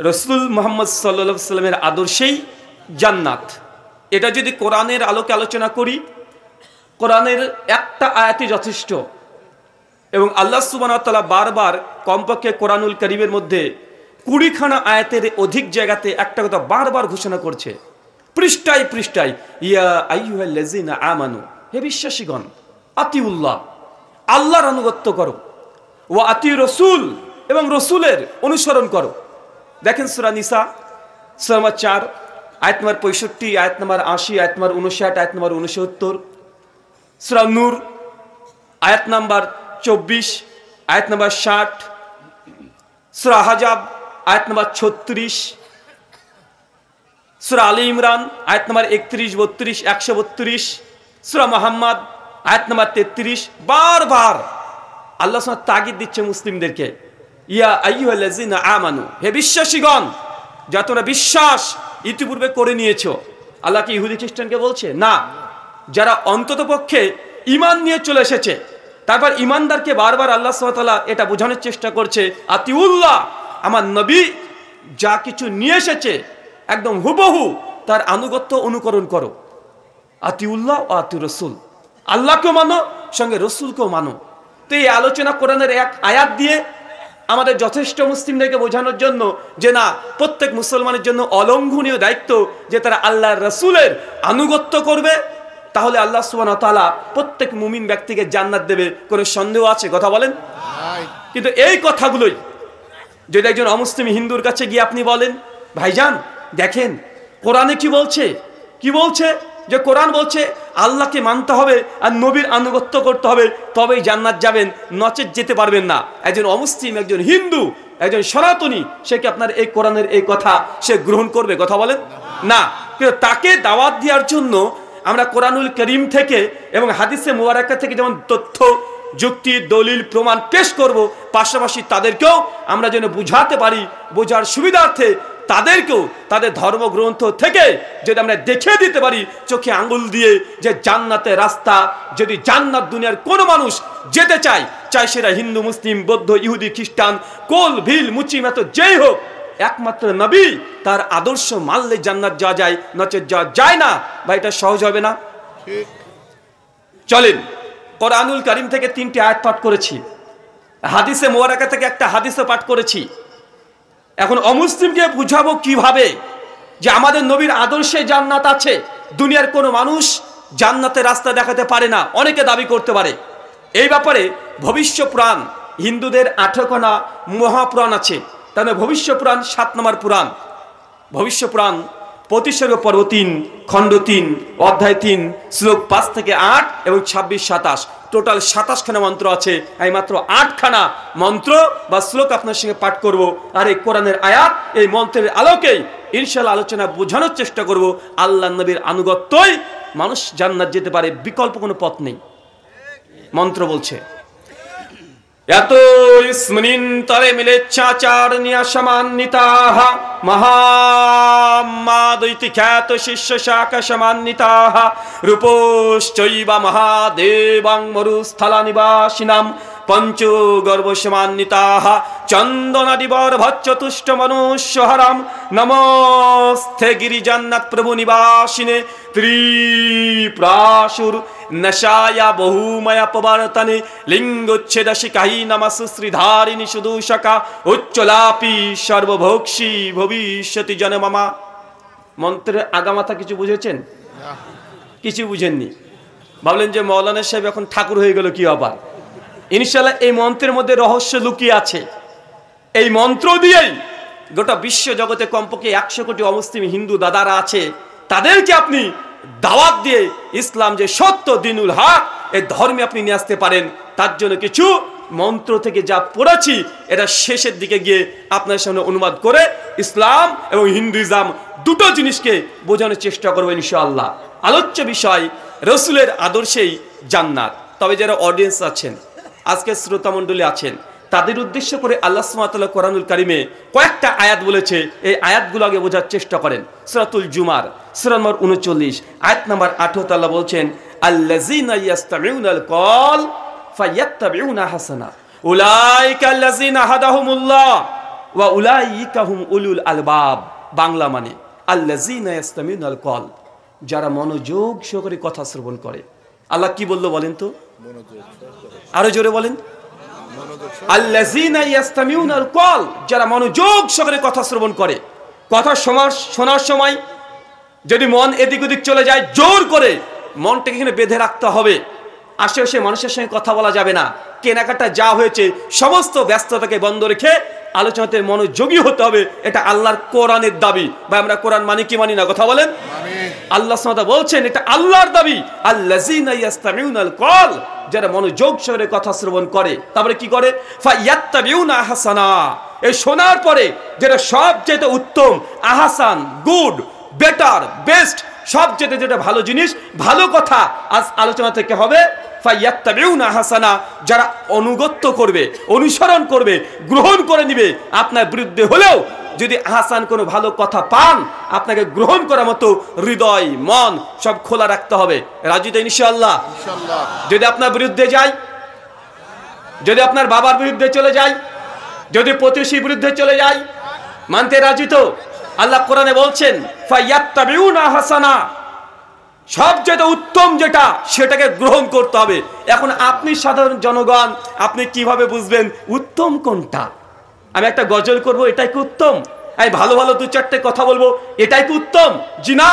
রসুল মুহাম্মদ সাল্লাল্লাহু আলাইহি সাল্লামের আদর্শেই জান্নাত। এটা যদি কোরআনের আলোকে আলোচনা করি, কোরআনের একটা আয়াতই যথেষ্ট। এবং আল্লাহ সুবহানাহু ওয়া তাআলা বারবার কমপক্ষে কোরআনুল কারীমের মধ্যে 20খানা আয়াতের অধিক জায়গাতে একটা কথা বারবার ঘোষণা করছে, পৃষ্ঠায় পৃষ্ঠায়, ইয়া আইয়ুহাল্লাযীনা আমানু, হে বিশ্বাসীগণ, আতিউল্লাহ, আল্লাহর আনুগত্য করো, ওয়া আতিউ রাসূল, এবং রসুলের অনুসরণ করো। দেখেন সূরা নিসা সূরা নম্বর 4 আয়াত নম্বর 65, আয়াত নম্বর 80, আয়াত নম্বর 59, আয়াত নম্বর 69, সূরা নূর আয়াত নম্বর 24, আয়াত নম্বর 60, সূরা আহজাব আয়াত নম্বর 36, সূরা আলী ইমরান আয়াত নম্বর 31, 32, 132, সূরা মুহাম্মদ আয়াত নম্বর 33। বারবার আল্লাহ সুবহানাহু ওয়া তাআলা তাগিদ দিচ্ছে মুসলিমদেরকে, ইয়া আইয়ুহাল্লাযীনা আমানু, হে বিশ্বাসীগণ, যা তোমরা বিশ্বাস ইতিপূর্বে করে নিয়েছো। আল্লাহ কি ইহুদি খ্রিস্টানকে বলছে? না, যারা অন্ততপক্ষে ঈমান নিয়ে চলে এসেছে। তারপর ঈমানদারকে বারবার আল্লাহ সুবহানাহু ওয়া তাআলা এটা বোঝানোর চেষ্টা করছে, আতিউল্লাহ, আমার নবী যা কিছু নিয়ে এসেছে একদম হুবহু তার আনুগত্য অনুকরণ করো। আতিউল্লাহ ও আতিউ রাসূল, আল্লাহকেও মানো, সঙ্গে রসুলকেও মানো। তো এই আলোচনা কোরআনের এক আয়াত দিয়ে আমাদের যথেষ্ট মুসলিমদেরকে বোঝানোর জন্য যে না, প্রত্যেক মুসলমানের জন্য অলঙ্ঘনীয় দায়িত্ব যে তারা আল্লাহর রাসূলের আনুগত্য করবে, তাহলে আল্লাহ সুবহানাহু ওয়া তাআলা প্রত্যেক মুমিন ব্যক্তিকে জান্নাত দেবে। কোনো সন্দেহ আছে? কথা বলেন। কিন্তু এই কথাগুলোই যদি একজন অমুসলিম হিন্দুর কাছে গিয়ে আপনি বলেন, ভাইজান দেখেন কোরআনে কি বলছে, কি বলছে, যে কোরআন বলছে আল্লাহকে মানতে হবে আর নবীর আনুগত্য করতে হবে, তবেই জান্নাত যাবেন, নচেত যেতে পারবেন না। একজন অমুসলিম, একজন হিন্দু, একজন সনাতনী, সে কি আপনার এই কোরআনের এই কথা সে গ্রহণ করবে? কথা বলেন না। কিন্তু তাকে দাওয়াত দেওয়ার জন্য আমরা কোরআনুল কারীম থেকে এবং হাদিসে মুবারাকা থেকে যেমন তথ্য, যুক্তি, দলিল, প্রমাণ পেশ করব, পাশাপাশি তাদেরকেও আমরা যেন বুঝাতে পারি, বোঝার সুবিধার্থে তাদেরকেও তাদের ধর্মগ্রন্থ থেকে যদি আমরা দেখিয়ে দিতে পারি চোখে আঙ্গুল দিয়ে যে জান্নাতের রাস্তা, যদি জান্নাত দুনিয়ার কোনো মানুষ যেতে চায়, চাই সেটা হিন্দু, মুসলিম, বৌদ্ধ, ইহুদি, খ্রিস্টান, কোল, ভিল, মুচি, মেতো, যেই হোক, একমাত্র নবী তার আদর্শ মানলে জান্নাত যাওয়া যায়, নচেত যাওয়া যায় না। ভাই এটা সহজ হবে না? চলেন, কোরআনুল কারীম থেকে 3টি আয়াত পাঠ করেছি, হাদিসে মুবারাকা থেকে একটা হাদিসও পাঠ করেছি। এখন অমুসলিমকে বুঝাবো কিভাবে যে আমাদের নবীর আদর্শে জান্নাত আছে। দুনিয়ার কোনো মানুষ জান্নাতের রাস্তা দেখাতে পারে না, অনেকে দাবি করতে পারে। এই ব্যাপারে ভবিষ্য পুরাণ, হিন্দুদের 18খানা মহাপুরাণ আছে, তার মধ্যে ভবিষ্য পুরাণ 7 নম্বর পুরাণ। ভবিষ্য পুরাণ প্রতিসর্গ পর্ব 3, খণ্ড 3, অধ্যায় 3, শ্লোক 5 থেকে 8 এবং 26, 27, টোটাল 27খানা মন্ত্র আছে। আমি মাত্র 8খানা মন্ত্র বা শ্লোক আপনার সঙ্গে পাঠ করব, আর এই কোরআনের আয়াত, এই মন্ত্রের আলোকেই ইনশাআল্লাহ আলোচনা বোঝানোর চেষ্টা করব আল্লাহ নবীর আনুগত্যই মানুষ জান্নাত যেতে পারে, বিকল্প কোনো পথ নেই। মন্ত্র বলছে, এত ইসমনিন তরে মিলে চাচার নিয়া সমান্বিতাহ মহামাদৈতি খ্যাত শিষ্য শাখা সমান্বিতাহ রূপশ্চৈবা মহাদেবাং মরুস্থলা নিবাসিনাম পঞ্চগর্ভ সমান্বিতাহ চন্দনাদিবর ভচ্চতুষ্ট মনুষ্যহরাম নমস্তে গিরিজান্নাথ প্রভু নিবাসিনে ত্রিপ্রাসুর নশায়া বহুময়া পবর্তনে লিঙ্গোচ্ছেদশিকাহি নমঃ শ্রীধারিণী সুদূষকা উচ্চলাপি সর্বভোক্ষী ভবিষ্যতি জনমামা। মন্ত্রের আগামাথা কিছু বুঝেছেন? কিছু বুঝেননি? ভাবলেন যে মৌলানা সাহেব এখন ঠাকুর হয়ে গেল, কি আবার? ইনশাআল্লাহ এই মন্ত্রের মধ্যে রহস্য লুকিয়ে আছে। এই মন্ত্র দিয়েই গোটা বিশ্ব জগতে কমপক্ষে 100 কোটি অমুসলিম হিন্দু দাদারা আছে, তাদেরকে আপনি দাওয়াত দিয়ে ইসলাম যে সত্য দিনুল হক, এই ধর্মে আপনি নিয়ে আসতে পারেন। তার জন্য কিছু মন্ত্র থেকে যা পড়েছি এটা শেষের দিকে গিয়ে আপনার সামনে অনুবাদ করে ইসলাম এবং হিন্দুইজম দুটো জিনিসকে বোঝানোর চেষ্টা করবো ইনশাআল্লাহ। আলোচ্য বিষয় রসুলের আদর্শেই জান্নাত। তবে যারা অডিয়েন্স আছেন, আজকে শ্রোতা মণ্ডলী আছেন, তাদের উদ্দেশ্য করে আল্লাহ সুবহানাহু ওয়া তাআলা কোরআনুল কারীমে কয়েকটা আয়াত বলেছে, এই আয়াতগুলো আগে বোঝার চেষ্টা করেন। সূরাতুল জুমার সূরা নম্বর 39 আয়াত নম্বর 18 আল্লাহ বলছেন, আল্লাযীনা ইয়াসতামিউনাল কওল ফায়াত্তাবিউনা হাসানা উলাইকা আল্লাযীনা হাদাহুমুল্লাহ ওয়া উলাইকা হুম উলুল আলবাব, বাংলা মানে আল্লাযীনা ইয়াসতামিউনাল কল, যারা মনোযোগ সহকারে কথা শ্রবণ করে। আল্লাহ কি বললো বলেন তো, আরো জোরে বলেন, আল্লাযীনা ইয়াসতামিউনাল কল, যারা মনোযোগ সহকারে কথা শ্রবণ করে। কথা শোনার সময় যদি মন এদিক ওদিক চলে যায়, জোর করে মনটাকে এখানে বেঁধে রাখতে হবে। আশেপাশে মানুষের সঙ্গে কথা বলা যাবে না। কেনাকাটা যা হয়েছে সমস্ত ব্যস্ততাকে বন্ধ রেখে আলোচনাতে মনোযোগী হতে হবে। এটা আল্লাহর কোরআনের দাবি। বা আমরা কোরআন মানি কি মানি না, কথা বলেন। আল্লাহ সুবহানাহু ওয়া তাআলা বলছেন এটা আল্লাহর দাবি, আল্লাযীনা ইয়াসতামিউনাল কল, যারা মনোযোগ সহকারে কথা শ্রবণ করে। তারপরে কি করে, ফায়াত্তাবিউনা আহসানা, এই শোনার পরে যেটা সবচেয়ে উত্তম, আহসান, গুড, বেটার, বেস্ট, সবচেয়ে যেটা ভালো জিনিস, ভালো কথা আজ আলোচনা থেকে হবে। ফায়াত্তাবিউনা আহসানা, যারা অনুগত্য করবে, অনুসরণ করবে, গ্রহণ করে নিবে। আপনার বিরুদ্ধে হলেও যদি আহসান কোনো ভালো কথা পান, আপনাকে গ্রহণ করার মতো হৃদয়, মন সব খোলা রাখতে হবে। রাজি তো ইনশাআল্লাহ? যদি আপনার বিরুদ্ধে যায়, যদি আপনার বাবার বিরুদ্ধে চলে যায়, যদি প্রতিবেশীর বিরুদ্ধে চলে যায়, মানতে রাজি তো? আল্লাহ কোরআনে বলছেন ফায়াত্তাবিউনা আহসানা, সবচেয়ে উত্তম যেটা সেটাকে গ্রহণ করতে হবে। এখন আপনি সাধারণ জনগণ, আপনি কিভাবে বুঝবেন উত্তম কোনটা? আমি একটা গজল করব, এটাই কি উত্তম? আমি ভালো ভালো দু চারটে কথা বলবো, এটাই কি উত্তম? জি না।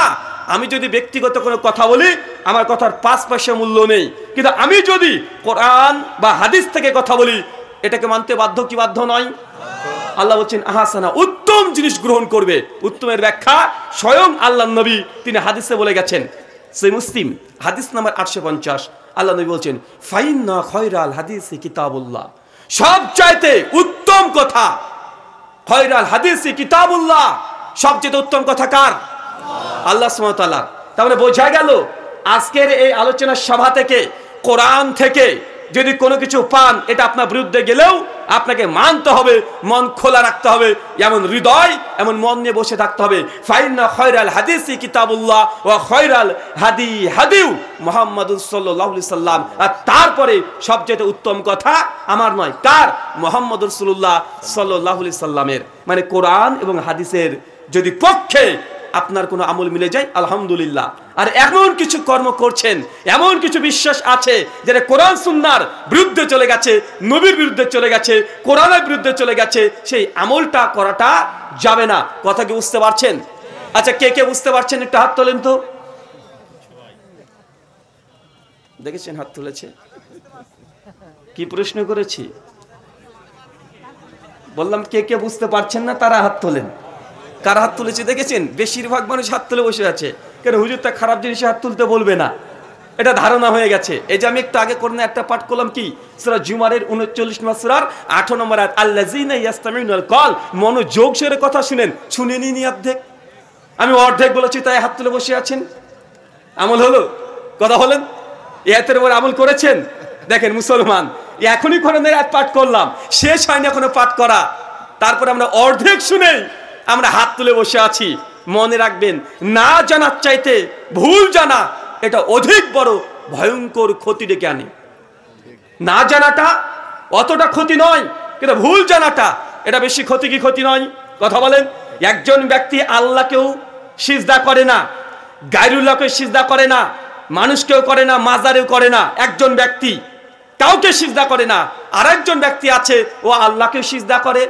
আমি যদি ব্যক্তিগত কোনো কথা বলি, আমার কথার 5 পয়সা মূল্য নেই। কিন্তু আমি যদি কোরআন বা হাদিস থেকে কথা বলি, এটাকে মানতে বাধ্য কি বাধ্য নয়? আল্লাহ বলছেন আহসানা, উত্তম জিনিস গ্রহণ করবে। উত্তমের ব্যাখ্যা স্বয়ং আল্লাহ নবী তিনি হাদিসে বলে গেছেন। সহিহ মুসলিম হাদিস নাম্বার 850, আল্লাহ নবী বলছেন ফাইন্না খায়রাল হাদিসি কিতাবুল্লাহ, সবচাইতে উত্তম কথা, খায়রাল হাদিসি কিতাবুল্লাহ, সবচেয়ে উত্তম কথা কার? আল্লাহ সুবহানাহু ওয়া তাআলা। তাহলে বোঝা গেল আজকের এই আলোচনা সভা থেকে, কোরআন থেকে যদি কোনো কিছু পান, এটা আপনার বিরুদ্ধে গেলেও আপনাকে মানতে হবে, মন খোলা রাখতে হবে, এমন হৃদয়, এমন মন নিয়ে বসে থাকতে হবে। ফাইন্না খায়রাল হাদিসি কিতাবুল্লাহ ওয়া খায়রাল হাদি হাদিউ মুহাম্মাদুর সাল্লাল্লাহু আলাইহি সাল্লাম। আর তারপরে সবচেয়ে উত্তম কথা আমার নয়, কার? মুহাম্মদুর রাসূলুল্লাহ সাল্লাল্লাহু আলাইহি সাল্লামের। মানে কোরআন এবং হাদিসের যদি পক্ষে আপনার কোনো আমল মিলে যায়, আলহামদুলিল্লাহ। আর এমন কিছু কর্ম করছেন, এমন কিছু বিশ্বাস আছে যেটা কোরআন সুন্নাহর বিরুদ্ধে চলে গেছে, নবীর বিরুদ্ধে চলে গেছে, কোরআনের বিরুদ্ধে চলে গেছে, সেই আমলটা করাটা যাবে না। কথা কি বুঝতে পারছেন? আচ্ছা, কে কে বুঝতে পারছেন একটু হাত তোলেন তো। দেখেছেন হাত তুলেছে? কি প্রশ্ন করেছি? বললাম কে কে বুঝতে পারছেন না তারা হাত তোলেন। কার হাত তুলেছে দেখেছেন? বেশিরভাগ মানুষ হাত তুলে বসে আছে। কেন? হুজুরটা খারাপ জিনিসে হাত তুলতে বলবে না, এটা ধারণা হয়ে গেছে। এই যে আমি একটু আগে কোরআনে একটা পাঠ করলাম, কি সূরা জুমারের 39 নম্বর সূরার 8 নম্বর আয়াত, আল্লাযীনা ইয়াসতামিউনাল কল, মনোযোগ সহকারে কথা শুনেন। শুনেনি নি অর্ধেক? আমি অর্ধেক বলেছি তাই হাত তুলে বসে আছেন। আমল হলো? কথা বলেন। এতের উপর আমল করেছেন? দেখেন মুসলমান, এখনই কোরআনের আয়াত পাঠ করলাম, শেষ হয়নি এখনো পাঠ করা, তারপরে আমরা অর্ধেক শুনেই আমরা হাত তুলে বসে আছি। মনে রাখবেন, না জানার চাইতে ভুল জানা এটা অধিক বড় ভয়ঙ্কর ক্ষতি ডেকে আনে। না জানাটা অতটা ক্ষতি নয়, কিন্তু ভুল জানাটা এটা বেশি ক্ষতি। কি ক্ষতি নয়? কথা বলেন। একজন ব্যক্তি আল্লাহকেও সিজদা করে না, গায়রুল্লাহকে সিজদা করে না, মানুষকেও করে না, মাজারেও করে না। একজন ব্যক্তি কাউকে সিজদা করে না। আর একজন ব্যক্তি আছে, ও আল্লাহকেও সিজদা করে,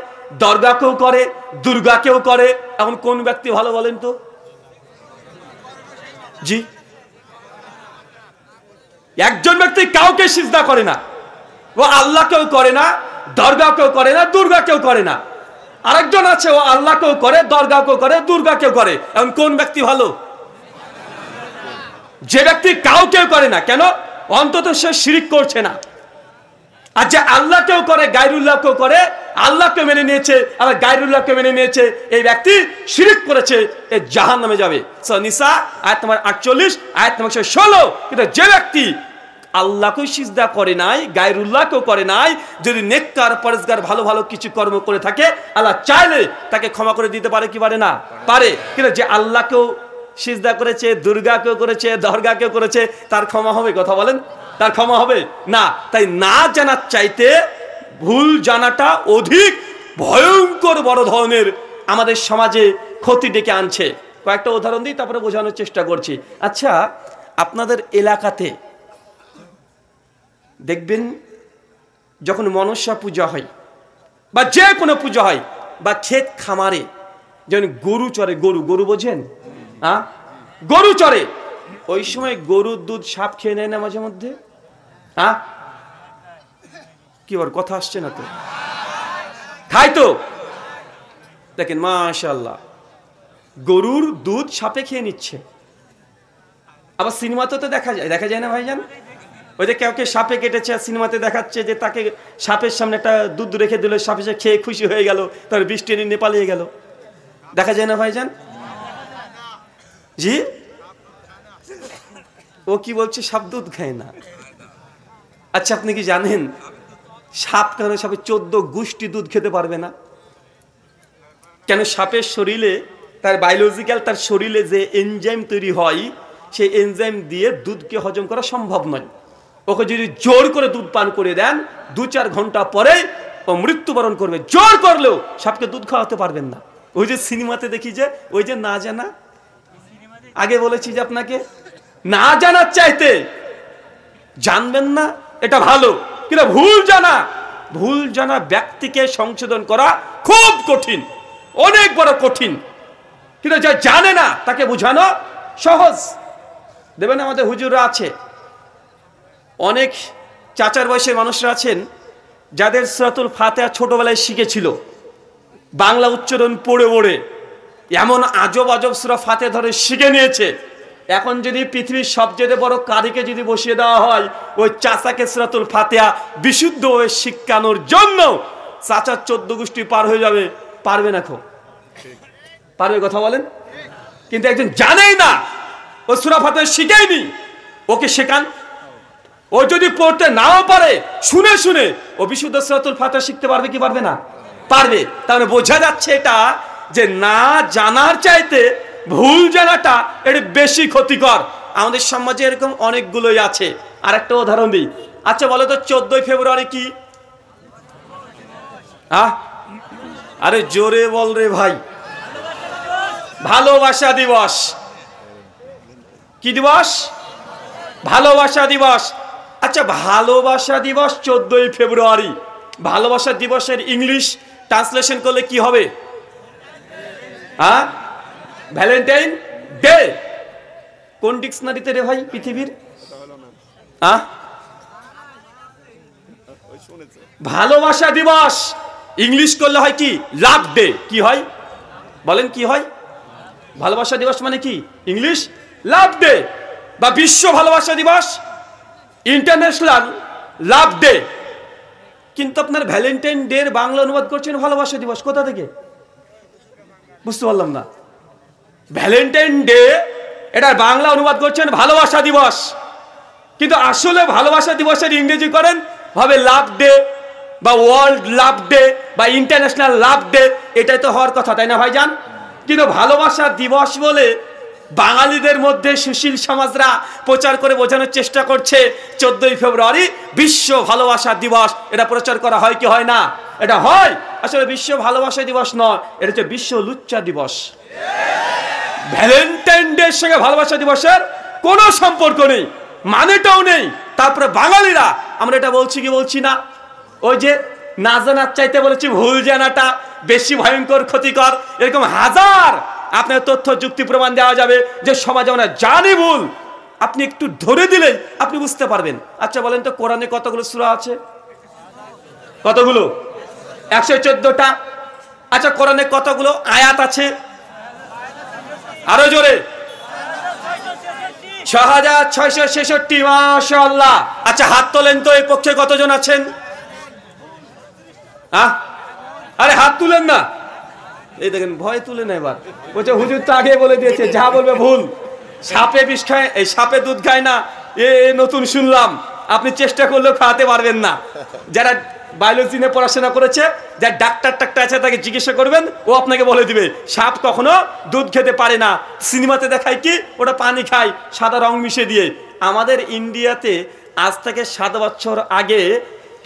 দরগাকেও করে, দুর্গাকেও করে। এখন কোন ব্যক্তি ভালো বলেন তো? জি, একজন ব্যক্তি কাউকে সিজদা করে না, ও আল্লাহকেও করে না, দরগাকেও করে না, দুর্গাকেও করে না। আরেকজন আছে, ও আল্লাহকেও করে, দরগাকেও করে, দুর্গাকেও করে। এখন কোন ব্যক্তি ভালো? যে ব্যক্তি কাউকেও করে না। কেন? অন্তত সে শিরিক করছে না। আর যে আল্লাহকেও করে, গায়রুল্লাহকেও করে, আল্লাহকে মেনে নিয়েছে আবার গায়রুল্লাহকে মেনে নিয়েছে, এই ব্যক্তি শিরিক করেছে, এ জাহান্নামে যাবে। সূরা নিসা আয়াত নম্বর 48, আয়াত নম্বর 16। কিন্তু যে ব্যক্তি আল্লাহকেও সিজদা করে নাই, গায়রুল্লাহকেও করে নাই, যদি নেককার পরেজগার ভালো ভালো কিছু কর্ম করে থাকে, আল্লাহ চাইলে তাকে ক্ষমা করে দিতে পারে কি পারে না? পারে। কিন্তু যে আল্লাহকেও সিজদা করেছে, দুর্গাকেও করেছে, দরগাকেও করেছে, তার ক্ষমা হবে? কথা বলেন, তার ক্ষমা হবে না। তাই না জানার চাইতে ভুল জানাটা অধিক ভয়ঙ্কর বড় ধরনের আমাদের সমাজে ক্ষতি ডেকে আনছে। কয়েকটা উদাহরণ দিই, তারপরে বোঝানোর চেষ্টা করছি। আচ্ছা, আপনাদের এলাকাতে দেখবেন যখন মনসা পূজা হয় বা যে কোনো পূজা হয় বা ক্ষেত খামারে যেমন গরু চড়ে, গরু বোঝেন? গরু চড়ে, ওই সময় গরুর দুধ সাপ খেয়ে নেয় না মাঝে মধ্যে? কি বল, কথা আসছে না তো? খাই তো। দেখেন মাশাআল্লাহ, গরুর দুধ সাপে খেয়ে নিচ্ছে। আবার সিনেমাতে তো দেখা যায় না ভাইজান? ওই যে কাউকে সাপে কেটেছে, সিনেমাতে দেখাচ্ছে যে তাকে সাপের সামনে একটা দুধ রেখে দিল, সাপে সে খেয়ে খুশি হয়ে গেল, তার বিষ টেনে নেপালে গেল। দেখা যায় না ভাইজান? জি, ও কি বলছে? সাপ দুধ খায় না। আচ্ছা, আপনি কি জানেন সাপ কেন সাপে 14 গোষ্ঠী দুধ খেতে পারবে না? কেন? সাপের শরীরে তার বায়োলজিক্যাল, তার শরীরে যে এনজাইম তৈরি হয়, সেই এনজাইম দিয়ে দুধকে হজম করা সম্ভব নয়। ওকে যদি জোর করে দুধ পান করে দেন, 2-4 ঘন্টা পরে ও মৃত্যুবরণ করবে। জোর করলেও সাপকে দুধ খাওয়াতে পারবেন না। ওই যে সিনেমাতে দেখি যে ওই যে না জানা, আগে বলেছি যে আপনাকে না জানার চাইতে জানবেন না এটা ভালো, কিন্তু ভুল জানা ব্যক্তিকে সংশোধন করা খুব কঠিন, অনেক বড় কঠিন। কিন্তু যা জানে না তাকে বোঝানো সহজ। দেখবেন আমাদের হুজুররা আছে, অনেক চাচার বয়সের মানুষরা আছেন যাদের সূরাতুল ফাতিহা ছোটবেলায় শিখেছিল, বাংলা উচ্চারণ পড়ে পড়ে এমন আজব আজব সূরা ফাতিহা ধরে শিখে নিয়েছে। এখন যদি পৃথিবীর সবচেয়ে বড় কারিকে যদি বসিয়ে দেওয়া হয়, ওই চাচাকে সূরাতুল ফাতিহা বিশুদ্ধ হয়ে শিক্ষানোর জন্য, চাচার 14 গোষ্ঠী পার হয়ে যাবে। পারবে না? পারবে? কথা বলেন। কিন্তু একজন জানেই না, ও সূরা ফাতিহা শিখেইনি, ওকে শেখান। ও যদি পড়তে নাও পারে, শুনে শুনে ও বিশুদ্ধ সূরাতুল ফাতিহা শিখতে পারবে কি পারবে না? পারবে। তাহলে বোঝা যাচ্ছে এটা যে না জানার চাইতে ভুল জানাটা এটা বেশি ক্ষতিকর। আমাদের সমাজে এরকম অনেকগুলোই আছে। আর একটা উদাহরণ দিই। আচ্ছা বলো তো 14 ফেব্রুয়ারি কি? আরে জোরে বল রে ভাই। ভালোবাসা দিবস। কি দিবস? ভালোবাসা দিবস। আচ্ছা, ভালোবাসা দিবস 14 ফেব্রুয়ারি। ভালোবাসা দিবসের ইংলিশ ট্রান্সলেশন করলে কি হবে? Valentine day. কোন ডিকশনারিতে রে ভাই পৃথিবীর? ভালোবাসা দিবস ইংলিশ করলে হয় কি? লাভ ডে। কি হয় বলেন? কি হয়? ভালোবাসা দিবস মানে কি? ইংলিশ লাভ ডে বা বিশ্ব ভালোবাসা দিবস, ইন্টারন্যাশনাল লাভ ডে। কিন্তু আপনার ভ্যালেন্টাইন ডে এর বাংলা অনুবাদ করছেন ভালোবাসা দিবস। কোথা থেকে? বুঝতে পারলাম না। ভ্যালেন্টাইন ডে এটার বাংলা অনুবাদ করছেন ভালোবাসা দিবস, কিন্তু আসলে ভালোবাসা দিবসের ইংরেজি করেন ভাবে লাভ ডে বা ওয়ার্ল্ড লাভ ডে বা ইন্টারন্যাশনাল লাভ ডে। এটাই তো হওয়ার কথা, তাই না ভাইজান? কিন্তু ভালোবাসা দিবস বলে বাঙালিদের মধ্যে সুশীল সমাজরা প্রচার করে বোঝানোর চেষ্টা করছে 14 ফেব্রুয়ারি বিশ্ব ভালোবাসা দিবস। এটা প্রচার করা হয় কি হয় না? এটা হয়। আসলে বিশ্ব ভালোবাসা দিবস নয়, এটা হচ্ছে বিশ্ব লুচ্চা দিবস। ভ্যালেন্টাইন ডে এর সঙ্গে ভালোবাসা দিবসের কোনো সম্পর্ক নেই, মানেটাও নেই। তারপরে বাঙালিরা আমরা এটা বলছি কি বলছি না? ওই যে না জানার চাইতে বলেছি ভুল জানাটা বেশি ভয়ঙ্কর, ক্ষতিকর। এরকম হাজার আপনার তথ্য যুক্তি প্রমাণ দেওয়া যাবে যে সমাজে আমরা জানি ভুল। আপনি একটু ধরে দিলেই আপনি বুঝতে পারবেন। আচ্ছা বলেন তো, কোরআনে কতগুলো সূরা আছে? কতগুলো? 114টা। আচ্ছা, কোরআনে কতগুলো আয়াত আছে? আরো জোরে। 6666। মাশাআল্লাহ। আচ্ছা হাত তোলেন তো, এই পক্ষে কতজন আছেন? আরে হাত তুলেন না। এই দেখেন ভয় তুলে না। এবার বলছে হুজুর তো আগে বলে দিয়েছে যা বলবে ভুল। সাপে বিষ খায়, এই সাপে দুধ খায় না, এ নতুন শুনলাম। আপনি চেষ্টা করলেও খাওয়াতে পারবেন না। যারা বায়োলজি নিয়ে পড়াশোনা করেছে, যার ডাক্তার আছে, তাকে জিজ্ঞাসা করবেন, ও আপনাকে বলে দিবে সাপ কখনো দুধ খেতে পারে না। সিনেমাতে দেখায় কি ওটা পানি খায় সাদা রং মিশিয়ে দিয়ে। আমাদের ইন্ডিয়াতে আজ থেকে 7 বছর আগে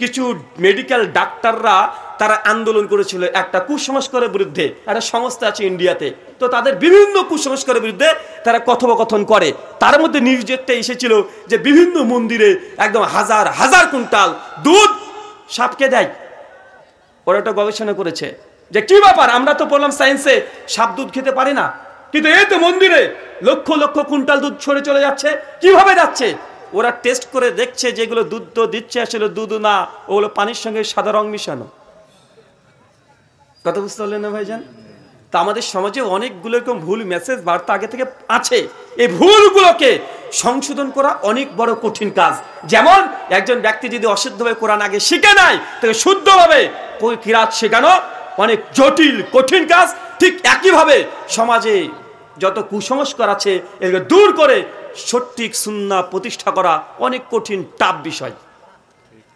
কিছু মেডিকেল ডাক্তাররা তারা আন্দোলন করেছিল একটা কুসংস্কারের বিরুদ্ধে। একটা সংস্থা আছে ইন্ডিয়াতে, তো তাদের বিভিন্ন কুসংস্কারের বিরুদ্ধে তারা কথোপকথন করে। তার মধ্যে নিউজেরটা এসেছিল যে বিভিন্ন মন্দিরে একদম হাজার হাজার কুইন্টাল দুধ সাপকে দেয়। ওরা একটা গবেষণা করেছে যে কি ব্যাপার, আমরা তো বললাম সায়েন্সে সাপ দুধ খেতে পারে না, কিন্তু এই তো মন্দিরে লক্ষ লক্ষ কুইন্টাল দুধ ছড়ে চলে যাচ্ছে, কিভাবে যাচ্ছে? ওরা টেস্ট করে দেখছে যেগুলো দুধ তো দিচ্ছে আসলে দুধ না, ওগুলো পানির সঙ্গে সাদা রং মিশানো। কথা বুঝতে পারলেন না ভাইজান? তা আমাদের সমাজে অনেকগুলো এরকম ভুল মেসেজ বার্তা আগে থেকে আছে। এই ভুলগুলোকে সংশোধন করা অনেক বড় কঠিন কাজ। যেমন একজন ব্যক্তি যদি অশুদ্ধভাবে কোরআন আগে শিখে নাই, তাকে শুদ্ধভাবে কিরাত শেখানো অনেক জটিল কঠিন কাজ। ঠিক একইভাবে সমাজে যত কুসংস্কার আছে এগুলো দূর করে সঠিক সুন্নাহ প্রতিষ্ঠা করা অনেক কঠিন টাফ বিষয়।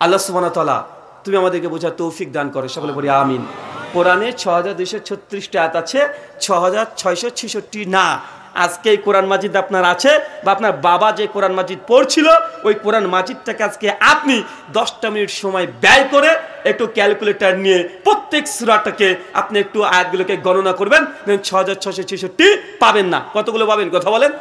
আল্লাহ সুবহানাহু ওয়া তাআলা তুমি আমাদেরকে বোঝার তৌফিক দান করে, সকলে বলি আমিন। কোরআনে ৬২৩৬টা আয়াত আছে, ৬৬৬৬ না। আজকে এই কোরআন মাজিদ আপনার আছে, বা আপনার বাবা যে কোরআন মাজিদ পড়ছিল ওই কোরআন মাজিদটাকে আজকে আপনি 10টা মিনিট সময় ব্যয় করে একটু ক্যালকুলেটর নিয়ে প্রত্যেক সূরাটাকে আপনি একটু আয়াতগুলোকে গণনা করবেন, ৬৬৬৬ পাবেন না। কতগুলো পাবেন কথা বলেন?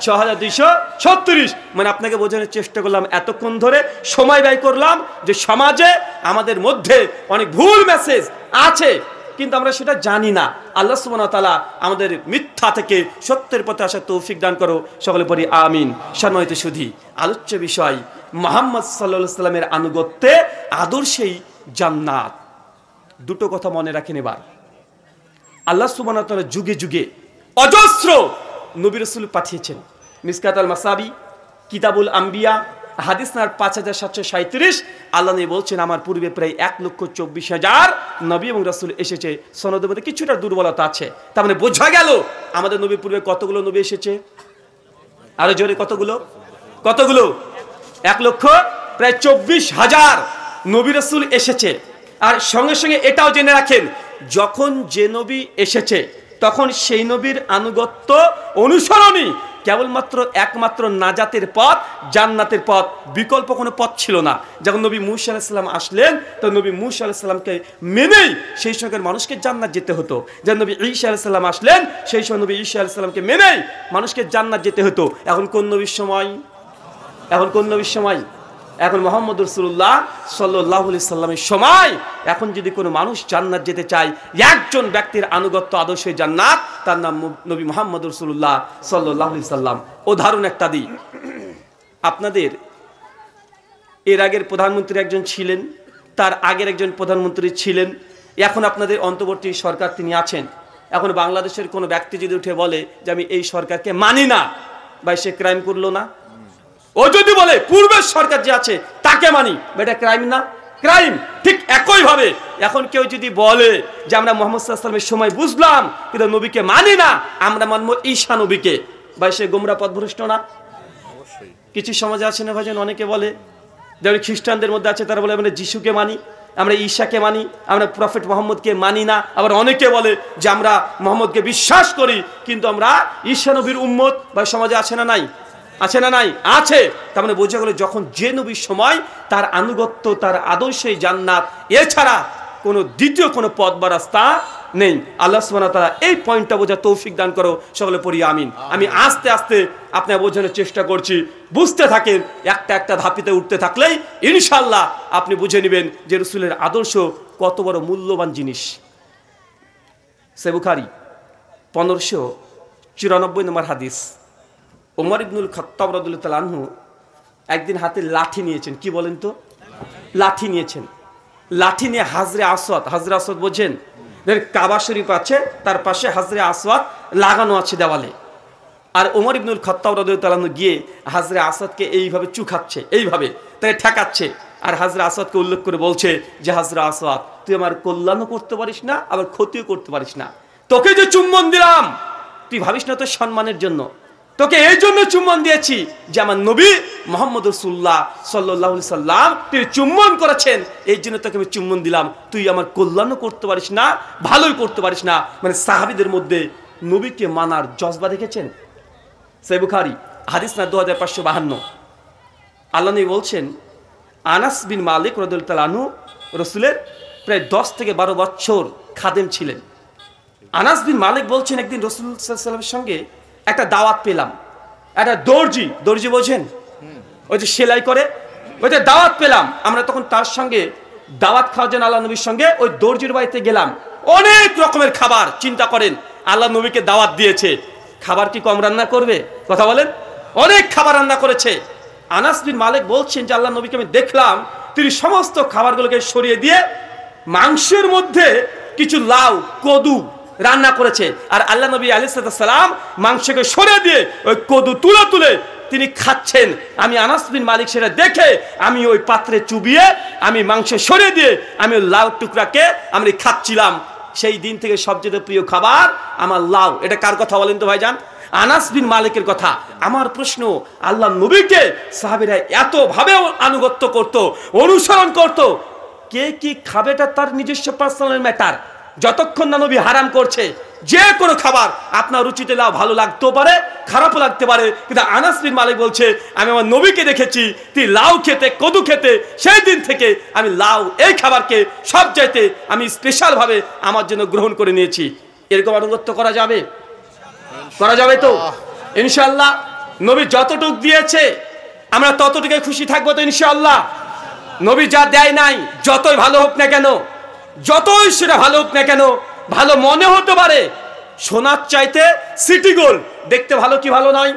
৬২৩৬। মানে আপনাকে বোঝানোর চেষ্টা করলাম এতক্ষণ ধরে, সময় ব্যয় করলাম যে সমাজে আমাদের মধ্যে অনেক ভুল মেসেজ আছে কিন্তু আমরা সেটা জানি না। আল্লাহ সুবহানাহু ওয়া তাআলা আমাদের মিথ্যা থেকে সত্যের পথে আসার তৌফিক দান করো, সকলে পড়ি আমিন। সম্মানিত সুধী, আলোচ্য বিষয় মুহাম্মদ সাল্লাল্লাহু আলাইহি সাল্লামের আনুগত্যে আদর্শেই জান্নাত। দুটো কথা মনে রাখেন এবার। আল্লাহ সুবহানাহু ওয়া তাআলা যুগে যুগে অজস্র নবী রাসূল পাঠিয়েছেন। মিসকাত আল মাসাবি, কিতাবুল আম্বিয়া, হাদিস নাম্বার 5737 আল্লাহ নবী বলছেন আমার পূর্বে প্রায় 1,24,000 নবী এবং রাসূল এসেছে। সনদের মধ্যে কিছুটা দুর্বলতা আছে, তার মানে বোঝা গেল আমাদের নবীর পূর্বে কতগুলো নবী এসেছে? আরো জোরে কতগুলো? 1,24,000 নবী রাসূল এসেছে। আর সঙ্গে সঙ্গে এটাও জেনে রাখেন, যখন যে নবী এসেছে তখন সেই নবীর আনুগত্য অনুসরণই কেবলমাত্র একমাত্র নাজাতের পথ, জান্নাতের পথ, বিকল্প কোনো পথ ছিল না। যখন নবী মূসা আলাইহিস সালাম আসলেন তো নবী মূসা আলাইহিস সালামকে মেনেই সেই সময়ের মানুষকে জান্নাত যেতে হতো। যখন নবী ঈসা আলাইহিস সালাম আসলেন সেই সময় নবী ঈসা আলাইহিস সালামকে মেনেই মানুষকে জান্নাত যেতে হতো। এখন কোন নবীর সময়? এখন মুহাম্মদ রাসূলুল্লাহ সাল্লাল্লাহু আলাইহি সাল্লামের সময়। এখন যদি কোনো মানুষ জান্নাত যেতে চায়, একজন ব্যক্তির আনুগত্য আদর্শে জান্নাত, তার নাম নবী মুহাম্মদ রাসূলুল্লাহ সাল্লাল্লাহু আলাইহি সাল্লাম। উদাহরণ একটা দিই আপনাদের। এর আগের প্রধানমন্ত্রী একজন ছিলেন, তার আগের একজন প্রধানমন্ত্রী ছিলেন, এখন আপনাদের অন্তর্বর্তী সরকার তিনি আছেন। এখন বাংলাদেশের কোনো ব্যক্তি যদি উঠে বলে যে আমি এই সরকারকে মানি না, ভাই সে ক্রাইম করলো না? ও যদি বলে পূর্বের সরকার যে আছে তাকে মানি, এটা ক্রাইম না? ক্রাইম। ঠিক একই ভাবে এখন কেউ যদি বলে যে আমরা মুহাম্মদ সাল্লাল্লাহু আলাইহি ওয়াসাল্লামের সময় বুঝলাম কিন্তু নবীকে মানি না, আমরা মানবো ঈসা নবীকে, ভাই সে গোমরা পথভ্রষ্ট না? অবশ্যই। কিছু সমাজে আছে না ভাইজান, অনেকে বলে, যেমন খ্রিস্টানদের মধ্যে আছে, তারা বলে আমরা যিশুকে মানি, আমরা ঈসাকে মানি, আমরা প্রফেট মুহাম্মদকে মানি না। আবার অনেকে বলে যে আমরা মুহাম্মদকে বিশ্বাস করি কিন্তু আমরা ঈসা নবীর উম্মত। ভাই সমাজে আছে না নাই? আছে না নাই? আছে। তার মানে বোঝা গেল যখন যে নবীর সময় তার আনুগত্য, তার আদর্শেই জান্নাত, এছাড়া কোনো দ্বিতীয় কোনো পথ বা রাস্তা নেই। আল্লাহ সুবহানাহু ওয়া তাআলা এই পয়েন্টটা বোঝার তৌফিক দান করো, সকলে পড়ি আমিন। আমি আস্তে আস্তে আপনার বোঝানোর চেষ্টা করছি, বুঝতে থাকেন। একটা একটা ধাপিতে উঠতে থাকলেই ইনশাআল্লাহ আপনি বুঝে নেবেন যে রাসূলের আদর্শ কত বড় মূল্যবান জিনিস। সহিহ বুখারী 1594 নম্বর হাদিস। ওমর ইবনুল খাত্তাব রাদিয়াল্লাহু তাআলা আনহু একদিন হাতে লাঠি নিয়েছেন। কি বলেন তো? লাঠি নিয়েছেন। লাঠি নিয়ে হাজরে আসওয়াদ বোঝেন? কাবা শরীফ আছে, তার পাশে হাজরে আসওয়াদ লাগানো আছে দেওয়ালে। আর ওমর ইবনুল খাত্তাব রাদিয়াল্লাহু তাআলা গিয়ে হাজরে আসওয়াদকে এইভাবে চুখাচ্ছে, এইভাবে তাকে ঠেকাচ্ছে। আর হাজরে আসওয়াদকে উল্লেখ করে বলছে যে হাজরে আসওয়াদ, তুই আমার কল্যাণও করতে পারিস না, আবার ক্ষতিও করতে পারিস না। তোকে যে চুম্বন দিলাম তুই ভাবিস না তোর সম্মানের জন্য, তোকে এই জন্য চুম্বন দিয়েছি যে আমার নবী মুহাম্মদ রাসূলুল্লাহ সাল্লাল্লাহু আলাইহি সাল্লাম তিনি চুম্বন করেছেন, এই জন্য তোকে আমি চুম্বন দিলাম। তুই আমার কল্যাণও করতে পারিস না, ভালোই করতে পারিস না। মানে সাহাবীদের মধ্যে নবীকে মানার জজবা দেখেছেন। সহিহ বুখারী হাদিস না 2552। আল্লাহ নবী বলছেন, আনাস বিন মালিক রাদিয়াল্লাহু তাআলা আনহু রাসূলের প্রায় 10 থেকে 12 বছর খাদেম ছিলেন। আনাস বিন মালিক বলছেন, একদিন রাসূল সাল্লাল্লাহু আলাইহি ওয়াসাল্লামের সঙ্গে একটা দাওয়াত পেলাম। একটা দর্জি বোঝেন, ওই যে সেলাই করে, ওইটা দাওয়াত পেলাম। আমরা তখন তার সঙ্গে দাওয়াত খাওয়ার জন্য আল্লাহ নবীর সঙ্গে ওই দর্জির বাড়িতে গেলাম। অনেক রকমের খাবার, চিন্তা করেন আল্লাহ নবীকে দাওয়াত দিয়েছে, খাবার কি কম রান্না করবে? কথা বলেন, অনেক খাবার রান্না করেছে। আনাস বিন মালিক বলছেন যে আল্লাহ নবীকে আমি দেখলাম তিনি সমস্ত খাবারগুলোকে সরিয়ে দিয়ে মাংসের মধ্যে কিছু লাউ কদু রান্না করেছে, আর আল্লাহ নবী আলাইহিস সালাম মাংসকে সরিয়ে দিয়ে ওই কদু তুলে তুলে তিনি খাচ্ছেন। আমি আনাস বিন মালিক সেটা দেখে আমি ওই পাত্রে চুবিয়ে আমি মাংস সরিয়ে দিয়ে আমি লাউ টুকরাকে আমি খাচ্ছিলাম। সেই দিন থেকে সবচেয়ে প্রিয় খাবার আমার লাউ। এটা কার কথা বলেন তো ভাইজান? আনাস বিন মালিকের কথা। আমার প্রশ্ন, আল্লাহ নবীকে সাহাবীরা এত ভাবে আনুগত্য করত, অনুসরণ করত, কে কি খাবেটা তার নিজস্ব পার্সোনাল ম্যাটার। যতক্ষণ না নবী হারাম করছে, যে কোনো খাবার আপনার রুচিতে লাউ ভালো লাগতেও পারে, খারাপও লাগতে পারে, কিন্তু আনাস বিন মালিক বলছে আমি আমার নবীকে দেখেছি তিনি লাউ খেতে, কদু খেতে, সেই দিন থেকে আমি লাউ এই খাবারকে সব চাইতে আমি স্পেশাল ভাবে আমার জন্য গ্রহণ করে নিয়েছি। এরকম আনুগত্য করা যাবে? করা যাবে তো ইনশাআল্লাহ। নবী যতটুক দিয়েছে আমরা ততটুকু খুশি থাকবো তো ইনশাআল্লাহ। নবী যা দেয় নাই, যতই ভালো হোক না কেন, যতই সেটা ভালো হোক না কেন, ভালো মনে হতে পারে, সোনার চাইতে সিটি গোল্ড দেখতে ভালো কি ভালো নয়?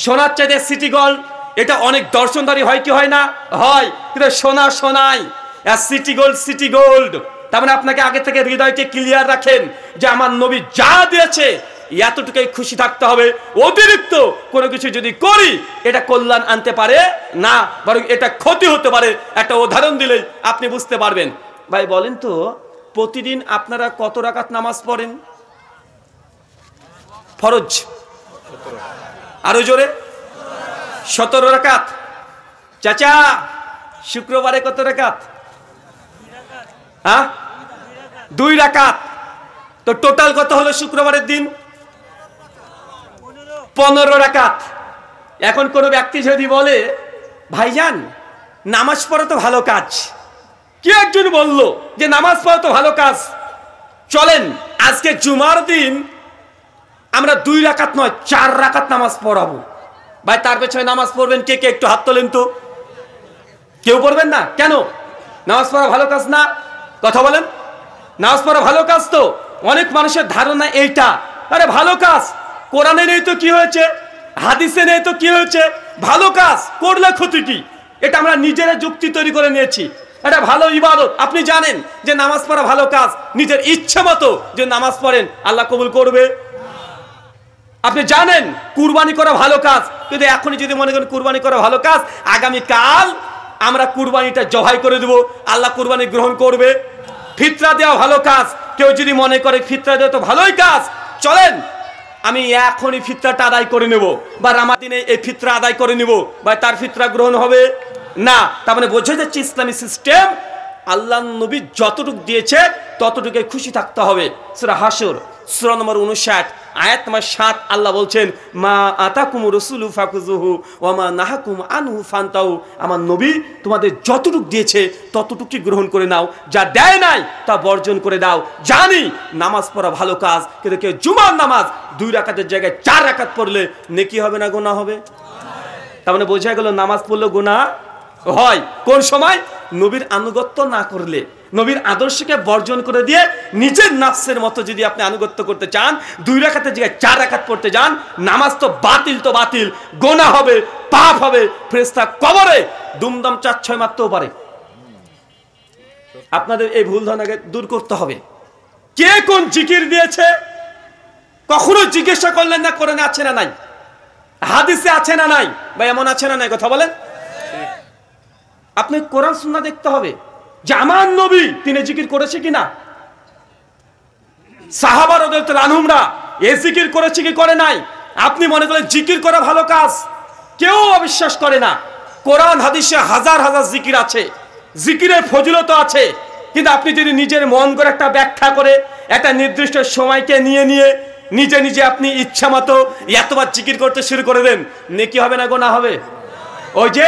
সোনার চাইতে সিটি গোল্ড এটা অনেক দর্শনধারী হয় কি হয় না? হয়, কিন্তু সোনা সোনাই, আর সিটি গোল্ড। তার মানে আপনাকে আগে থেকে হৃদয়কে ক্লিয়ার রাখেন যে আমার নবী যা দিয়েছে এতটুকুই খুশি থাকতে হবে। অতিরিক্ত কোনো কিছু যদি করি এটা কল্যাণ আনতে পারে না, বরং এটা ক্ষতি হতে পারে। একটা উদাহরণ দিলেই আপনি বুঝতে পারবেন। ভাই বলেন তো, প্রতিদিন আপনারা কত রাকাত নামাজ পড়েন? ফরজ আরো জোরে 17 রাকাত। চাচা শুক্রবারে কত রাকাত? হ্যাঁ, 2 রাকাত। তো টোটাল কত হলো শুক্রবারের দিন? 15 রাকাত। এখন কোন ব্যক্তি যদি বলে ভাইজান নামাজ পড়া তো ভালো কাজ, কে একজন বলল যে নামাজ পড়া তো ভালো কাজ, চলেন আজকে জুমার দিন আমরা 2 রাকাত নয় 4 রাকাত নামাজ পড়াবো। ভাই তার পেছনে নামাজ পড়বেন কে কে? একটু হাত তোলেন তো। কেউ পড়বেন না কেন? নামাজ পড়া ভালো কাজ না? কথা বলেন, নামাজ পড়া ভালো কাজ তো। অনেক মানুষের ধারণা এইটা, আরে ভালো কাজ কোরআনে নেই তো কি হয়েছে, হাদিসে নেই তো কি হয়েছে, ভালো কাজ করলে ক্ষতি কি? এটা আমরা নিজেরা যুক্তি তৈরি করে নিয়েছি। এটা ভালো ইবাদত। আপনি জানেন যে নামাজ পড়া ভালো কাজ, নিজের ইচ্ছে মতো যে নামাজ পড়েন আল্লাহ কবুল করবে। আপনি জানেন কুরবানি করা ভালো কাজ, কিন্তু এখনই যদি মনে করেন কুরবানি করা ভালো কাজ, আগামী কাল আমরা কুরবানিটা জবাই করে দেব, আল্লাহ কুরবানি গ্রহণ করবে। ফিতরা দেওয়া ভালো কাজ, কেউ যদি মনে করে ফিতরা দেওয়া তো ভালোই কাজ, চলেন আমি এখনই ফিতরাটা আদায় করে নেব, বা রামাদিনে এই ফিতরা আদায় করে নেব, বা তার ফিতরা গ্রহণ হবে না। তার মানে বোঝা যাচ্ছে ইসলামী সিস্টেম আল্লাহ নবী যতটুকু দিয়েছে ততটুকুই খুশি থাকতে হবে। সূরা হাসর সূরা নম্বর 59 আয়াত নম্বর 7 আল্লাহ বলছেন মা আতাকুম রাসূলু ফাকুযুহু ওয়া মা নাহাকুম আনহু ফান্তাউ। আমার নবী তোমাদের যতটুকু দিয়েছে ততটুকুই গ্রহণ করে নাও, যা দেয় নাই তা বর্জন করে দাও। জানি নামাজ পড়া ভালো কাজ, কিন্তু কেউ জুমার নামাজ 2 রাকাতের জায়গায় 4 রাকাত পড়লে নেকি হবে না গুনাহ হবে? তার মানে বোঝা গেল নামাজ পড়লে গুনাহ হয়। কোন সময়? নবীর আনুগত্য না করলে, নবীর আদর্শকে বর্জন করে দিয়ে নিজের নাফসের মতো যদি আপনি আনুগত্য করতে চান, 2 রাকাতের জায়গায় 4 রাকাত পড়তে যান, নামাজ তো বাতিল, গোনা হবে, পাপ হবে, ফেরেশতা কবরে দুমদাম 4-6 মারতেও পারে। আপনাদের এই ভুল ধারণাকে দূর করতে হবে। কে কোন জিকির দিয়েছে কখনো জিজ্ঞাসা করলেন না? কোরআনে আছে না নাই? হাদিসে আছে না নাই? বা এমন আছে না নাই? কথা বলেন। আপনি কোরআন সুন্নাহ দেখতে হবে যে আমার নবী তিনি জিকির করেছে কিনা, সাহাবা রাদিয়াল্লাহু আনহুমরা এই জিকির করেছে কি করে নাই। আপনি মনে করেন জিকির করা ভালো কাজ, কেউ অবিশ্বাস করে না। কোরআন হাদিসে হাজার হাজার জিকির আছে, জিকিরের ফজিলত আছে, কিন্তু আপনি যদি নিজের মন করে একটা ব্যাখ্যা করে একটা নির্দিষ্ট সময়কে নিয়ে নিজে আপনি ইচ্ছা মতো এতবার জিকির করতে শুরু করে দেন, নেকি হবে না গুনাহ হবে? ওই যে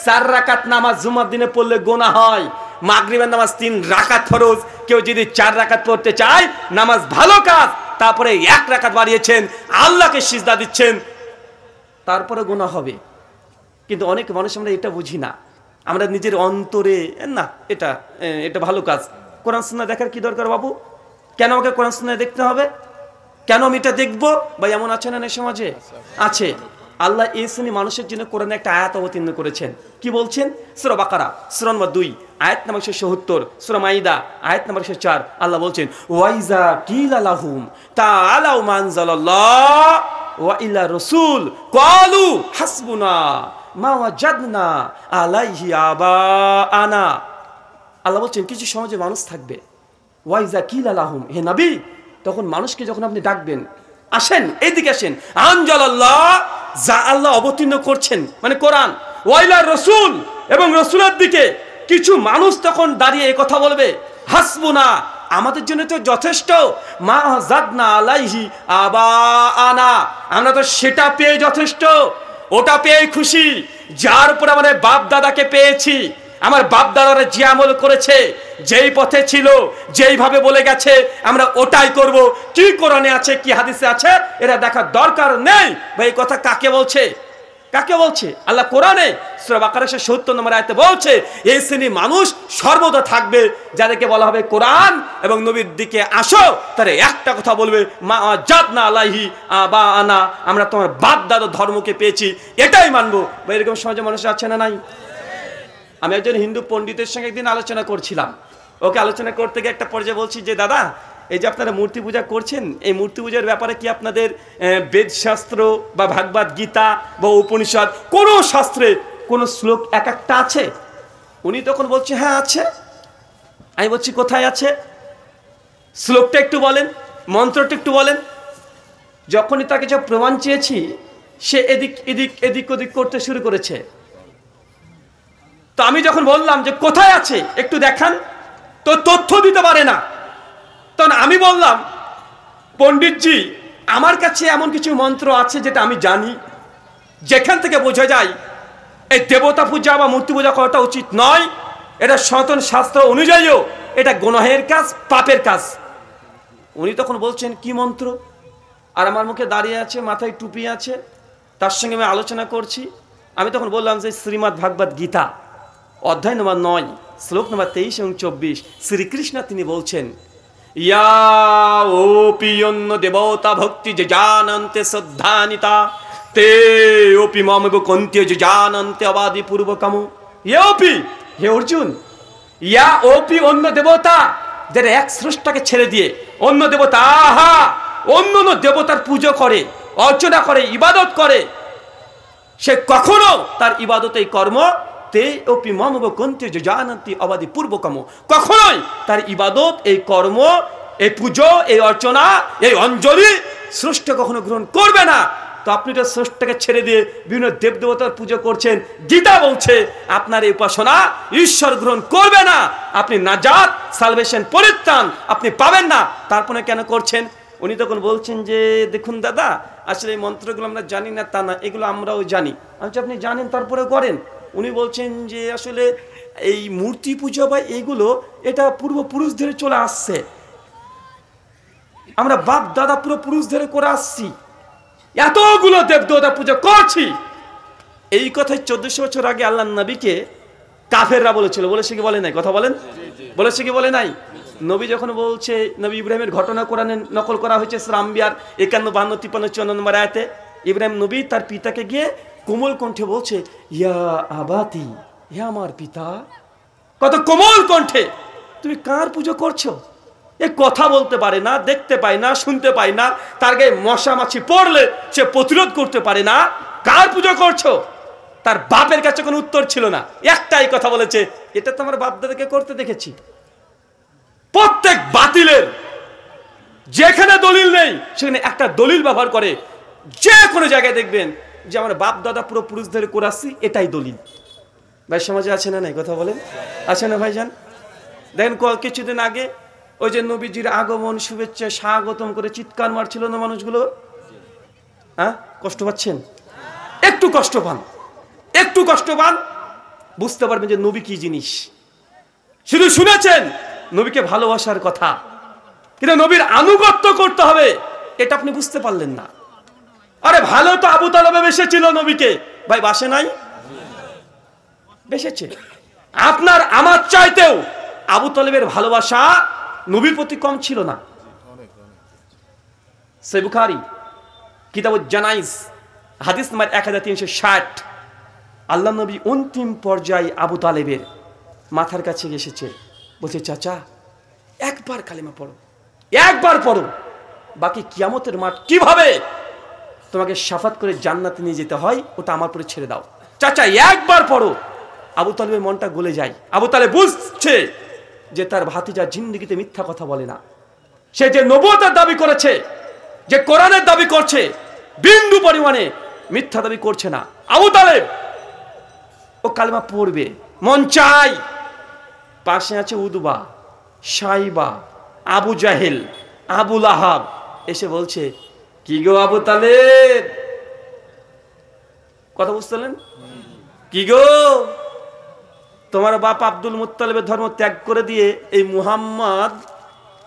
4 রাকাত নামাজ জুমার দিনে পড়লে গুনাহ হয়, মাগরিবের নামাজ 3 রাকাত ফরজ, কেউ যদি 4 রাকাত পড়তে চায় নামাজ ভালো কাজ, তারপরে 1 রাকাত বাড়িয়েছেন, আল্লাহকে সিজদা দিচ্ছেন, তারপরে গুনাহ হবে। কিন্তু অনেক মানুষ আমরা এটা বুঝি না, আমরা নিজের অন্তরে না এটা ভালো কাজ। কোরআন সুন্নাহ দেখার কি দরকার বাবু? কেন আমাকে কোরআন সুন্নাহ দেখতে হবে? কেন আমি এটা দেখবো? ভাই এমন আছে না সমাজে? আছে। আল্লাহ এই শ্রেণী মানুষের জন্য কোরআনে একটা আয়াত অবতীর্ণ করেছেন। কি বলছেন? সূরা বাকারা সূরা নম্বর 2 আয়াত নম্বর 177, সূরা মাইদা আয়াত নম্বর 104। আল্লাহ বলছেন ওয়াইজা কিলা লাহুম তাআলাউ মানজালাল্লাহ ওয়া ইলা রাসূল ক্বালু হাসবুনা মা ওয়াজাদনা আলাইহি আবাআনা। আল্লাহ বলছেন কিছু সমাজে মানুষ থাকবে, ওয়াইজা কিলা লাহুম, হে নবী তখন মানুষকে যখন আপনি ডাকবেন, আসেন এইদিকে আসেন, আনজালাল্লাহ, যা আল্লাহ অবতীর্ণ করছেন মানে কোরআন, ওয়াইলা রাসূল, এবং রাসূলের দিকে কিছু মানুষ তখন দাঁড়িয়ে এই কথা বলবে, হাসবুনা, আমাদের জন্য তো যথেষ্ট, মা জাদনা আলাইহি আবাআনা, আমরা তো সেটা পেয়ে যথেষ্ট, ওটা পেয়ে খুশি, যার উপর আমাদের বাপ দাদাকে পেয়েছি, আমার বাপ দাদারা যে আমল করেছে, যেই পথে ছিল, যেইভাবে বলে গেছে আমরা ওটাই করব। কি কোরআনে আছে কি হাদিসে আছে এরা দেখার দরকার নেই। ভাই এই কথা কাকে বলছে? কাকে বলছে? আল্লাহ কোরআনে সূরা বাকারা 70 নম্বর আয়াতে বলছে এই শ্রেণীর মানুষ সর্বদা থাকবে, যাদেরকে বলা হবে কোরআন এবং নবীর দিকে আসো, তারা একটা কথা বলবে, মা জাদনা আলাইহি আবাআনা, আমরা তোমার বাপ দাদার ধর্মকে পেয়েছি, এটাই মানবো। ভাই এরকম সমাজে মানুষ আছে না নাই? আমি একজন হিন্দু পণ্ডিতের সঙ্গে একদিন আলোচনা করছিলাম, ওকে আলোচনা করতে গিয়ে একটা পর্যায়ে বলছি যে দাদা এই যে আপনারা মূর্তি পূজা করছেন, এই মূর্তি পূজার ব্যাপারে কি আপনাদের বেদশাস্ত্র বা ভাগবত গীতা বা উপনিষদ কোনো শাস্ত্রে কোনো শ্লোক এক একটা আছে? উনি তখন বলছে হ্যাঁ আছে। আমি বলছি কোথায় আছে? শ্লোকটা একটু বলেন, মন্ত্রটা একটু বলেন। যখনই তাকে যে প্রমাণ চেয়েছি সে এদিক ওদিক করতে শুরু করেছে। তো আমি যখন বললাম যে কোথায় আছে একটু দেখান, তো তথ্য দিতে পারে না। তখন আমি বললাম পণ্ডিতজি আমার কাছে এমন কিছু মন্ত্র আছে যেটা আমি জানি, যেখান থেকে বোঝা যায় এই দেবতা পূজা বা মূর্তি পূজা করাটা উচিত নয়, এটা সনাতন শাস্ত্র অনুযায়ীও এটা গুনাহের কাজ, পাপের কাজ। উনি তখন বলছেন কি মন্ত্র? আর আমার মুখে দাঁড়িয়ে আছে, মাথায় টুপি আছে, তার সঙ্গে আমি আলোচনা করছি। আমি তখন বললাম যে শ্রীমদ্ ভাগবত গীতা অধ্যায় নম্বর 9 শ্লোক নম্বর 23 এবং 24 শ্রীকৃষ্ণ তিনি বলছেন ইয়া ওপি অন্য দেবতা ভক্তি যে জানন্তে শ্রদ্ধানিতা তে ওপি মমেব কন্ত্য যে জানন্তে অবাদি পূর্বকাম। ওপি, হে অর্জুন, ইয়া ওপি অন্য দেবতা, যারা এক স্রষ্টাকে ছেড়ে দিয়ে অন্য দেবতা অন্য দেবতার পুজো করে, অর্চনা করে, ইবাদত করে, সে কখনো তার ইবাদত এই কর্ম তে ওপি মমব কন্ত্য যে জানন্তি অবাদি পূর্বকাম, কখনোই তার ইবাদত এই কর্ম, এই পুজো, এই অর্চনা, এই অঞ্জলি স্রষ্টা কখনো গ্রহণ করবে না। তো আপনি তো স্রষ্টাকে ছেড়ে দিয়ে বিভিন্ন দেবদেবতার পুজো করছেন। গীতা বলছে আপনার এই উপাসনা ঈশ্বর গ্রহণ করবে না, আপনি নাজাত সালভেশন পরিত্রাণ আপনি পাবেন না, তারপরে কেন করছেন? উনি তখন বলছেন যে দেখুন দাদা, আসলে এই মন্ত্রগুলো আমরা জানি না তা না, এগুলো আমরাও জানি। আমি আপনি জানেন তারপরে করেন। উনি বলছেন যে আসলে এই মূর্তি পূজা বা এইগুলো এটা পূর্বপুরুষ ধরে চলে আসছে, আমরা বাপ দাদা পুরুষ ধরে করে আসছি, এতগুলো দেবদেবতা পূজা করছি। এই কথাই 1400 বছর আগে আল্লাহ নবীকে কাফেররা বলেছিল। বলেছে কি বলে নাই? কথা বলেন, বলেছে কি বলে নাই? নবী যখন বলছে, নবী ইব্রাহিমের ঘটনা কোরআনে নকল করা হয়েছে সূরা আম্বিয়ার 51, 52, 53, 54 নম্বর আয়াতে। ইব্রাহিম নবী তার পিতাকে গিয়ে কোমল কণ্ঠে বলছে ইয়া আবাতি, হে আমার পিতা। কত কোমল কণ্ঠে! তুমি কার পুজো করছো? এ কথা বলতে পারে না, দেখতে পায় না, শুনতে পায় না, তার গায়ে মশা মাছি পড়লে সে প্রতিরোধ করতে পারে না, কার পুজো করছো? তার বাপের কাছে কোনো উত্তর ছিল না, একটাই কথা বলেছে, এটা তো আমার বাপ দাদাকে করতে দেখেছি। প্রত্যেক বাতিলের যেখানে দলিল নেই সেখানে একটা দলিল ব্যবহার করে। যে কোনো জায়গায় দেখবেন যে আমার বাপ দাদা পুরুষ ধরে করে আসছি, এটাই দলিল। ভাই সমাজে আছে না নাই? কথা বলেন, আছে না ভাইজান? দেখেন কিছুদিন আগে ওই যে নবীজির আগমন শুভেচ্ছা স্বাগতম করে চিৎকার মারছিল না মানুষগুলো, হ্যাঁ? কষ্ট পাচ্ছেন? একটু কষ্ট পান, একটু কষ্ট পান, বুঝতে পারবেন যে নবী কি জিনিস। শুধু শুনেছেন নবীকে ভালোবাসার কথা, কিন্তু নবীর আনুগত্য করতে হবে এটা আপনি বুঝতে পারলেন না। আরে ভালো তো আবু তালেব বেসেছিল নবীকে, ভাই বাসে নাই? বেসেছে। আপনার আমার চাইতেও আবু তালেবের ভালোবাসা নবীর প্রতি কম ছিল না। সহিহ বুখারী কিতাবুল জানাইজ হাদিস নাম্বার 1360, আল্লাহ নবী অন্তিম পর্যায়ে আবু তালেবের মাথার কাছে এসেছে, বলছে চাচা একবার কালেমা পড়ো, একবার পড়ো, বাকি কিয়ামতের মাঠ কিভাবে তোমাকে শাফাত করে জান্নাতে নিয়ে যেতে হয় ওটা আমার উপরে ছেড়ে দাও, চাচা একবার পড়ো। আবু তালেবের মনটা গলে যায়। আবু তালেব বুঝছে যে তার ভাতিজা জিন্দেগিতে মিথ্যা কথা বলে না, সে যে নবুয়তের দাবি করেছে, যে কোরআনের দাবি করছে, বিন্দু পরিমাণে মিথ্যা দাবি করছে না। আবু তালেব ও কালেমা পড়বে, মন চাই। পাশে আছে উদবা, সাইবা, আবু জাহেল, আবু লাহাব, এসে বলছে কি গো আবু তালেব, কথা বুঝতেলেন? কি গো তোমার বাপ আব্দুল মুত্তালিবের ধর্ম ত্যাগ করে দিয়ে এই মুহাম্মদ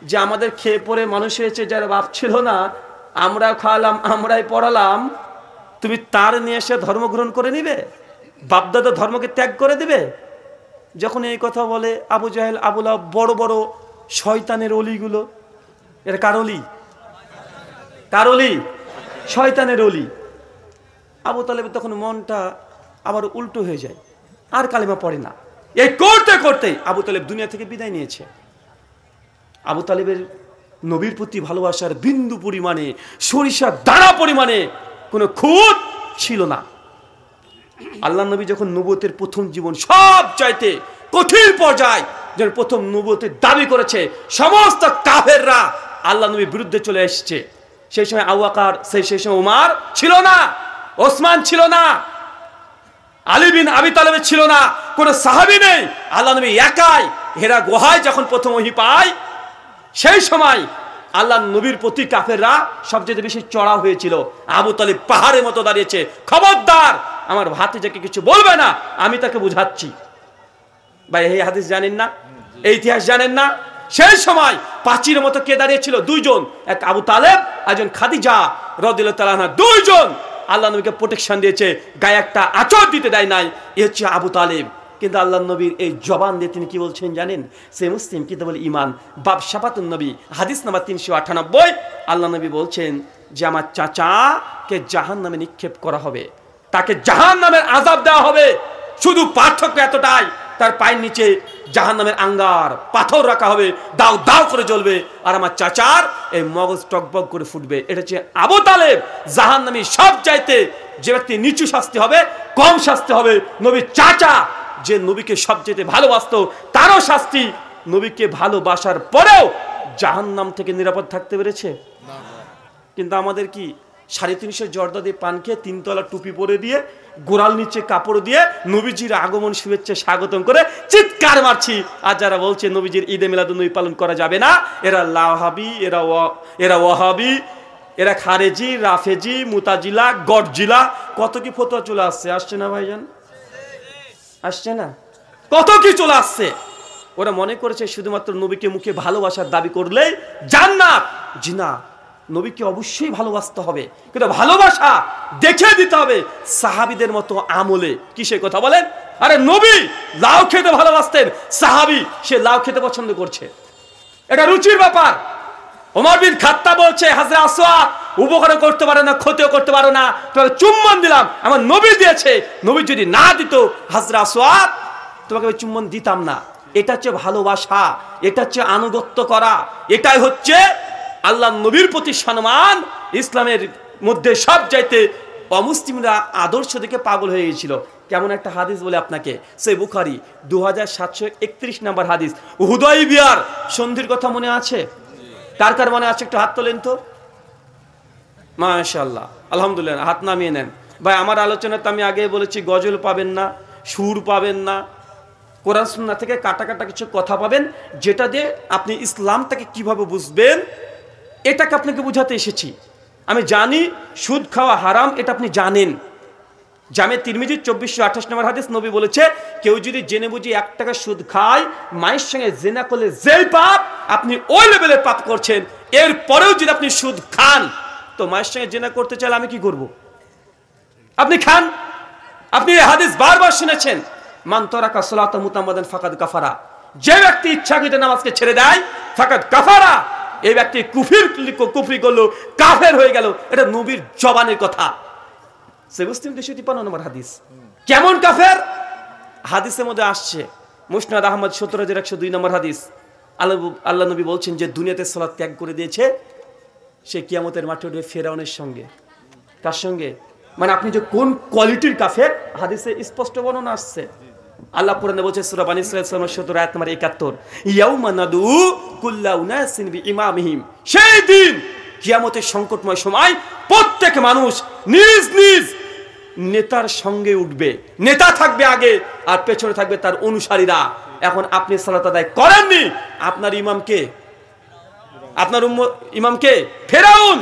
যে আমাদের খেয়ে পড়ে মানুষ হয়েছে, যার বাপ ছিল না, আমরা খাওয়ালাম, আমরাই পড়ালাম, তুমি তার নিয়ে এসে ধর্ম গ্রহণ করে নিবে, বাপদাদা ধর্মকে ত্যাগ করে দিবে? যখন এই কথা বলে আবু জাহেল, আবু লাহাব, বড় বড় শয়তানের অলিগুলো, এর কার অলি? কার অলি? শয়তানের অলি। আবু তালেবের তখন মনটা আবার উল্টো হয়ে যায়, আর কালেমা পড়ে না। এই করতে করতে আবু তালেব দুনিয়া থেকে বিদায় নিয়েছে। আবু তালেবের নবীর প্রতি ভালোবাসার বিন্দু পরিমাণে, সরিষার দানা পরিমাণে কোনো খুঁত ছিল না। আল্লাহ নবী যখন নবুয়তের প্রথম জীবন সব চাইতে কঠিন পর্যায়, যখন প্রথম নবুয়তের দাবি করেছে, সমস্ত কাফেররা আল্লাহ নবীর বিরুদ্ধে চলে এসেছে। সেই সময় আবু বকর, সেই সময় উমর ছিল না, ওসমান ছিল না, আলী বিন আবি তালেব ছিল না, কোন সাহাবী নেই। আল্লাহ নবী একাই হেরা গুহায় যখন প্রথম ওহী পায়, সেই সময় আল্লাহ নবীর প্রতি কাফেররা সবচেয়ে বেশি চড়াও হয়েছিল। আবু তালেব পাহাড়ের মতো দাঁড়িয়েছে, খবরদার আমার ভাতিজাকে কিছু বলবে না, আমি তাকে বুঝাচ্ছি। ভাই এই হাদিস জানেন না? এই ইতিহাস জানেন না? সেই সময় পাঁচির মতো কে দাঁড়িয়েছিল? দুইজন, এক আবু তালেব, একজন খাদিজা রাদিয়াল্লাহু তাআলা আনহা, দুইজন আল্লাহ নবীকে প্রোটেকশন দিয়েছে, গায়ে একটা আঁচড় দিতে দেয় নাই। এ হচ্ছে আবু তালেব। কিন্তু আল্লাহ নবীর এই জবান দিয়ে তিনি কি বলছেন জানেন? সে মুসলিম কিতাবুল ঈমান বাব শাফাতুন নবী হাদিস নাম্বার 398, আল্লাহ নবী বলছেন যে আমার চাচাকে জাহান্নামে নিক্ষেপ করা হবে, তাকে জাহান্নামের আযাব দেওয়া হবে। শুধু পার্থক্য এতটাই, তার পায়ের নিচে জাহান্নামের আঙ্গার পাথর রাখা হবে, দাও দাও করে জ্বলবে, আর আমার চাচার এই মগজ টকবক করে ফুটবে। এটা হচ্ছে আবু তালেব। জাহান্নামী সব চাইতে যে ব্যক্তি নিচু শাস্তি হবে, কম শাস্তি হবে। নবীর চাচা যে নবীকে সবচেয়ে ভালোবাসতো, তারও শাস্তি। নবীকে ভালোবাসার পরেও জাহান্নাম থেকে নিরাপদ থাকতে পেরেছে? কিন্তু আমাদের কি 350 জর্দা দিয়ে পান খেয়ে 3 তলা টুপি পরে দিয়ে গোড়াল নিচে কাপড় দিয়ে নবীজির আগমন শুভেচ্ছা স্বাগতম করে চিৎকার মারছি। আর যারা বলছে নবীজির ঈদে মিলাদুন নবী পালন করা যাবে না, এরা লাহাবি, এরা ওয়াহাবি, এরা খারেজি, রাফেজি, মুতাজিলা, গডজিলা, কত কি ফতোয়া চলে আসছে। আসছে না ভাইজান? আসছে না? কত কি চলে আসছে। ওরা মনে করেছে শুধুমাত্র নবীকে মুখে ভালোবাসার দাবি করলেই জান্নাত। জি না, নবীকে অবশ্যই ভালোবাসতে হবে, কিন্তু ভালোবাসা দেখে দিতে হবে সাহাবীদের মতো আমলে। কিসের কথা বলেন? আরে নবী লাউ খেতে ভালোবাসতেন, সাহাবী সে লাউ খেতে পছন্দ করছে, এটা রুচির ব্যাপার। ওমর বিন খাত্তাব বলছে হযরত আসওয়াদ উপকারও করতে পারো না, ক্ষতিও করতে পারো না, তোমাকে চুম্বন দিলাম, আমার নবী দিয়েছে, নবী যদি না দিত হযরত আসওয়াদ তোমাকে আমি চুম্বন দিতাম না। এটা হচ্ছে ভালোবাসা, এটা হচ্ছে আনুগত্য করা, এটাই হচ্ছে আল্লাহ নবীর প্রতি সম্মান। ইসলামের মধ্যে সব চাইতে অমুসলিমরা আদর্শ দেখে পাগল হয়ে গিয়েছিল। কেমন একটা হাদিস বলে আপনাকে, সহিহ বুখারী 2731 নম্বর হাদিস। হুদাইবিয়ার সন্ধির কথা মনে আছে? কার কার মনে আছে একটু হাত তোলেন তো। মাশাআল্লাহ, আলহামদুলিল্লাহ, হাত নামিয়ে নেন। ভাই আমার আলোচনাতে আমি আগে বলেছি গজল পাবেন না, সুর পাবেন না, কোরআন সুন্নাহ থেকে কাটা কাটা কিছু কথা পাবেন, যেটা দিয়ে আপনি ইসলামটাকে কিভাবে বুঝবেন এটাকে আপনাকে বুঝাতে এসেছি। আমি জানি সুদ খাওয়া হারাম, এটা আপনি জানেন, জামে তিরমিজি 2428 নম্বর হাদিস, নবী বলেছে কেউ যদি জেনে বুঝে 1 টাকা সুদ খায়, মায়ের সঙ্গে জেনা করলে যেই পাপ, আপনি ওই লেভেলের পাপ করছেন। এর পরেও যদি আপনি সুদ খান, তো মায়ের সঙ্গে জেনা করতে চাইলে আমি কি করব? আপনি খান। আপনি এই হাদিস বারবার শুনেছেন, মান তারাকা সালাতা মুতাম্মাদান ফাকাদ কাফারা, যে ব্যক্তি ইচ্ছাকৃত নামাজকে ছেড়ে দেয় ফাকাদ কাফারা, এই ব্যক্তি কুফরি করলো, কাফের হয়ে গেল। এটা নবীর জবানের কথা। সহিহ মুসলিম 253 নম্বর হাদিস। কেমন কাফের? হাদিসের মধ্যে আসছে, মুসনাদ আহমদ 17102 নম্বর হাদিস, আল্লাহ নবী বলছেন যে দুনিয়াতে সালাত ত্যাগ করে দিয়েছে, সে কিয়ামতের মাঠে উঠবে ফেরাউনের সঙ্গে। কার সঙ্গে? মানে আপনি যে কোন কোয়ালিটির কাফের, হাদিসে স্পষ্ট বর্ণনা আসছে। আল্লাহ কোরআনে বলছে সূরা বানী ইসরাঈল 17 আয়াত নম্বর 71, ইয়াউমা নাদু কুল্লা উনাসিন বিইমামিহিম, সেই দিন কিয়ামতের সংকটময় সময় প্রত্যেক মানুষ নিজ নিজ নেতার সঙ্গে উঠবে। নেতা থাকবে আগে আর পেছনে থাকবে তার অনুসারীরা। এখন আপনি সালাত আদায় করেননি, আপনার ইমামকে, আপনার ইমামকে ফেরাউন।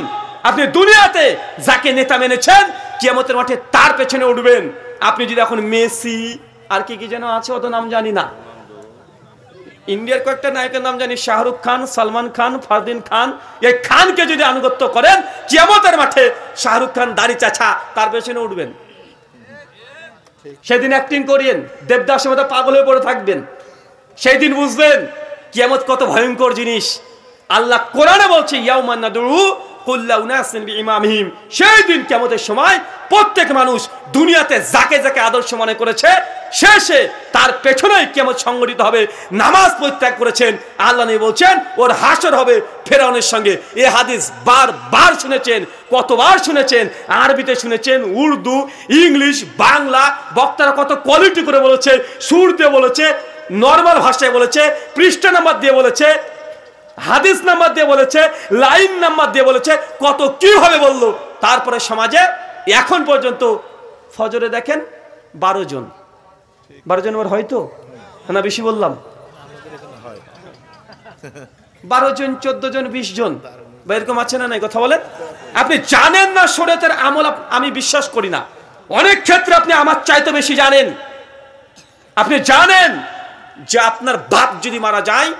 আপনি দুনিয়াতে যাকে নেতা মেনেছেন, কিয়ামতের মাঠে তার পেছনে উঠবেন। আপনি যদি এখন মেসি আর কি কি যেন আছে, অত নাম জানি না, ইন্ডিয়ার কয়েকটা নায়কের নাম জানি, শাহরুখ খান, সালমান খান, ফারদিন খান, এই খানকে যদি আনুগত্য করেন, কিয়ামতের মাঠে শাহরুখ খান দাড়ি চাচা তার পেছনে উঠবেন। সেদিন অ্যাক্টিং করিয়েন, দেবদাসের মতো পাগল হয়ে পড়ে থাকবেন। সেই দিন বুঝবেন কিয়ামত কত ভয়ঙ্কর জিনিস। আল্লাহ কোরআনে বলছে ইয়াউমান নাদউ কুল্লা উনাসিন বিইমামিহিম, সেই দিন কিয়ামতের সময় প্রত্যেক মানুষ দুনিয়াতে যাকে যাকে আদর্শ মনে করেছে, শেষে তার পেছনেই কিয়ামত সংগঠিত হবে। নামাজ পরিত্যাগ করেছেন, আল্লাহ নবী বলছেন ওর হাসর হবে ফেরাউনের সঙ্গে। এই হাদিস বারবার শুনেছেন, কতবার শুনেছেন, আরবিতে শুনেছেন, উর্দু, ইংলিশ, বাংলা, বক্তারা কত কোয়ালিটি করে বলেছে, সুর দিয়ে বলেছে, নরমাল ভাষায় বলেছে, পৃষ্ঠা নাম্বার দিয়ে বলেছে, হাদিস নাম্বার দিয়ে বলেছে, লাইন নাম্বার দিয়ে বলেছে, কত কিভাবে বললো। তারপরে সমাজে এখন পর্যন্ত ফজরে দেখেন 12 জন, 12 জন হয়তো না, বেশি বললাম, 12 জন, 14 জন, 20 জন বা এরকম আছে না নাই? কথা বলেন। আপনি জানেন না শরীয়তের আমল, আমি বিশ্বাস করি না। অনেক ক্ষেত্রে আপনি আমার চাইতে বেশি জানেন। আপনি জানেন যে আপনার বাপ যদি মারা যায়,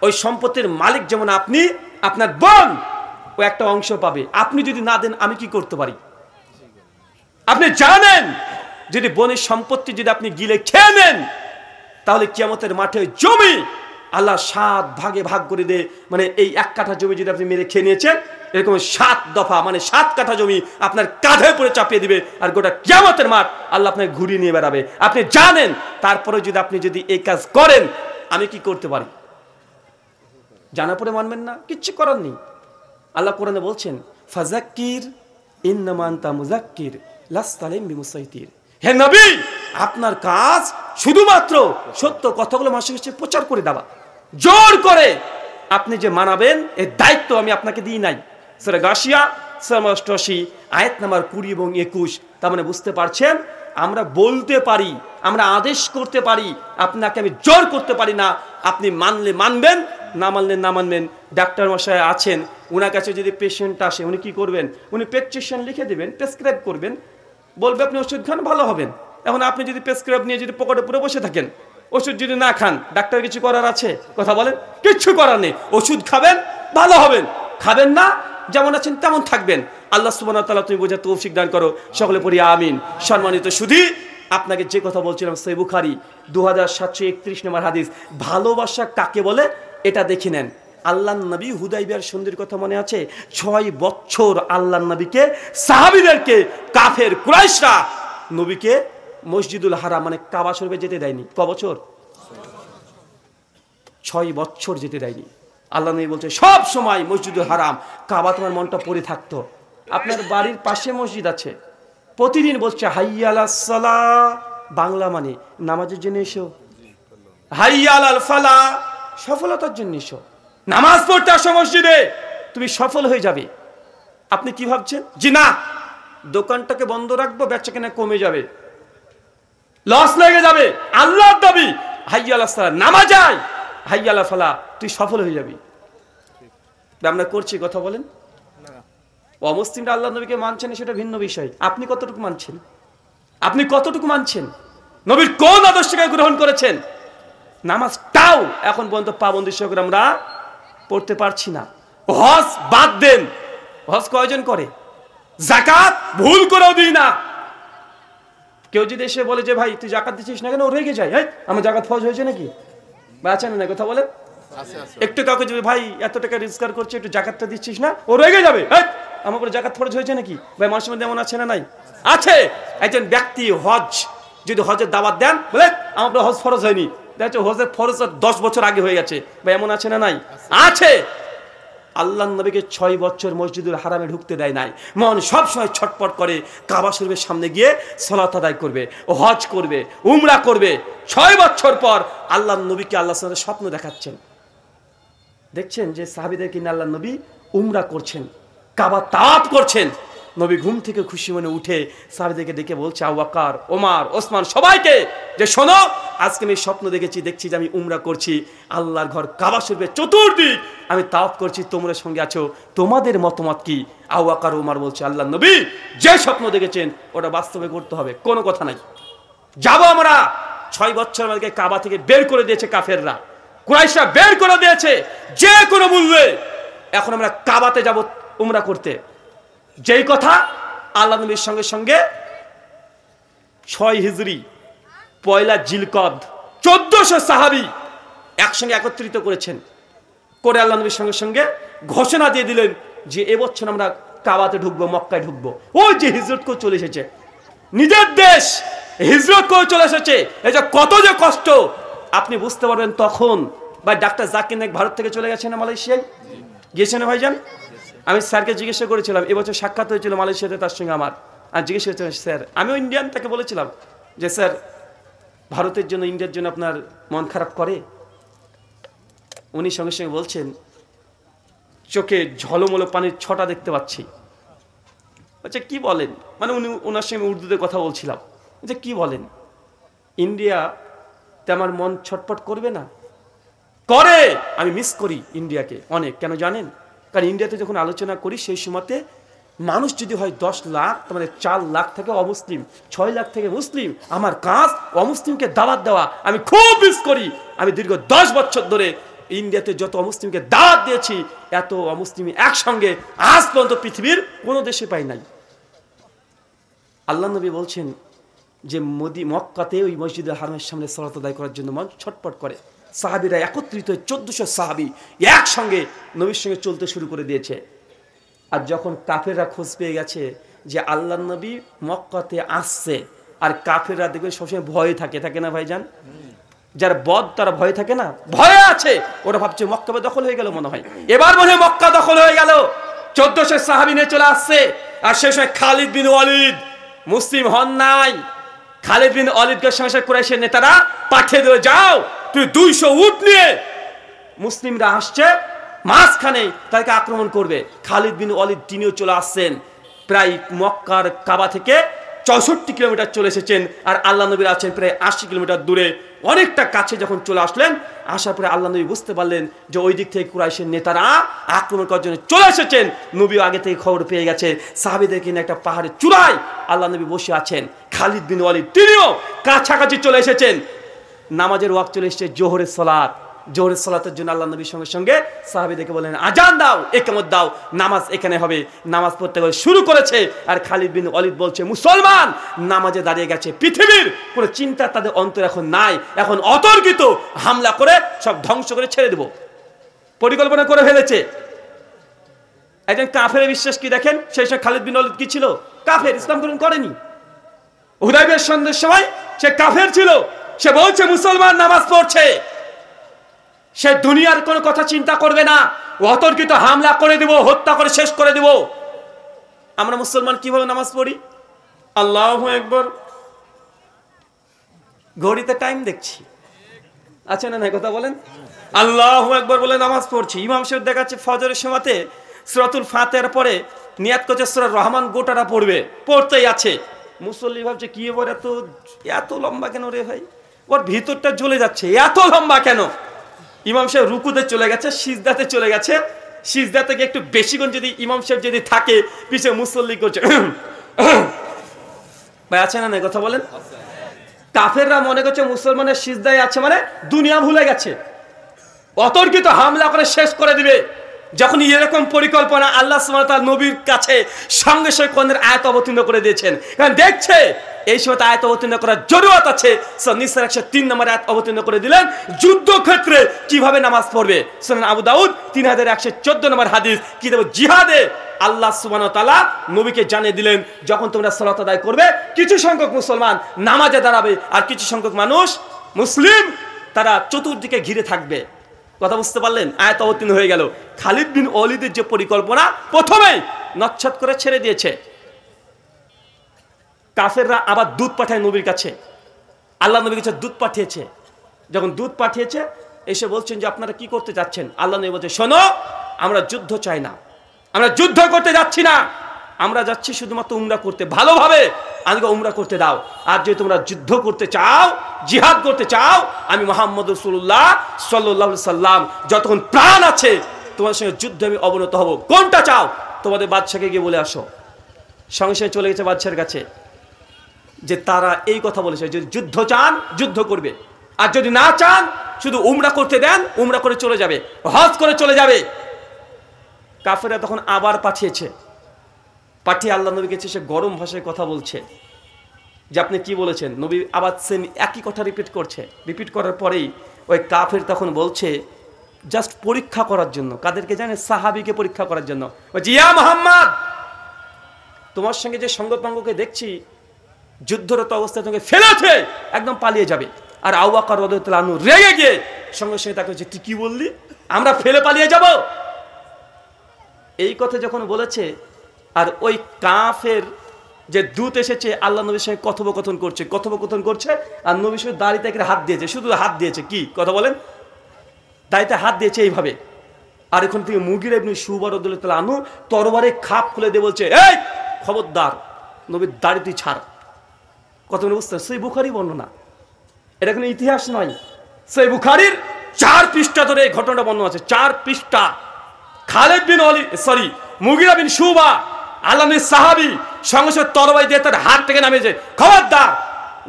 ওই সম্পত্তির মালিক যেমন আপনি, আপনার বোন ও একটা অংশ পাবে। আপনি যদি না দেন আমি কি করতে পারি? আপনি জানেন যদি বোনের সম্পত্তি যদি আপনি গিলে খেয়ে নেন, তাহলে কিয়ামতের মাঠে জমি আল্লাহ 7 ভাগে ভাগ করে দে। মানে এই 1 কাঠা জমি যদি আপনি মেরে খেয়ে নিয়েছেন, এরকম 7 দফা মানে 7 কাঠা জমি আপনার কাঁধে পরে চাপিয়ে দিবে, আর গোটা কিয়ামতের মাঠ আল্লাহ আপনাকে ঘুরিয়ে নিয়ে বেড়াবে। আপনি জানেন, তারপরে যদি আপনি যদি এই কাজ করেন, আমি কি করতে পারি? জানার পরে মানবেন না, কিচ্ছু করার নেই। আল্লাহ কোরআনে বলছেন ফাযাক্কির ইন্নামা আনতা মুযাক্কির লাস্তা আলাইহিম বিমুসাইতির, হে নবী আপনার কাজ শুধুমাত্র সত্য কথাগুলো মানুষের কাছে প্রচার করে দেওয়া। জোর করে আপনি যে মানাবেন এর দায়িত্ব আমি আপনাকে দিই নাই। সূরা গাশিয়া 88 আয়াত নাম্বার 20 এবং 21। তার মানে বুঝতে পারছেন, আমরা বলতে পারি, আমরা আদেশ করতে পারি, আপনাকে আমি জোর করতে পারি না। আপনি মানলে মানবেন, না মানলে না মানবেন। ডাক্তার মশাই আছেন, ওনার কাছে যদি পেশেন্ট আসে, উনি কি করবেন? উনি প্রেসক্রিপশন লিখে দেবেন, প্রেসক্রাইব করবেন, বলবে আপনি ওষুধ খান, ভালো হবেন। এখন আপনি যদি প্রেসক্রাইব নিয়ে যদি পকেটে পুরো বসে থাকেন, ওষুধ যদি না খান, ডাক্তার কিছু করার আছে? কথা বলেন, কিচ্ছু করার নেই। ওষুধ খাবেন, ভালো হবেন, খাবেন না, যেমন আছেন তেমন থাকবেন। আল্লাহ সুবহানাহু ওয়া তাআলা তুমি বোঝার তৌফিক দান করো, সকলে পড়ি আমিন। সম্মানিত সুধী, আপনাকে যে কথা বলছিলাম, সহিহ বুখারী 2731 নম্বর হাদিস, ভালোবাসা কাকে বলে এটা দেখে নেন। আল্লাহর নবী হুদাইবিয়ার সন্ধির কথা মনে আছে? 6 বছর আল্লাহর নবীকে, সাহাবীদেরকে কাফের কুরাইশরা নবীকে মসজিদুল হারাম মানে কাবা শরীফে যেতে দেয়নি। ক বছর? 6 বছর যেতে দেয়নি। আল্লাহ নবী বলছে সব সময় মসজিদুল হারাম, কাবা তোমার মনটা পড়ে থাকতো। আপনার বাড়ির পাশে মসজিদ আছে, প্রতিদিন বলছে হাইয়া আলাস সালাহ, বাংলা মানে নামাজের জন্য এসো, হাইয়া আলাল ফালাহ সফলতার জন্য এসো, নামাজ পড়তে আসো মসজিদে, তুমি সফল হয়ে যাবে। আপনি কি ভাবছেন? জি না, দোকানটাকে বন্ধ রাখবো, বেচাকেনা কমে যাবে, লস লেগে যাবে। আল্লাহর দাবি হাইয়া আলাস সালাহ, নামাজ আয়, হাইয়া আলাল ফালাহ, তুই সফল হয়ে যাবি। আমরা করছি, কথা বলেন। অমুসলিমরা আল্লাহ নবীকে মানছেন, সেটা ভিন্ন বিষয়। আপনি কতটুকু মানছেন? আপনি কতটুকু মানছেন? নবীর কোন আদর্শকে গ্রহণ করেছেন? নামাজটাও এখন পর্যন্ত পাবন্দি সহকারে আমরা পড়তে পারছি না। হজ বাদ দেন, হজ কয়জন করে? যাকাত ভুল করেও দিই না। কেউ যদি এসে বলে যে ভাই তুই জাকাত দিচ্ছিস না কেন, ও রেগে যায়, আমার জাকাত ফরজ হয়েছে নাকি? বা আছে না কথা বলেন? একটু কাউকে যদি ভাই এত টাকা রোজগার করছে একটু জাকাতটা দিচ্ছিস না, ও রেগে যাবে, আমার উপরে জাকাত ফরজ হয়েছে নাকি? ভাই মানুষের মধ্যে এমন আছে না নাই? আছে। একজন ব্যক্তি হজ যদি হজের দাওয়াত দেন, বলে আমার উপরে হজ ফরজ হয়নি, দেখো হজের ফরজ 10 বছর আগে হয়ে গেছে। ভাই এমন আছে না নাই? আছে। আল্লাহ নবীকে 6 বছর মসজিদুল হারামে ঢুকতে দেয় নাই। মন সবসময় ছটপট করে কাবা শরীফের সামনে গিয়ে সালাত আদায় করবে, ও হজ করবে, উমরা করবে। 6 বছর পর আল্লাহ নবীকে আল্লাহ সাল্লাল্লাহু স্বপ্ন দেখাচ্ছেন। দেখছেন যে সাহাবীদের কিনা আল্লাহ নবী উমরা করছেন, কাবা তাওয়াফ করছেন। নবী ঘুম থেকে খুশি মনে উঠে সাহাবীদেরকে ডেকে বলছে, আবু বকর, ওমর, ওসমান সবাইকে, যে শোনো আজকে আমি স্বপ্ন দেখছি যে আমি উমরা করছি, আল্লাহর ঘর কাবা শরীফের চতুর্দিক আমি তাওয়াফ করছি, তোমরা সঙ্গে আছো, তোমাদের মতামত কি? আবু বকর, ওমর বলছে, আল্লাহ নবী যে স্বপ্ন দেখেছেন ওটা বাস্তবে করতে হবে, কোনো কথা নাই। যাবো আমরা। 6 বছর আমাদেরকে কাবা থেকে বের করে দিয়েছে কাফেররা, কুরাইশরা বের করে দিয়েছে যে কোনো মূল্যে। এখন আমরা কাবাতে যাব উমরা করতে। যেই কথা আল্লাহ নবীর সঙ্গে সঙ্গে 6 হিজরি 1 জিলকদ 1400 সাহাবী একসঙ্গে একত্রিত করেছেন, করে আল্লাহ নবীর সঙ্গে সঙ্গে ঘোষণা দিয়ে দিলেন যে এবছর আমরা কাবাতে ঢুকবো, মক্কায় ঢুকবো। ওই যে হিজরত করে চলে এসেছে, নিজের দেশ হিজরত করে চলে এসেছে, এই যে কত যে কষ্ট আপনি বুঝতে পারবেন তখন। ভাই ডাক্তার জাকির নায়েক ভারত থেকে চলে গেছেন না মালয়েশিয়ায়, গিয়েছেন না ভাইজান? আমি স্যারকে জিজ্ঞাসা করেছিলাম, এবছর সাক্ষাৎ হয়েছিল মালয়েশিয়াতে তার সঙ্গে আমার, আর জিজ্ঞাসা করেছিলাম স্যার, আমিও ইন্ডিয়ান, তাকে বলেছিলাম যে স্যার ভারতের জন্য ইন্ডিয়ার জন্য আপনার মন খারাপ করে? উনি সঙ্গে সঙ্গে বলছেন, চোখে ঝলমলো পানির ছটা দেখতে পাচ্ছি। আচ্ছা কি বলেন? মানে উনি ওনার সঙ্গে উর্দুতে কথা বলছিলাম, যে কি বলেন, ইন্ডিয়াতে আমার মন ছটফট করবে না? করে। আমি মিস করি ইন্ডিয়াকে অনেক। কেন জানেন? কারণ ইন্ডিয়াতে যখন আলোচনা করি সেই সময়তে মানুষ যদি হয় 10 লাখ, তার মানে 4 লাখ থেকে অমুসলিম, 6 লাখ থেকে মুসলিম। আমার কাজ অমুসলিমকে দাওয়াত দেওয়া, আমি খুব মিস করি। আমি দীর্ঘ 10 বছর ধরে ইন্ডিয়াতে যত অমুসলিমকে দাওয়াত দিয়েছি, এত অমুসলিম একসঙ্গে আজ পর্যন্ত পৃথিবীর কোনো দেশে পাই নাই। আল্লাহ নবী বলছেন যে মক্কাতে ওই মসজিদুল হারামের সামনে সালাত আদায় করার জন্য মন ছটফট করে। সাহাবীরা একত্রিত 1400 সাহাবী একসঙ্গে নবীর সঙ্গে চলতে শুরু করে দিয়েছে। আর যখন কাফেররা খোঁজ পেয়ে গেছে যে আল্লাহ নবী মক্কাতে আসছে, আর কাফেররা দেখবেন সবসময় ভয়ে থাকে না ভাইজান? যারা বদ তারা ভয়ে থাকে না, ভয়ে আছে। ওরা ভাবছে মক্কা দখল হয়ে গেল, মনে হয় এবার মনে হয় মক্কা দখল হয়ে গেল। 1400 সাহাবী নিয়ে চলে আসছে। আর সেই সময় খালিদ বিন ওয়ালিদ মুসলিম হন নাই। খালিদ বিন ওয়ালিদকে সঙ্গে কুরাইশের নেতারা পাঠিয়ে দিল, যাও তুই 200 উট নিয়ে, মুসলিমরা আসছে মাঝখানে তাকে আক্রমণ করবে। খালিদ বিন ওয়ালিদ তিনিও চলে আসছেন, প্রায় মক্কার কাবা থেকে 64 কিলোমিটার চলে এসেছেন। আর আল্লাহ নবীর আছেন প্রায় 80 কিলোমিটার দূরে। অনেকটা কাছে যখন চলে আসলেন, আসার পরে আল্লাহ নবী বুঝতে পারলেন যে ওই দিক থেকে কুরাইশের নেতারা আক্রমণ করার জন্য চলে এসেছেন। নবীও আগে থেকে খবর পেয়ে গেছে। সাহাবীদের কিনে একটা পাহাড়ের চূড়ায় আল্লাহ নবী বসে আছেন। খালিদ বিন ওয়ালিদ তিনিও কাছাকাছি চলে এসেছেন। নামাজের ওয়াক্ত চলে এসেছে, জোহরের সালাত। জোহরের সালাতের জন্য আল্লাহ নবীর সঙ্গে সঙ্গে সাহাবীদেরকে বলেন, আজান দাও, ইকামত দাও, নামাজ এখানে হবে। নামাজ পড়তে শুরু করেছে। আর খালিদ বিন ওয়ালিদ বলছে, মুসলমান নামাজে দাঁড়িয়ে গেছে, পৃথিবীর কোনো চিন্তা তাদের অন্তর এখন নাই, এখন অতর্কিত হামলা করে সব ধ্বংস করে ছেড়ে দেব পরিকল্পনা করে ফেলেছে। একজন কাফের বিশ্বাস কি দেখেন, সেই সময় খালিদ বিন ওয়ালিদ কি ছিল? কাফের, ইসলাম গ্রহণ করেনি। হুদায়বিয়ার সন্ধির সময় সে কাফের ছিল। সে বলছে মুসলমান নামাজ পড়ছে, সে দুনিয়ার কোনো কথা চিন্তা করবে না, অতর্কিত হামলা করে দেব, হত্যা করে শেষ করে দেব। আমরা মুসলমান কিভাবে নামাজ পড়ি? আল্লাহু আকবার, ঘড়িতে টাইম দেখছি, আছে না নাই কথা বলেন? আল্লাহু আকবার বলে নামাজ পড়ছি। ইমাম সাহেব দেখাচ্ছে ফজরের সময়তে সূরাতুল ফাতিহার পরে নিয়াত করছে সূরা রহমান গোটাটা পড়বে, পড়তেই আছে। মুসল্লি ভাবছে কি এবার এত লম্বা কেন রে ভাই, ওর ভিতরটা জ্বলে যাচ্ছে, এত লম্বা কেন? ইমাম সাহেব রুকুতে চলে গেছে, সিজদাতে চলে গেছে। সিজদা থেকে একটু বেশিক্ষণ যদি ইমাম সাহেব যদি থাকে, পিছনে মুসল্লি করছে ভাই আছে না, কথা বলেন। কাফেররা মনে করছে মুসলমানের সিজদায় আছে মানে দুনিয়া ভুলে গেছে, অতর্কিত হামলা করে শেষ করে দিবে। যখন এরকম পরিকল্পনা আল্লাহ সুবহানাহু ওয়া তাআলা নবীর কাছে সঙ্গে সঙ্গে কোরআনের আয়াত অবতীর্ণ করে দিয়েছেন, কারণ দেখছে এই সময় আয়াত অবতীর্ণ করার জরুরত আছে। সূরা নিসার 103 নম্বর আয়াত অবতীর্ণ করে দিলেন যুদ্ধক্ষেত্রে কিভাবে নামাজ পড়বে। সুনান আবু দাউদ 3114 নম্বর হাদিস, কিতাব জিহাদে আল্লাহ সুবহানাহু ওয়া তাআলা নবীকে জানিয়ে দিলেন যখন তোমরা সালাত আদায় করবে কিছু সংখ্যক মুসলমান নামাজে দাঁড়াবে আর কিছু সংখ্যক মানুষ মুসলিম তারা চতুর্দিকে ঘিরে থাকবে। কথা বুঝতে পারলেন? আয়াত অবতীর্ণ হয়ে গেল। খালিদ বিন ওয়ালিদের যে পরিকল্পনা প্রথমেই নচ্ছাদ করে ছেড়ে দিয়েছে। কাফেররা আবার দূত পাঠায় নবীর কাছে, আল্লাহ নবীর কাছে দূত পাঠিয়েছে। যখন দূত পাঠিয়েছে এসে বলছেন যে আপনারা কি করতে যাচ্ছেন? আল্লাহ নবী বলছে শোনো, আমরা যুদ্ধ চাই না, আমরা যুদ্ধ করতে যাচ্ছি না, আমরা যাচ্ছি শুধুমাত্র উমরা করতে, ভালোভাবে আমাকে উমরা করতে দাও। আর যদি তোমরা যুদ্ধ করতে চাও, জিহাদ করতে চাও, আমি মুহাম্মদ রাসূলুল্লাহ সাল্লাল্লাহু আলাইহি সাল্লাম যতক্ষণ প্রাণ আছে তোমাদের সঙ্গে যুদ্ধে আমি অবনত হব। কোনটা চাও? তোমাদের বাদশাকে গিয়ে বলে আসো। সঙ্গে সঙ্গে চলে গেছে বাদশার কাছে, যে তারা এই কথা বলেছে যদি যুদ্ধ চান যুদ্ধ করবে, আর যদি না চান শুধু উমরা করতে দেন, উমরা করে চলে যাবে, হজ করে চলে যাবে। কাফেররা তখন আবার পাঠিয়েছে, পাঠিয়ে আল্লাহ নবীকে সে গরম ভাষায় কথা বলছে যে আপনি কি বলেছেন। নবী আবার সেম একই কথা রিপিট করছে। রিপিট করার পরেই ওই কাফের তখন বলছে জাস্ট পরীক্ষা করার জন্য, কাদেরকে জানে? সাহাবীকে পরীক্ষা করার জন্য। বলছে ইয়া মুহাম্মদ, তোমার সঙ্গে যে সঙ্গপাঙ্গকে দেখছি যুদ্ধরত অবস্থায় তোমাকে ফেলেছে, একদম পালিয়ে যাবে। আর আবু বকর রাদিয়াল্লাহু আনহু রেগে গিয়ে সঙ্গে সঙ্গে তাকে বলছে তুই কি বললি, আমরা ফেলে পালিয়ে যাব? এই কথা যখন বলেছে, আর ওই কাফের যে দূত এসেছে আল্লাহ নবীর সঙ্গে কথোপকথন করছে, আর নবীর সঙ্গে দাড়িতে হাত দিয়েছে, শুধু হাত দিয়েছে। কি কথা বলেন? দাড়িতে হাত দিয়েছে এইভাবে। আর এখন থেকে মুগীরা ইবনে শুবা রাদিয়াল্লাহু আনহু তরবারে খাপ খুলে দিয়ে বলছে এই খবরদার, নবীর দাড়ি তুই ছাড়। কথা বুঝতে? সহিহ বুখারী বর্ণনা, এটা কোনো ইতিহাস নয়। সহিহ বুখারীর 4 পৃষ্ঠা ধরে এই ঘটনাটা বর্ণনা আছে, 4 পৃষ্ঠা। খালিদ বিন মুগীরা বিন শুবা আল্লাহর সাহাবী সঙ্গে সঙ্গে তরবারি দিয়ে তার হাত থেকে নামিয়েছে, খবরদার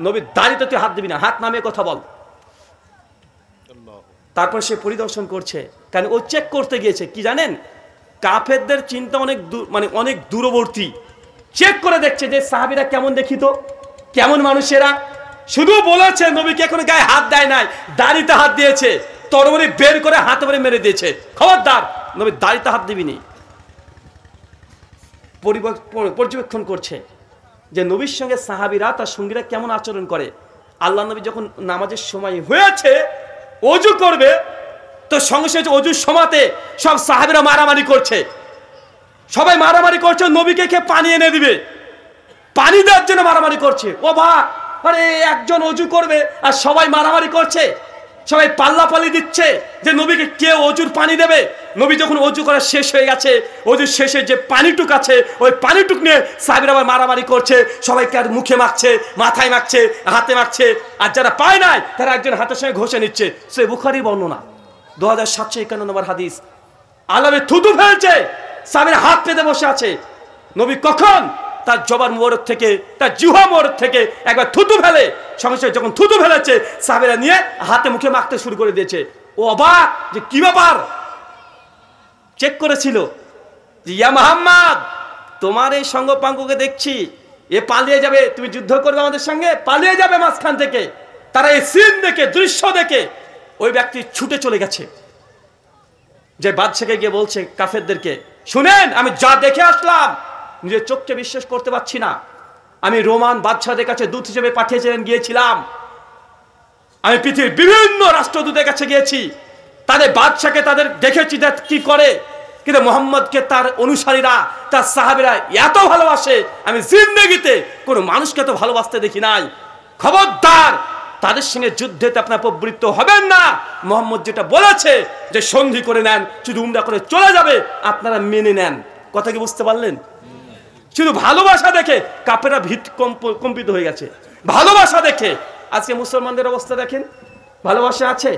নবীর দাড়িতে তুই হাত দিবি না, হাত নামিয়ে কথা বল। তারপর সে পরিদর্শন করছে, কারণ ও চেক করতে গিয়েছে কি জানেন, কাফেরদের চিন্তা অনেক দূরবর্তী। চেক করে দেখছে যে সাহাবীরা কেমন দেখিত, কেমন মানুষেরা। শুধু বলেছে নবীকে কোনো গায়ে হাত দেয় নাই, দাড়িতে হাত দিয়েছে, তরবারি বের করে হাতে করে মেরে দিয়েছে, খবরদার নবীর দাড়িতে হাত দিবি নি। পর্যবেক্ষণ করছে যে নবীর সঙ্গে সাহাবীরা তার সঙ্গীরা কেমন আচরণ করে। আল্লাহ নবী যখন নামাজের সময় হয়েছে ওযু করবে, তো সঙ্গে সঙ্গে ওযুর সময়তে সব সাহাবীরা মারামারি করছে, সবাই মারামারি করছে, নবীকে কে পানি এনে দিবে, পানি দেওয়ার জন্য মারামারি করছে। ও ভাই, আরে একজন ওযু করবে আর সবাই মারামারি করছে, সবাই পাল্লাপাল্লি দিচ্ছে যে নবীকে কে ওযুর পানি দেবে। নবী যখন ওযু করা শেষ হয়ে গেছে, ওযুর শেষে যে পানিটুক আছে ওই পানিটুক নিয়ে সাহাবীরা আবার মারামারি করছে, সবাইকে আর মুখে মাখছে, মাথায় মাখছে, হাতে মাখছে, আর যারা পায় নাই তারা একজন হাতের সঙ্গে ঘষে নিচ্ছে। সহিহ বুখারী বর্ণনা 2751 নম্বর হাদিস। আলামে থুতু ফেলছে, সাহাবীরা হাত পেতে বসে আছে। নবী কখন তার জবার মোবারক থেকে, তার জিহ্বা মোবারক থেকে একবার থুতু ফেলে, সঙ্গে সঙ্গে যখন থুতু ফেলেছে সাহাবীরা নিয়ে হাতে মুখে মাখতে শুরু করে দিয়েছে। ও অবাক যে কি ব্যাপার। চেক করেছিল যে ইয়া মুহাম্মদ, তোমার এই সঙ্গপাঙ্গকে দেখছি এ পালিয়ে যাবে, তুমি যুদ্ধ করবে আমাদের সঙ্গে, পালিয়ে যাবে মাঝখান থেকে। তারা এই সিন দেখে, দৃশ্য দেখে ওই ব্যক্তি ছুটে চলে গেছে, যে বাদশাকে গিয়ে বলছে কাফেরদেরকে, শুনেন আমি যা দেখে আসলাম নিজের চোখকে বিশ্বাস করতে পারছি না। আমি রোমান বাদশাদের কাছে দূত হিসেবে পাঠিয়েছিলেন, গিয়েছিলাম, আমি পৃথিবীর বিভিন্ন রাষ্ট্রদূতের কাছে গিয়েছি, তাদের বাদশাকে তাদের দেখেছি কি করে, কিন্তু মুহাম্মদকে তার অনুসারীরা, তার সাহাবীরা এত ভালোবাসে আমি জিন্দেগিতে কোনো মানুষকে এত ভালোবাসতে দেখি নাই। খবরদার তাদের সঙ্গে যুদ্ধেতে আপনার প্রবৃত্ত হবেন না। মুহাম্মদ যেটা বলেছে যে সন্ধি করে নেন, শুধু উমরা করে চলে যাবে, আপনারা মেনে নেন। কথা কি বুঝতে পারলেন? শুধু ভালোবাসা দেখে কাফেররা ভীত কম্পিত হয়ে গেছে, ভালোবাসা দেখে। আজকে মুসলমানদের অবস্থা দেখেন, ভালোবাসা আছে?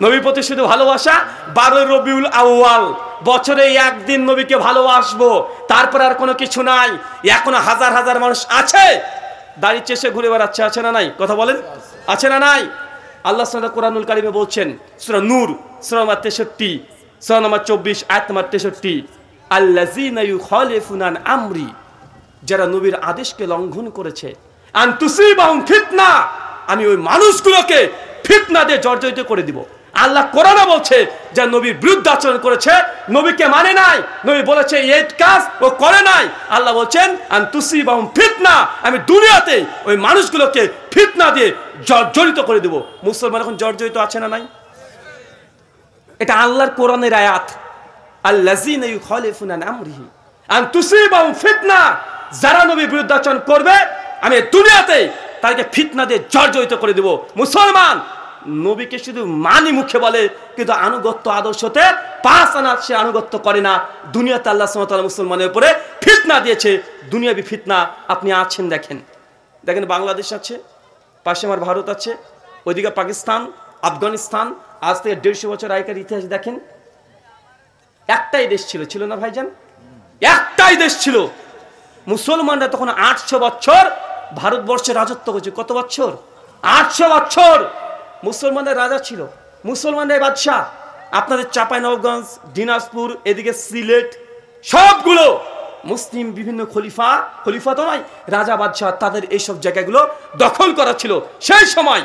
নবীর প্রতি শুধু ভালোবাসা। 12 রবিউল আউয়াল বছরে একদিন নবীকে ভালোবাসবো, তারপর আর কোনো কিছু নাই। এখনো হাজার হাজার মানুষ আছে দাড়ি চেষে ঘুরে বেড়াচ্ছে, আছে না নাই? কথা বলেন, আছে না নাই? আল্লাহ সুবহানাহু কোরআনুল কারিমে বলছেন, সূরা নূর সূরা নম্বর 63 সূরা নম্বর 24 আয়াত নম্বর 63, আল্লাযীনা ইউখালিফুনা আন আমরি, যারা নবীর আদেশকে লঙ্ঘন করেছে, আন তুসিবাহুম ফিতনা, আমি ওই মানুষগুলোকে ফিতনা দিয়ে জর্জরিত করে দিব। আল্লাহ কোরআনে বলছে যে নবীর বিরুদ্ধে আচরণ করেছে, নবীকে মানে নাই, নবী বলেছে এই কাজ ও করে নাই, আল্লাহ বলছেন আন তুসিবাহুম ফিতনা, আমি দুনিয়াতে ওই মানুষগুলোকে ফিতনা দিয়ে জর্জরিত করে দেব। মুসলমান এখন জর্জরিত আছে না নাই? এটা আল্লাহর কোরআনের আয়াত, আল্লাযীনা ইউখালিফুনা আন আমরিহি আন তুসিবাহুম ফিতনা, যারা নবীর বিরুদ্ধে আচরণ করবে আমি দুনিয়াতে তাদেরকে ফিতনা দিয়ে জর্জরিত করে দেব। মুসলমান নবীকে শুধু মানি মুখে বলে, কিন্তু আনুগত্য আদর্শতে 5 আনা সে আনুগত্য করে না। দুনিয়াতে আল্লাহ সুবহানাহু ওয়া তাআলা মুসলমানের উপরে ফিতনা দিয়েছে, দুনিয়াবি ফিতনা। আপনি আছেন, দেখেন দেখেন বাংলাদেশ আছে, পাশে আমার ভারত আছে, ওইদিকে পাকিস্তান, আফগানিস্তান। আজ থেকে 150 বছর আগেকার ইতিহাস দেখেন, একটাই দেশ ছিল, ছিল না ভাইজান? একটাই দেশ ছিল। মুসলমানরা তখন 800 বছর ভারতবর্ষে রাজত্ব করেছে। কত বছর? 800 বছর মুসলমানদের রাজা ছিল, মুসলমানদের বাদশাহ। আপনাদের চাঁপাইনবাবগঞ্জ, দিনাজপুর, এদিকে সিলেট, সবগুলো মুসলিম বিভিন্ন খলিফা, খলিফা তো নয়, রাজা বাদশাহ, তাদের এইসব জায়গাগুলো দখল করা ছিল সেই সময়।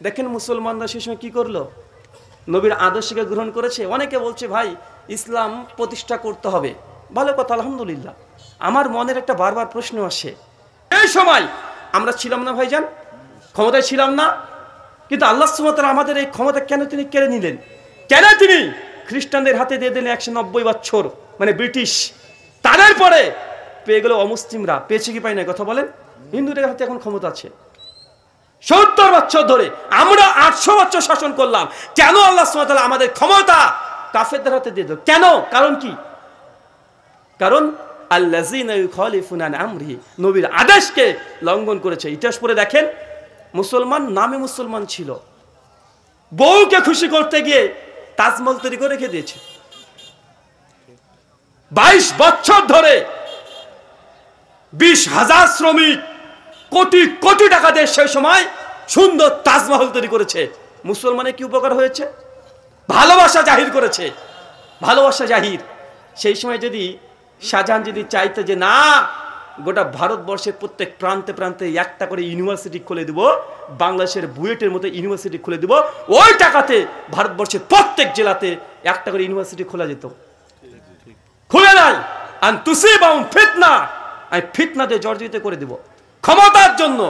দেখেন মুসলমানরা সেই সময় কি করলো? নবীর আদর্শকে গ্রহণ করেছে। অনেকে বলছে ভাই ইসলাম প্রতিষ্ঠা করতে হবে, ভালো কথা, আলহামদুলিল্লাহ। আমার মনের একটা বারবার প্রশ্ন আসে, এই সময় আমরা ছিলাম না ভাইজান? ক্ষমতায় ছিলাম না? কিন্তু আল্লাহ সুবহানাহু ওয়া তাআলা আমাদের এই ক্ষমতা কেন তিনি কেড়ে নিলেন? কেন তিনি খ্রিস্টানদের হাতে দিয়ে দিলেন 190 বছর, মানে ব্রিটিশ? তাদের পরে পেয়ে গেল অমুসলিমরা। পেয়েছে কি পাই না? কথা বলেন। হিন্দুদের হাতে এখন ক্ষমতা আছে। 70 বছর ধরে আমরা 800 বছর শাসন করলাম, কেন আল্লাহ সুবহানাহু ওয়া তাআলা আমাদের ক্ষমতা কাফেরদের হাতে দিয়ে দিল? কেন? কারণ কি? কারণ আল্লাযীনা ইউখালিফুনা আন আমরিহি, নবীর আদেশকে লঙ্ঘন করেছে। ইতিহাস পড়ে দেখেন, মুসলমান নামে মুসলমান ছিল, বউকে খুশি করতে গিয়ে তাজমহল তৈরি করে রেখে দিয়েছে। 22 বছর ধরে 20,000 শ্রমিক কোটি কোটি টাকা দিয়ে সেই সময় সুন্দর তাজমহল তৈরি করেছে। মুসলমানের কি উপকার হয়েছে? ভালোবাসা জাহির করেছে, ভালোবাসা জাহির। সেই সময় যদি শাহজাহান যদি চাইতো যে না, গোটা ভারতবর্ষের প্রত্যেক প্রান্তে প্রান্তে একটা করে ইউনিভার্সিটি খুলে দেব, বাংলাদেশের বুয়েটের মতো ইউনিভার্সিটি খুলে দেব, ওই টাকাতে ভারতবর্ষের প্রত্যেক জেলাতে একটা করে ইউনিভার্সিটি খোলা যেত। খুলে নাই, আন তুসিবাহুম ফিতনা, আমি ফিতনা দিয়ে জর্জরিত করে দেব ক্ষমতার জন্য।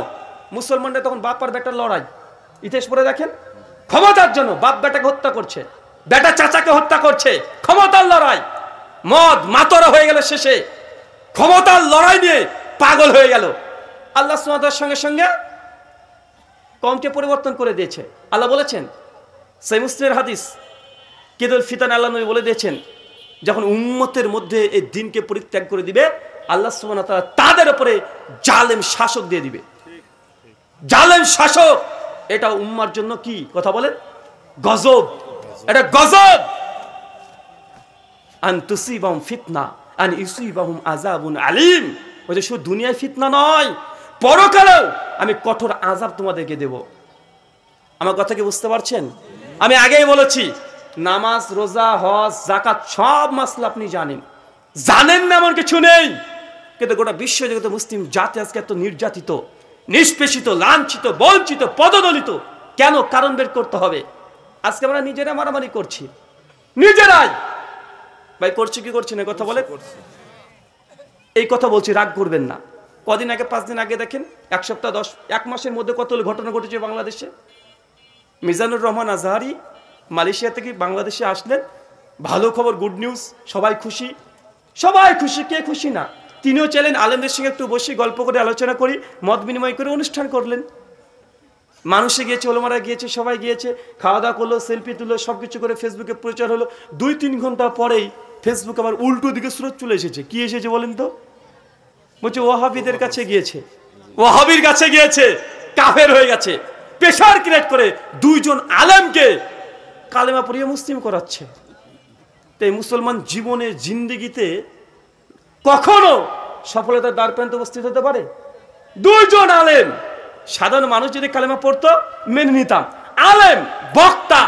মুসলমানরা তখন বাপ আর বেটার লড়াই, ইতিহাস পড়ে দেখেন। ক্ষমতার জন্য বাপ বেটাকে হত্যা করছে, বেটা চাচাকে হত্যা করছে, ক্ষমতার লড়াই। মদ মাতরা হয়ে গেল, শেষে ক্ষমতার লড়াই নিয়ে পাগল হয়ে গেল। আল্লাহ সুবহানাহু ওয়া তাআলার সঙ্গে সঙ্গে কমকে পরিবর্তন করে দিয়েছে। আল্লাহ বলেছেন, সহিহ মুসলিমের হাদিস, কিদুল ফিতান, আল্লাহ নবী বলে দিয়েছেন, যখন উম্মতের মধ্যে এই দ্বীনকে পরিত্যাগ করে দিবে, আল্লাহ সুবহানাহু ওয়া তাআলা তাদের উপরে জালেম শাসক দিয়ে দিবে। জালেম শাসক, এটা উম্মার জন্য কি কথা বলেন? গজব, এটা গজব। আন তুসিবাহুম ফিতনা আন ইউসিবাহুম আযাবুন আলীম, ওই যে শুধু দুনিয়ায় ফিতনা নয়, পরকালেও আমি কঠোর আযাব তোমাদেরকে দেব। আমার কথা কি বুঝতে পারছেন? আমি আগেই বলেছি, নামাজ, রোজা, হজ, যাকাত সব মাসলা আপনি জানেন, জানেন না এমন কিছু নেই। কিন্তু গোটা বিশ্ব জগতে মুসলিম জাতি আজকে এত নির্যাতিত, নিষ্পেষিত, লাঞ্ছিত, বঞ্চিত, পদদলিত। কেন? কারণ বের করতে হবে। আজকে আমরা নিজেরা মারামারি করছি, নিজেরাই। ভাই করছি কি করছি না কথা বলে? এই কথা বলছি, রাগ করবেন না। কদিন আগে, 5 দিন আগে দেখেন, 1 সপ্তাহ 1 মাসের মধ্যে কত ঘটনা ঘটেছে বাংলাদেশে। মিজানুর রহমান আজহারি মালয়েশিয়া থেকে বাংলাদেশে আসলেন, ভালো খবর, গুড নিউজ, সবাই খুশি, সবাই খুশি। কে খুশি না? তিনিও চাইলেন আলেমদের সঙ্গে একটু বসে গল্প করে আলোচনা করি, মত বিনিময় করে অনুষ্ঠান করলেন। মানুষে গিয়েছে, ওলামারা গিয়েছে, সবাই গিয়েছে, খাওয়া দাওয়া করলো, সেলফি তুললো, সবকিছু করে ফেসবুকে প্রচার হলো। 2-3 ঘন্টা পরেই ফেসবুক আবার উল্টো দিকে স্রোত চলে এসেছে। কি এসেছে বলেন তো? বলছে ওয়াহাবিদের কাছে গিয়েছে, ওয়াহাবির কাছে গিয়েছে, কাফের হয়ে গেছে। প্রেশার ক্রিয়েট করে 2 জন আলেমকে কালেমা পড়িয়ে মুসলিম করাচ্ছে। তো এই মুসলমান জীবনের জিন্দেগিতে কখনো সফলতার দ্বার প্রান্তে উপস্থিত হতে পারে? দুইজন আলেম, সাধারণ মানুষ যদি কালেমা পড়তো মেনে নিতাম, আলেম বক্তা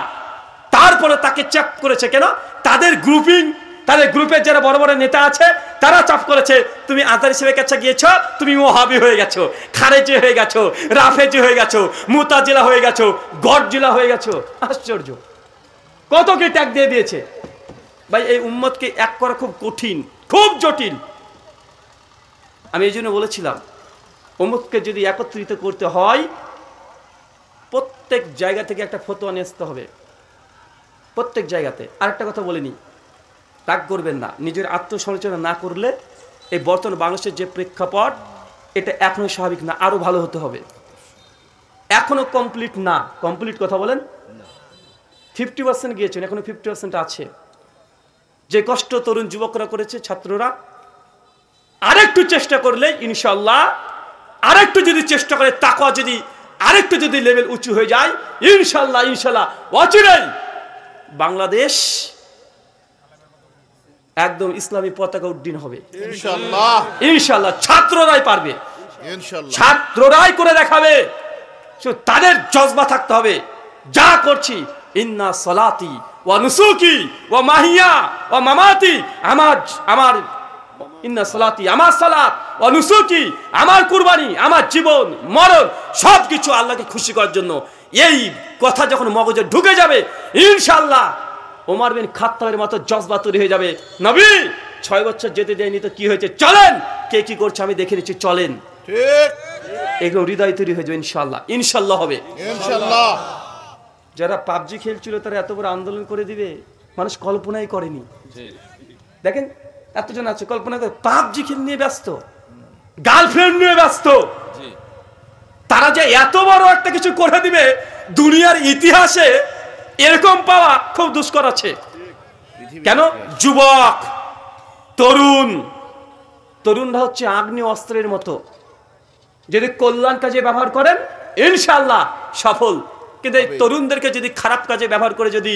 তারপরে তাকে চাপ করেছে কেন? তাদের গ্রুপিং, তাদের গ্রুপের যারা বড় বড় নেতা আছে তারা চাপ করেছে, তুমি আজহারি সাহেবের কাছে গিয়েছো, তুমি ওহাবি হয়ে গেছো, খারেজি হয়ে গেছো, রাফেজি হয়ে গেছো, মুতাজিলা হয়ে গেছো, গডজিলা হয়ে গেছো। আশ্চর্য, কত কি ট্যাগ দিয়ে দিয়েছে ভাই। এই উম্মতকে এক করা খুব কঠিন, খুব জটিল। আমি এই জন্য বলেছিলাম উম্মতকে যদি একত্রিত করতে হয় প্রত্যেক জায়গা থেকে একটা ফতোয়া নিয়ে আসতে হবে, প্রত্যেক জায়গাতে। আরেকটা কথা বলিনি, রাগ করবেন না, নিজের আত্মসমালোচনা না করলে এই বর্তমান বাংলাদেশের যে প্রেক্ষাপট এটা এখনো স্বাভাবিক না, আরো ভালো হতে হবে। এখনো কমপ্লিট না, কমপ্লিট কথা বলেন 50% গিয়েছেন, এখনো 50% আছে। যে কষ্ট তরুণ যুবকরা করেছে, ছাত্ররা, আরেকটু চেষ্টা করলে ইনশাআল্লাহ, আরেকটু যদি চেষ্টা করে তাকওয়া যদি আরেকটু যদি লেভেল উঁচু হয়ে যায় ইনশাআল্লাহ, ইনশাআল্লাহ অচিরেই বাংলাদেশ একদম ইসলামী পতাকা উড্ডীন হবে ইনশাআল্লাহ। ইনশাআল্লাহ ছাত্ররাই পারবে, ইনশাআল্লাহ ছাত্ররাই করে দেখাবে। শুধু তাদের জজবা থাকতে হবে। যা করছি ইন্না সলাতি ওয়া নুসুকি ওয়া মাহিয়া ওয়া মামাতি, আমার ইন্না সলাতি, আমার সালাত, ওয়া নুসুকি, আমার কুরবানি, আমার জীবন মরণ সবকিছু আল্লাহকে খুশি করার জন্য। এই কথা যখন মগজে ঢুকে যাবে ইনশাআল্লাহ ওমর বিন খাত্তাবের মতো জজবা তৈরি হয়ে যাবে। নবী 6 বছর যেতে দেয়নি তো কি হয়েছে, চলেন, কে কি করছে আমি দেখে নিচ্ছি, চলেন। ঠিক, এগুলো হৃদয় তৈরি হয়ে যাবে ইনশাআল্লাহ, ইনশাআল্লাহ হবে ইনশাআল্লাহ। যারা পাবজি খেলছিল তারা এত বড় আন্দোলন করে দিবে মানুষ কল্পনাই করেনি। দেখেন এতজন আছে কল্পনা করে পাবজি খেল নিয়ে ব্যস্ত, গার্লফ্রেন্ড নিয়ে ব্যস্ত, তারা যে এত বড় একটা কিছু করে দিবে দুনিয়ার ইতিহাসে এরকম পাওয়া খুব দুষ্কর আছে। কেন? যুবক, তরুণরা হচ্ছে আগ্নেয় অস্ত্রের মতো, যদি কল্যাণ কাজে ব্যবহার করেন ইনশাআল্লাহ সফল। কিন্তু এই তরুণদেরকে যদি খারাপ কাজে ব্যবহার করে যদি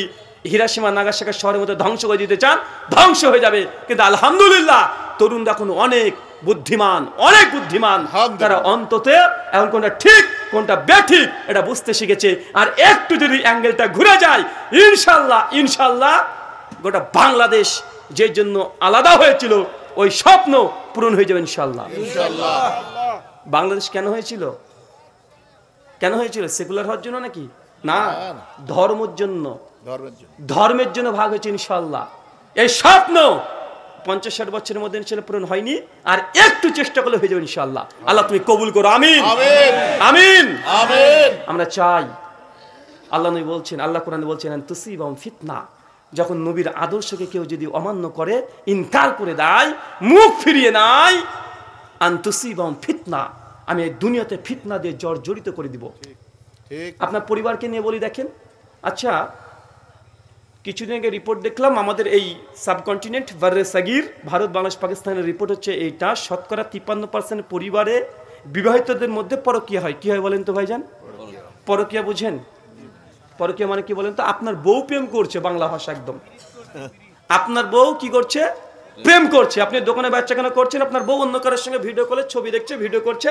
হিরোশিমা নাগাসাকি শহরের মধ্যে ধ্বংস করে দিতে চান, ধ্বংস হয়ে যাবে। কিন্তু আলহামদুলিল্লাহ তরুণরা এখন অনেক বুদ্ধিমান, অনেক বুদ্ধিমান, তারা অন্তত এখন কোনটা ঠিক কোনটা বেঠিক এটা বুঝতে শিখেছে। আর একটু যদি অ্যাঙ্গেলটা ঘুরে যায় ইনশাআল্লাহ, ইনশাআল্লাহ গোটা বাংলাদেশ যে জন্য আলাদা হয়েছিল ওই স্বপ্ন পূরণ হয়ে যাবে ইনশাআল্লাহ, ইনশাআল্লাহ। বাংলাদেশ কেন হয়েছিল? কেন হয়েছিল? সেকুলার হওয়ার জন্য নাকি? না, ধর্মের জন্য, ধর্মের জন্য ভাগ হয়েছে ইনশাআল্লাহ। এই স্বপ্ন 50-60 বছরের মধ্যে ইনশাআল্লাহ পূরণ হয়নি, আর একটু চেষ্টা করলে হয়ে যাবে ইনশাআল্লাহ। আল্লাহ তুমি কবুল করো, আমিন আমিন আমিন। আমরা চাই, আল্লাহ নবী বলছেন, আল্লাহ কোরআনে বলছেন তুসিবাহুম ফিতনা, যখন নবীর আদর্শকে কেউ যদি অমান্য করে, ইনকার করে দেয়, মুখ ফিরিয়ে নেয়, আনতুসিবাহুম ফিতনা, আমি এই দুনিয়াতে ফিতনা দিয়ে জর্জরিত করে দিব। আপনার পরিবারকে নিয়ে বলি, দেখেন, আচ্ছা কিছুদিন আগে রিপোর্ট দেখলাম আমাদের এই সাবকন্টিনেন্ট বার্রে সাগির, ভারত বাংলাদেশ পাকিস্তানের রিপোর্ট হচ্ছে এইটা, শতকরা 53% পরিবারে বিবাহিতদের মধ্যে পরকীয়া হয়। কি হয় বলেন তো ভাইজান? পরকীয়া বুঝেন? পরকীয়া মানে কি বলেন তো? আপনার বউ প্রেম করছে, বাংলা ভাষা একদম, আপনার বউ কি করছে? প্রেম করছে। আপনি দোকানে বাচ্চা কেন করছেন, আপনার বউ অন্য কারোর সঙ্গে ভিডিও কলে ছবি দেখছে, ভিডিও করছে,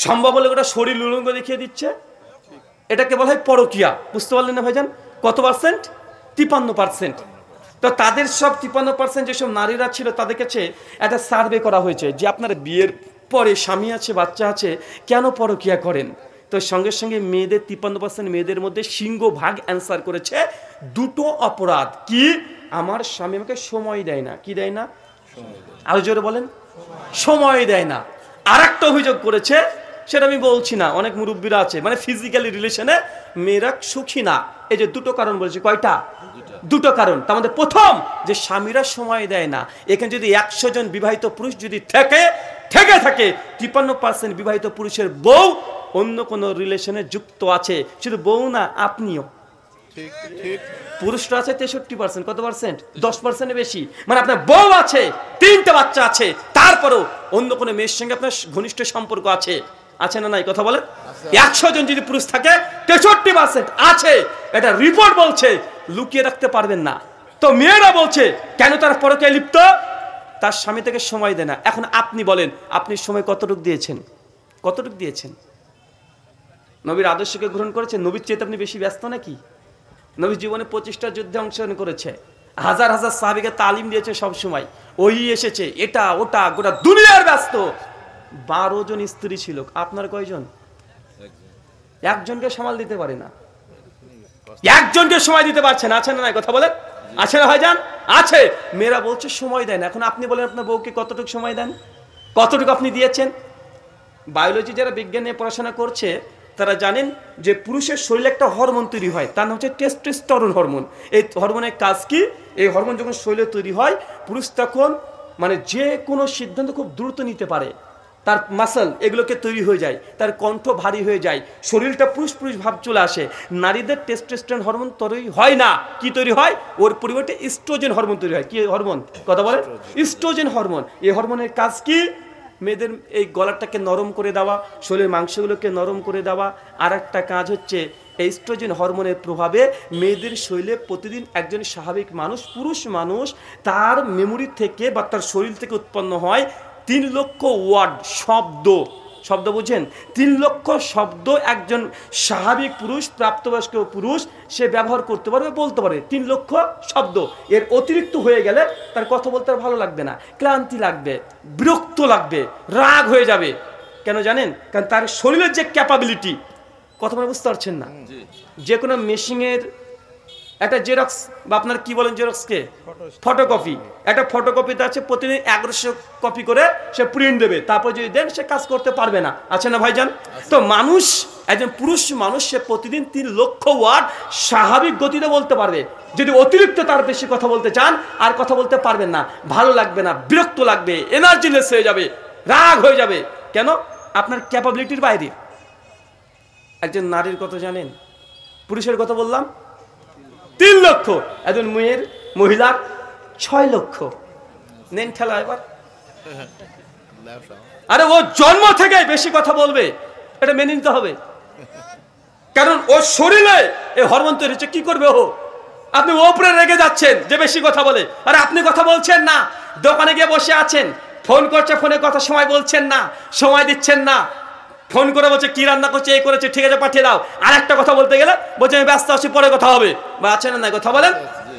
সম্ভব হলে ওটা শরীর উলঙ্গ দেখিয়ে দিচ্ছে, এটাকে বলা হয় পরকীয়া। বুঝতে পারলেন না ভাইজান? কত পার্সেন্ট? 53%। তো তাদের সব 53% যেসব নারীরা ছিল তাদের কাছে একটা সার্ভে করা হয়েছে যে আপনার বিয়ের পরে স্বামী আছে, বাচ্চা আছে, কেন পরকীয়া করেন? তো সঙ্গে সঙ্গে মেয়েদের 53% মেয়েদের মধ্যে সিংহভাগ অ্যান্সার করেছে দুটো অপরাধ। কি? আমার স্বামী আমাকে সময় দেয় না। কি দেয় না? আরো জোরে বলেন, সময় দেয় না। আর একটা অভিযোগ করেছে, সেটা আমি বলছি না, অনেক মুরব্বীরা আছে, মানে ফিজিক্যালি রিলেশনে মেয়েরা সুখী না। এই যে দুটো কারণ বলেছে। কয়টা? দুটো কারণ। তার মধ্যে প্রথম যে স্বামীরা সময় দেয় না। এখানে যদি 100 জন বিবাহিত পুরুষ যদি থেকে থাকে 53% বিবাহিত পুরুষের বউ অন্য কোনো রিলেশনে যুক্ত আছে। শুধু বউ না, আপনিও। পুরুষরা আছে 63%। কত পার্সেন্ট? 10% বেশি। মানে আপনার বউ আছে, 3টা বাচ্চা আছে, তারপরও অন্য কোনো মেয়ের সঙ্গে আপনার ঘনিষ্ঠ সম্পর্ক আছে। আছে না নাই? কথা বলেন। 100 জন যদি পুরুষ থাকে 63% আছে। এটা রিপোর্ট বলছে, লুকিয়ে রাখতে পারবেন না। তো মেয়েরা বলছে কেন তার পরকীয়ায় লিপ্ত? তার স্বামী থেকে সময় দেয় না। এখন আপনি বলেন, আপনি সময় কতটুকু দিয়েছেন? কতটুকু দিয়েছেন? নবীর আদর্শকে গ্রহণ করেছেন? নবীর চেয়ে আপনি বেশি ব্যস্ত নাকি? নবী জীবনে 25টা যুদ্ধে অংশগ্রহণ করেছে, হাজার হাজার সাহাবীকে তালিম দিয়েছে, সব সময় ওই এসেছে, এটা ওটা, গোটা দুনিয়ার ব্যস্ত। 12 জন স্ত্রী ছিল, আপনার কয়জন? একজনকে সামাল দিতে পারে না, একজনকে সময় দিতে পারছে না। আছে না নাই? কথা বলেন, আছে না ভাইজান? আছে। মেয়েরা বলছে সময় দেন। এখন আপনি বলেন আপনার বউকে কতটুকু সময় দেন, কতটুকু আপনি দিয়েছেন? বায়োলজি যারা বিজ্ঞান নিয়ে পড়াশোনা করছে তারা জানেন যে পুরুষের শরীরে একটা হরমোন তৈরি হয়, তার নাম হচ্ছে টেস্টোস্টেরন হরমোন। এই হরমোনের কাজ কি? এই হরমোন যখন শরীরে তৈরি হয়, পুরুষ তখন মানে যে কোনো সিদ্ধান্ত খুব দ্রুত নিতে পারে, তার মাসল এগুলোকে তৈরি হয়ে যায়, তার কণ্ঠ ভারী হয়ে যায়, শরীরটা পুরুষ পুরুষ ভাব চলে আসে। নারীদের টেস্টোস্টেরন হরমোন তৈরি হয় না। কি তৈরি হয়? ওর পরিবর্তে ইস্ট্রোজেন হরমোন তৈরি হয়। কি হরমোন? কথা বলেন, ইস্ট্রোজেন হরমোন। এই হরমোনের কাজ কি? মেয়েদের এই গলাটাকে নরম করে দেওয়া, শরীরের মাংসগুলোকে নরম করে দেওয়া। আর একটা কাজ হচ্ছে এস্ট্রোজেন হরমোনের প্রভাবে মেয়েদের শরীরে প্রতিদিন একজন স্বাভাবিক মানুষ, পুরুষ মানুষ, তার মেমোরি থেকে বা তার শরীর থেকে উৎপন্ন হয় 3 লক্ষ ওয়ার্ড শব্দ। শব্দ বুঝেন? 3 লক্ষ শব্দ একজন স্বাভাবিক পুরুষ, প্রাপ্তবয়স্ক পুরুষ সে ব্যবহার করতে পারবে, বলতে পারে। 3 লক্ষ শব্দ। এর অতিরিক্ত হয়ে গেলে তার কথা বলতে আর ভালো লাগবে না, ক্লান্তি লাগবে, বিরক্ত লাগবে, রাগ হয়ে যাবে। কেন জানেন? কারণ তার শরীরের যে ক্যাপাবিলিটি, কথা বলে বুঝতে পারছেন না? যে কোনো মেশিনের একটা জেরক্স, বা আপনার কি বলেন জেরক্সকে, ফটোকপি, একটা ফটোকপিতে আছে প্রতিদিন 1100 কপি করে সে প্রিন্ট দেবে, তারপর যদি দেন সে কাজ করতে পারবে না। আছে না ভাইজান? তো মানুষ, একজন পুরুষ মানুষ, সে প্রতিদিন 3 লক্ষ ওয়ার্ড স্বাভাবিক গতিতে বলতে পারবে। যদি অতিরিক্ত তার বেশি কথা বলতে চান, আর কথা বলতে পারবেন না, ভালো লাগবে না, বিরক্ত লাগবে, এনার্জিলেস হয়ে যাবে, রাগ হয়ে যাবে। কেন? আপনার ক্যাপাবিলিটির বাইরে। একজন নারীর কথা জানেন? পুরুষের কথা বললাম 3 লক্ষ, একজন মহিলার 6 লক্ষ। নেন খেলা এবার। আরে ও জন্ম থেকে বেশি কথা বলবে, এটা মেনে নিতে হবে, কারণ ও শরীরে এই হরমোন তৈরি হচ্ছে। কি করবে ও? আপনি ওপরে রেগে যাচ্ছেন যে বেশি কথা বলে, আরে আপনি কথা বলছেন না, দোকানে গিয়ে বসে আছেন, ফোন করছে, ফোনে কথা সময় বলছেন না, সময় দিচ্ছেন না, ফোন করে বলছে কি রান্না করছে, এই করেছে, ঠিক আছে পাঠিয়ে দাও। আর একটা কথা বলতে গেলে বলছে আমি ব্যস্ত আছি, পরে কথা হবে। বা আছেন না? কথা বলেন।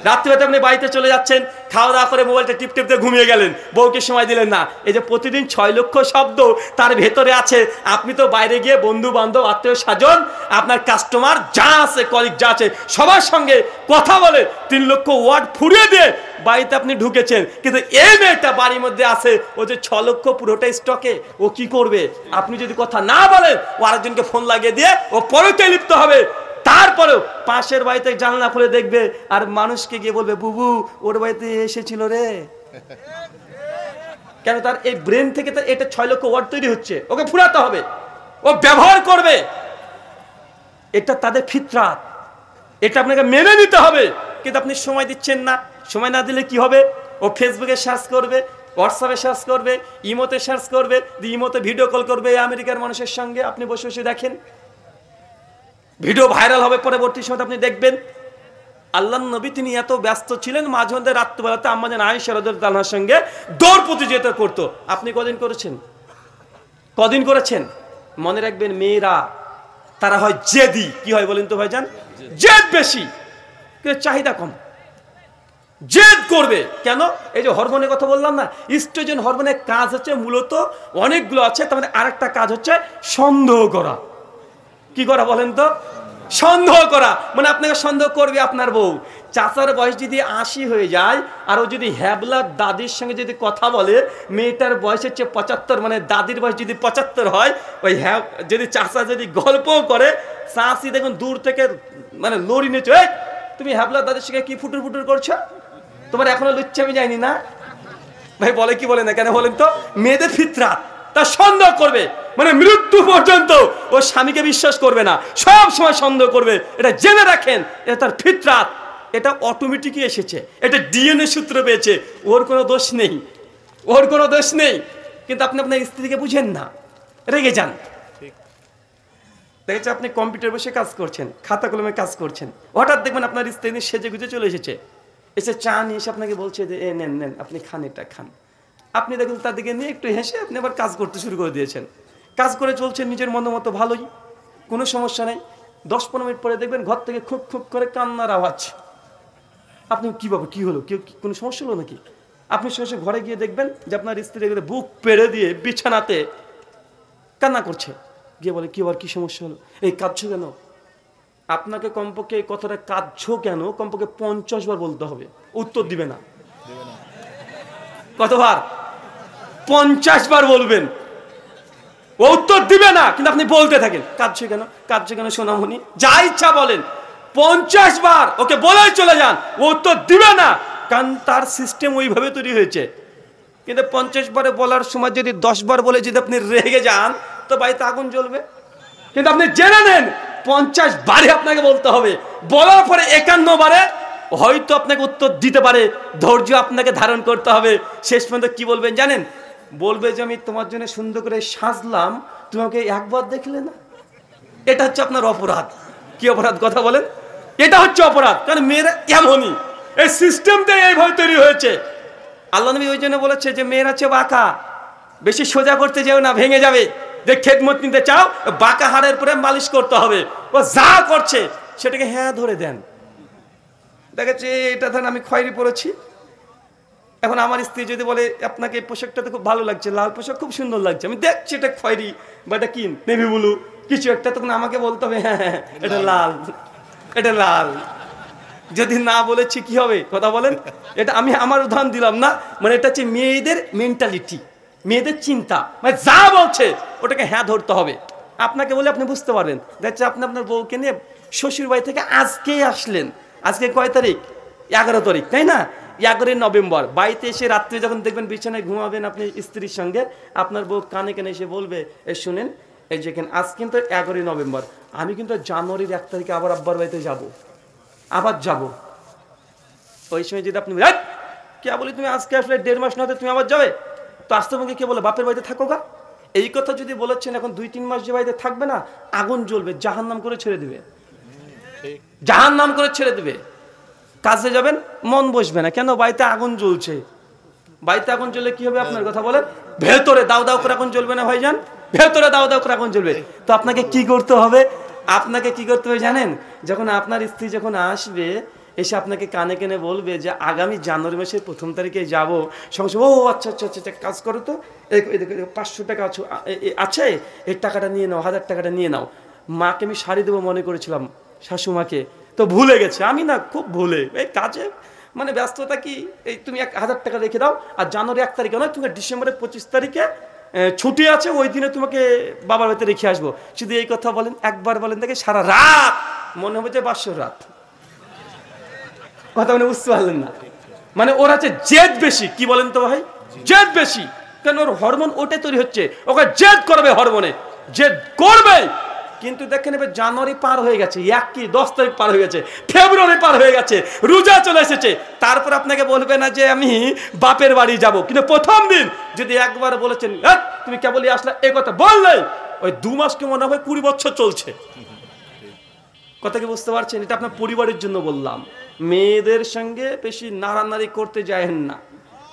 রাত্রিবেলা আপনি বাড়িতে চলে যাচ্ছেন, খাওয়া দাওয়া করে মোবাইলটা টিপতে ঘুমিয়ে গেলেন, বউকে সময় দিলেন না। এই যে প্রতিদিন 6 লক্ষ শব্দ তার ভেতরে আছে। আপনি তো বাইরে গিয়ে বন্ধু বান্ধব, আত্মীয় স্বজন, আপনার কাস্টমার যা আছে, কলিগ যা আছে, সবার সঙ্গে কথা বলে 3 লক্ষ ওয়ার্ড ফুরিয়ে দিয়ে বাড়িতে আপনি ঢুকেছেন। কিন্তু এই মেয়েটা বাড়ির মধ্যে আছে, ও যে 6 লক্ষ পুরোটাই স্টকে। ও কি করবে? আপনি যদি কথা না বলেন, ও আরেকজনকে ফোন লাগিয়ে দিয়ে ও পরকীয়ায় লিপ্ত হবে। তারপরেও পাশের বাড়িতে জানলা খুলে দেখবে, আর মানুষকে গিয়ে বলবে বুবু ওর বাড়িতে এসেছিল রে। কেন? তার এই ব্রেন থেকে তো এটা 6 লক্ষ ওয়ার্ড তৈরি হচ্ছে, ওকে ফুরাতে হবে, ও ব্যবহার করবে। এটা তাদের ফিতরাত, এটা আপনাকে মেনে নিতে হবে। কিন্তু আপনি সময় দিচ্ছেন না। সময় না দিলে কি হবে? ও ফেসবুকে সার্চ করবে, হোয়াটসঅ্যাপে সার্চ করবে, ইমোতে সার্চ করবে, ইমোতে ভিডিও কল করবে আমেরিকার মানুষের সঙ্গে। আপনি বসে বসে দেখেন, ভিডিও ভাইরাল হবে, পরবর্তী সময় আপনি দেখবেন। আল্লাহর নবী তিনি এত ব্যস্ত ছিলেন, মাঝে মধ্যে রাত্রিবেলাতে আম্মাজান আয়েশা রাদিয়াল্লাহু তাআলার সঙ্গে দৌড় প্রতিযোগিতা করতো। আপনি কদিন করেছেন? কদিন করেছেন? মনে রাখবেন, মেয়েরা তারা হয় জেদি। কি হয় বলেন তো ভাইজান? জেদ বেশি, কিন্তু চাহিদা কম। জেদ করবে কেন? এই যে হরমোনের কথা বললাম না, ইস্ট্রোজেন হরমোনের কাজ হচ্ছে মূলত অনেকগুলো আছে। তার মধ্যে আরেকটা কাজ হচ্ছে সন্দেহ করা। কি করা বলেন তো? সন্দেহ করা। মানে আপনাকে সন্দেহ করবে আপনার বউ। চাচার বয়স যদি 80 হয়ে যায়, আর ও যদি হ্যাবলার দাদির সঙ্গে যদি কথা বলে, মেয়েটার বয়স হচ্ছে 75, মানে দাদির বয়স যদি 75 হয়, ওই যদি চাচা যদি গল্পও করে, চাচি দেখুন দূর থেকে মানে লড়ি নিয়েছে, তুমি হ্যাবলার দাদির সঙ্গে কি ফুটুর ফুটুর করছো, তোমার এখনো লুচ্চামি যায়নি না? ভাই বলে কি বলে না? কেন বলেন তো? মেয়েদের ফিতরাত, তা সন্দেহ করবে, মানে মৃত্যু পর্যন্ত ও স্বামীকে বিশ্বাস করবে না, সব সময় সন্দেহ করবে। এটা জেনে রাখেন, এটা তার ফিতরাত, এটা অটোমেটিকই এসেছে, এটা ডিএনএ সূত্র পেয়েছে। ওর কোনো দোষ নেই, ওর কোনো দোষ নেই। কিন্তু আপনি আপনার স্ত্রীকে বুঝেন না, রেগে যান। দেখেছে আপনি কম্পিউটার বসে কাজ করছেন, খাতা কলমে কাজ করছেন, হঠাৎ দেখবেন আপনার স্ত্রী সেজে গুজে চলে এসেছে, এসে চা নিয়ে এসে আপনাকে বলছে যে নেন নেন আপনি খান, এটা খান। আপনি দেখুন তাদেরকে নিয়ে একটু হেসে আপনি আবার কাজ করতে শুরু করে দিয়েছেন। কাজ করে চলছেন নিজের মন মতো, ভালোই, কোনো সমস্যা নেই। 10-15 মিনিট পরে দেখবেন ঘর থেকে খুব খুব করে কান্নার আওয়াজ। আপনি কী বাবা, কী হলো, কেউ কোনো সমস্যা হলো নাকি? আপনি শেষে ঘরে গিয়ে দেখবেন যে আপনার স্ত্রী এগুলো বুক পেড়ে দিয়ে বিছানাতে কান্না করছে। গিয়ে বলে, কি আবার কি সমস্যা হলো, এই কাঁদছো কেন? আপনাকে কমপক্ষে এই কথাটা কাঁদছো কেন কমপক্ষে 50 বার বলতে হবে, উত্তর দিবে না। কতবার? 50 বার বলবেন, ও উত্তর দিবে না, কিন্তু আপনি বলতে থাকেন, কাঁদছো কেন, কাঁদছো কেন সোনামণি, যা ইচ্ছা বলেন। 50 বার ওকে বলে চলে যান, ও উত্তর দিবে না, কারণ তার সিস্টেম ওইভাবে তৈরি হয়েছে। কিন্তু 50 বারে বলার সময় যদি 10 বার বলে যদি আপনি রেগে যান, তো বাড়িতে আগুন জ্বলবে। কিন্তু আপনি জেনে নেন 50 বারে আপনাকে বলতে হবে, বলার পরে 51 বারে হয়তো আপনাকে উত্তর দিতে পারে, ধৈর্য আপনাকে ধারণ করতে হবে। শেষ পর্যন্ত কি বলবেন জানেন? বলবে যে আমি তোমার জন্য সুন্দর করে সাজলাম, তোমাকে একবার দেখলে না। এটা হচ্ছে আপনার অপরাধ। কি অপরাধ কথা বলেন? এটা হচ্ছে অপরাধ, কারণ মেয়েরা এমনই, এই সিস্টেমটাই এইভাবে তৈরি হয়েছে। আল্লাহ নবী ওই জন্য বলেছে যে মেয়েরা হচ্ছে বাঁকা, বেশি সোজা করতে যেও না, ভেঙে যাবে। যে খেদমত নিতে চাও, বাঁকা হাড়ের পরে মালিশ করতে হবে। ও যা করছে সেটাকে হ্যাঁ ধরে দেন। দেখেছে এটা ধরেন আমি খয়েরি পরেছি, এখন আমার স্ত্রী যদি বলে আপনাকে এই পোশাকটাতে খুব ভালো লাগছে, লাল পোশাক খুব সুন্দর লাগছে, আমি দেখছি এটা খয়েরি বা এটা কি নেভি ব্লু কিছু একটা, তখন আমাকে বলতে হবে হ্যাঁ হ্যাঁ এটা লাল, এটা লাল। যদি না বলেছি কি হবে কথা বলেন? এটা আমি আমার উদাহরণ দিলাম না, মানে এটা হচ্ছে মেয়েদের মেন্টালিটি, মেয়েদের চিন্তা, মানে যা বলছে ওটাকে হ্যাঁ ধরতে হবে। আপনাকে বলে আপনি বুঝতে পারবেন। দেখছে আপনি আপনার বউকে নিয়ে শ্বশুর বাড়ি থেকে আজকেই আসলেন, আজকে কয় তারিখ? 11 তারিখ, তাই না? 11 নভেম্বর। বাড়িতে এসে রাত্রে যখন দেখবেন বিছানায় ঘুমাবেন আপনি স্ত্রীর সঙ্গে, আপনার বউ কানে কানে এসে বলবে, এ শুনেন এই যেখানে আজ কিন্তু 11 নভেম্বর, আমি কিন্তু জানুয়ারির 1 তারিখে আবার আব্বার বাড়িতে যাব, আবার যাব। ওই সময় যদি আপনি কে বলি তুমি আজকে আসলে 1.5 মাস না হতে তুমি আবার যাবে, তো আসতে মুখে কে বলে বাপের বাড়িতে থাকো গা, এই কথা যদি বলেছেন এখন 2-3 মাস যে বাড়িতে থাকবে না, আগুন জ্বলবে, জাহান্নাম করে ছেড়ে দিবে, জাহান্নাম করে ছেড়ে দিবে। কাজে যাবেন মন বসবে না, কেন? বাড়িতে আগুন জ্বলছে। বাড়িতে আগুন জ্বললে কি হবে আপনার কথা বলেন? ভেতরে দাও দাও করে আগুন জ্বলবে না ভাইজান? ভেতরে দাও দাও করে আগুন জ্বলবে। তো আপনাকে কি করতে হবে? আপনাকে কি করতে হবে জানেন? যখন আপনার স্ত্রী যখন আসবে, এসে আপনাকে কানে কানে বলবে যে আগামী জানুয়ারি মাসের 1 তারিখে যাবো, সঙ্গে সঙ্গে ও আচ্ছা আচ্ছা আচ্ছা কাজ করো তো, 500 টাকা আছে, এই টাকাটা নিয়ে নাও, 1000 টাকাটা নিয়ে নাও। মাকে আমি শাড়ি দেবো মনে করেছিলাম, শাশুমাকে, তো ভুলে গেছে। আমি না খুব ভুলে এই কাজে মানে ব্যস্ততা, কি এই তুমি 1000 টাকা রেখে দাও, আর জানুয়ারি 1 তারিখে নয়, তুমি ডিসেম্বরের 25 তারিখে ছুটি আছে, ওই দিনে তোমাকে বাবার বাড়িতে রেখে আসবো। শুধু এই কথা বলেন, একবার বলেন দেখে সারা রাত মনে হবে যে 500 রাত। কথা মানে বুঝতে পারলেন না? মানে ওর আছে জেদ বেশি। কি বলেন তো ভাই? জেদ বেশি। কেন? ওর হরমোন ওটা তৈরি হচ্ছে, ওকে জেদ করবে, হরমোনে জেদ করবে। কিন্তু দেখেন এবার জানুয়ারি পার হয়ে গেছে, 10 তারিখ পার হয়ে গেছে, ফেব্রুয়ারি পার হয়ে গেছে, রোজা চলে এসেছে, তারপর আপনাকে বলবে না যে আমি বাপের বাড়ি যাব। কিন্তু প্রথম দিন যদি একবার বলেছেন তুমি কেবলই আসলে, এই কথা বললে ওই 2 মাসকে মনে হয় 20 বছর চলছে। কথা কি বুঝতে পারছেন? এটা আপনার পরিবারের জন্য বললাম। মেয়েদের সঙ্গে বেশি নাড়ানাড়ি করতে যায়েন না।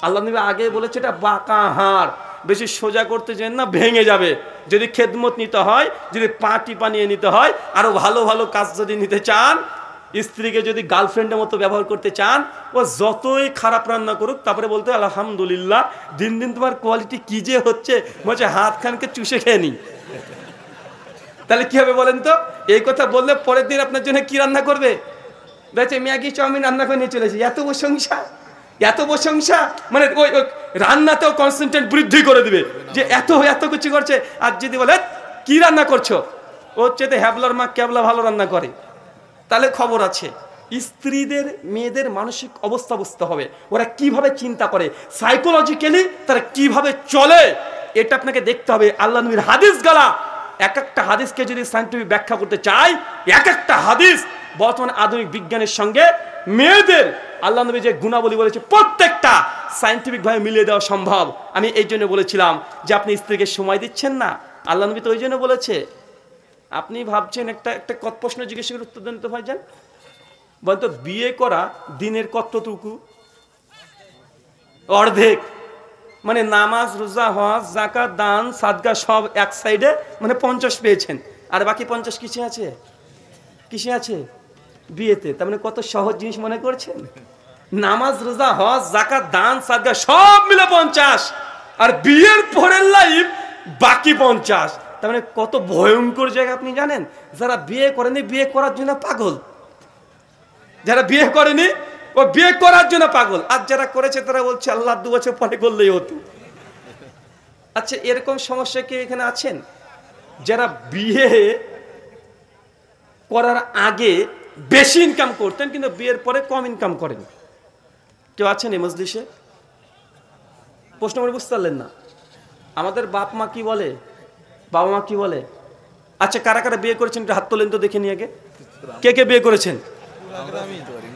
আল্লাহ নবী আগে বলেছে এটা বাঁকা হাড়, বেশি সোজা করতে যান না, ভেঙে যাবে। যদি খেদমত নিতে হয়, যদি পাটি পানিয়ে নিতে হয়, আরো ভালো ভালো কাজ যদি নিতে চান, স্ত্রীকে যদি গার্লফ্রেন্ডের মতো ব্যবহার করতে চান, ও যতই খারাপ রান্না করুক তারপরে বলতে আলহামদুলিল্লাহ, দিন দিন তোমার কোয়ালিটি কি যে হচ্ছে, বলছে হাত খানকে চুষে খেয়ে নি। তাহলে কি হবে বলেন তো? এই কথা বললে পরের দিন আপনার জন্য কি রান্না করবে? দেখছে ম্যাগি চাউমিন রান্না করে নিয়ে চলেছে। এত প্রশংসা, এত প্রশংসা, মানে ওই রান্নাতেও কনসেন্ট্রেট বৃদ্ধি করে দিবে যে এত এত কিছু করছে। আর যদি বলে কি রান্না করছো, ওর চেয়ে হ্যাবলার মা ক্যাবলা ভালো রান্না করে, তাহলে খবর আছে। স্ত্রীদের মেয়েদের মানসিক অবস্থা বুঝতে হবে, ওরা কিভাবে চিন্তা করে, সাইকোলজিক্যালি তারা কিভাবে চলে, এটা আপনাকে দেখতে হবে। আল্লাহ নবীর হাদিস গালা, এক একটা হাদিসকে যদি সায়েন্টিফিক ব্যাখ্যা করতে চাই, এক একটা হাদিস বর্তমান আধুনিক বিজ্ঞানের সঙ্গে মেয়েদের আল্লাহ নবী যে গুণাবলী বলেছে প্রত্যেকটা সায়েন্টিফিক ভাবে মিলিয়ে দেওয়া সম্ভব। আমি এই জন্য বলেছিলাম যে আপনি স্ত্রীকে সময় দিচ্ছেন না, আল্লাহ নবী তো ওই জন্য বলেছে। আপনি ভাবছেন একটা প্রশ্ন জিজ্ঞেস করে উত্তর দেন তো ভাইজান, বলতো বিয়ে করা দিনের কতটুকু? অর্ধেক। মানে নামাজ, রোজা, হজ, যাকাত, দান, সাদকা সব এক সাইডে, মানে 50 পেয়েছেন, আর বাকি 50 কিসে আছে? কিসে আছে? বিয়েতে। তার মানে কত সহজ জিনিস মনে করছেন? নামাজ, রোজা, হজ, যাকাত, দান, সাদকা সব মিলে 50, আর বিয়ের পরের লাইফ বাকি 50। তার মানে কত ভয়ঙ্কর জায়গা আপনি জানেন? যারা বিয়ে করেনি বিয়ে করার জন্য পাগল, যারা বিয়ে করেনি ও বিয়ে করার জন্য পাগল, আর যারা করেছে তারা বলছে আল্লাহ 2 বছর পরে করলেই হতো। আচ্ছা, এরকম সমস্যা কি এখানে আছেন? যারা বিয়ে করার আগে বেশি ইনকাম করতেন কিন্তু বিয়ের পরে কম ইনকাম করেন, কেউ আছেন এই মজলিসে? প্রশ্ন করে বুঝতে পারলেন না? আমাদের বাপ মা কি বলে, বাবা মা কি বলে? আচ্ছা, কারা কারা বিয়ে করেছেন একটু হাত তোলেন তো দেখে নিয়ে আগে। কে কে বিয়ে করেছেন?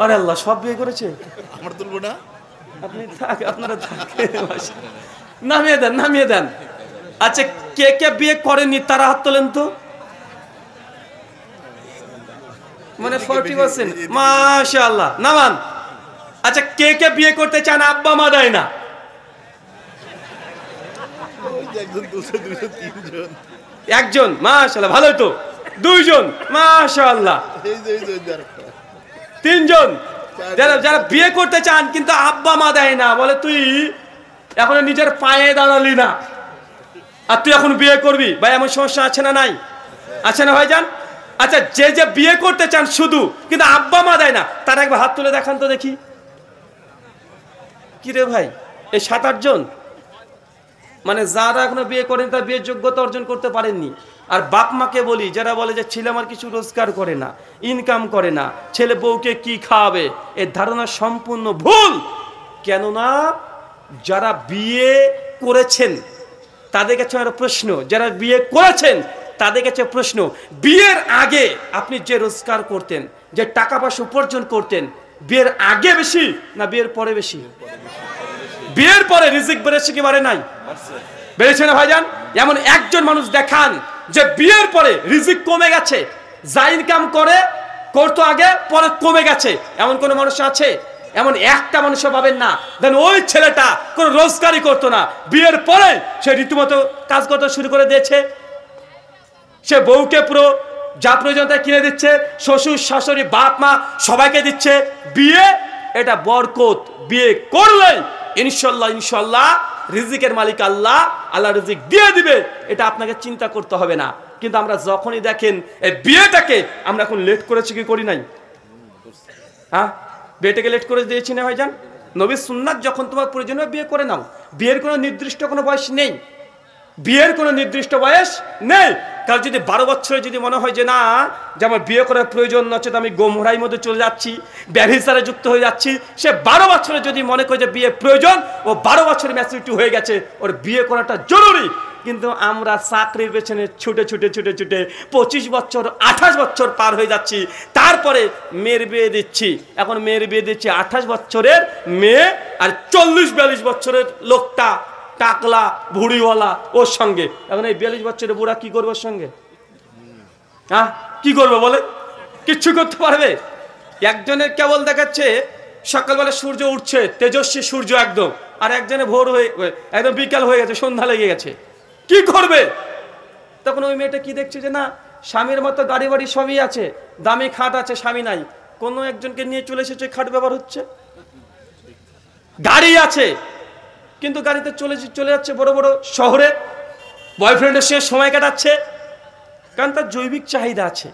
আরে আল্লাহ, সব বিয়ে করেছে। আমার তুলবো না, আপনি থাক, আপনারা নামিয়ে দেন, নামিয়ে দেন। আচ্ছা, কে কে বিয়ে করেনি তারা হাত তোলেন তো। মানে 40%, মাশাআল্লাহ, নামান। আচ্ছা, কে কে বিয়ে করতে চান আব্বা মা দেয় না? একজন, মাশাআল্লাহ, ভালোই তো। 2 জন, মাশাআল্লাহ। 3 জন। যারা যারা বিয়ে করতে চান কিন্তু আব্বা মা দেয় না, বলে তুই এখন নিজের পায়ে দাঁড়ালি না আর তুই এখন বিয়ে করবি। ভাই, এমন সমস্যা আছে না নাই? আছে না ভাইজান? আচ্ছা, যে যে বিয়ে করতে চান শুধু কিন্তু আব্বা মা দেয় না, তারা একবার হাত তুলে দেখান তো দেখি। কি রে ভাই, এই 7-8 জন। মানে যারা এখনো বিয়ে করেন তারা বিয়ের যোগ্যতা অর্জন করতে পারেননি। আর বাপ মাকে বলি, যারা বলে যে ছেলে আমার কিছু রোজগার করে না, ইনকাম করে না, ছেলে বউকে কি খাওয়াবে, এর ধারণা সম্পূর্ণ ভুল। কেননা যারা বিয়ে করেছেন তাদের কাছে একটা প্রশ্ন, যারা বিয়ে করেছেন তাদের কাছে প্রশ্ন, বিয়ের আগে আপনি যে রোজগার করতেন, যে টাকা পয়সা উপার্জন করতেন, বিয়ের আগে বেশি না বিয়ের পরে বেশি? বিয়ের পরে রিজিক বেড়েছে কি বাড়ে নাই? বেড়েছে না ভাইজান? এমন একজন মানুষ দেখান যে বিয়ের পরে রিজিক কমে গেছে, যা ইনকাম করে করতো আগে পরে কমে গেছে, এমন কোন মানুষ আছে? এমন একটা মানুষও পাবেন না। দেন ওই ছেলেটা কোনো রোজগারই করতো না, বিয়ের পরে সে রীতিমতো কাজ করতে শুরু করে দিয়েছে, সে বউকে পুরো যা প্রয়োজন তা কিনে দিচ্ছে, শ্বশুর শাশুড়ি বাপ মা সবাইকে দিচ্ছে। বিয়ে এটা বরকত, বিয়ে করলেই ইনশাল্লাহ ইনশাল্লাহ রিজিকের মালিক আল্লাহ, আল্লাহ রিজিক দিয়ে দিবে, এটা আপনাকে চিন্তা করতে হবে না। কিন্তু আমরা যখনই দেখেন এই বিয়েটাকে আমরা এখন লেট করেছি কি করি নাই? হ্যাঁ, বিয়েটাকে লেট করে দিয়েছি না ভাইজান? নবীর সুন্নাত যখন তোমার প্রয়োজন হয় বিয়ে করে নাও। বিয়ের কোনো নির্দিষ্ট কোনো বয়স নেই, বিয়ের কোনো নির্দিষ্ট বয়স নেই। কারণ যদি 12 বছরে যদি মনে হয় যে না, যে আমার বিয়ে করার প্রয়োজন নচেত আমি গোমরাই মধ্যে চলে যাচ্ছি, ব্যভিচারে যুক্ত হয়ে যাচ্ছি, সে 12 বছরে যদি মনে করে যে বিয়ে প্রয়োজন, ও 12 বছরের ম্যাচুরিটি হয়ে গেছে, ওর বিয়ে করাটা জরুরি। কিন্তু আমরা চাকরির পেছনে ছুটে ছুটে ছুটে ছুটে 25 বছর 28 বছর পার হয়ে যাচ্ছি, তারপরে মেয়ের বিয়ে দিচ্ছি। এখন মেয়ের বিয়ে দিচ্ছি 28 বছরের মেয়ে আর 40-42 বছরের লোকটা টাকলা ভুড়িওয়ালা ওর সঙ্গে। এখন এই 42 বছরের বুড়া কি করবে ওর সঙ্গে? হ্যাঁ, কি করবে বলে? কিচ্ছু করতে পারবে? একজনের কেবল দেখাচ্ছে সকালবেলা সূর্য উঠছে, তেজস্বী সূর্য একদম, আর একজনে ভোর হয়ে একদম বিকাল হয়ে গেছে, সন্ধ্যা লেগে গেছে, কি করবে? তখন ওই মেয়েটা কি দেখছে যে না, স্বামীর মতো গাড়ি বাড়ি সবই আছে, দামি খাট আছে, স্বামী নাই, কোনো একজনকে নিয়ে চলে এসেছে, খাট ব্যবহার হচ্ছে, গাড়ি আছে কিন্তু গাড়িতে চলে যাচ্ছে বড় বড় শহরে, বয়ফ্রেন্ডের সঙ্গে সময় কাটাচ্ছে, কারণ তার জৈবিক চাহিদা আছে।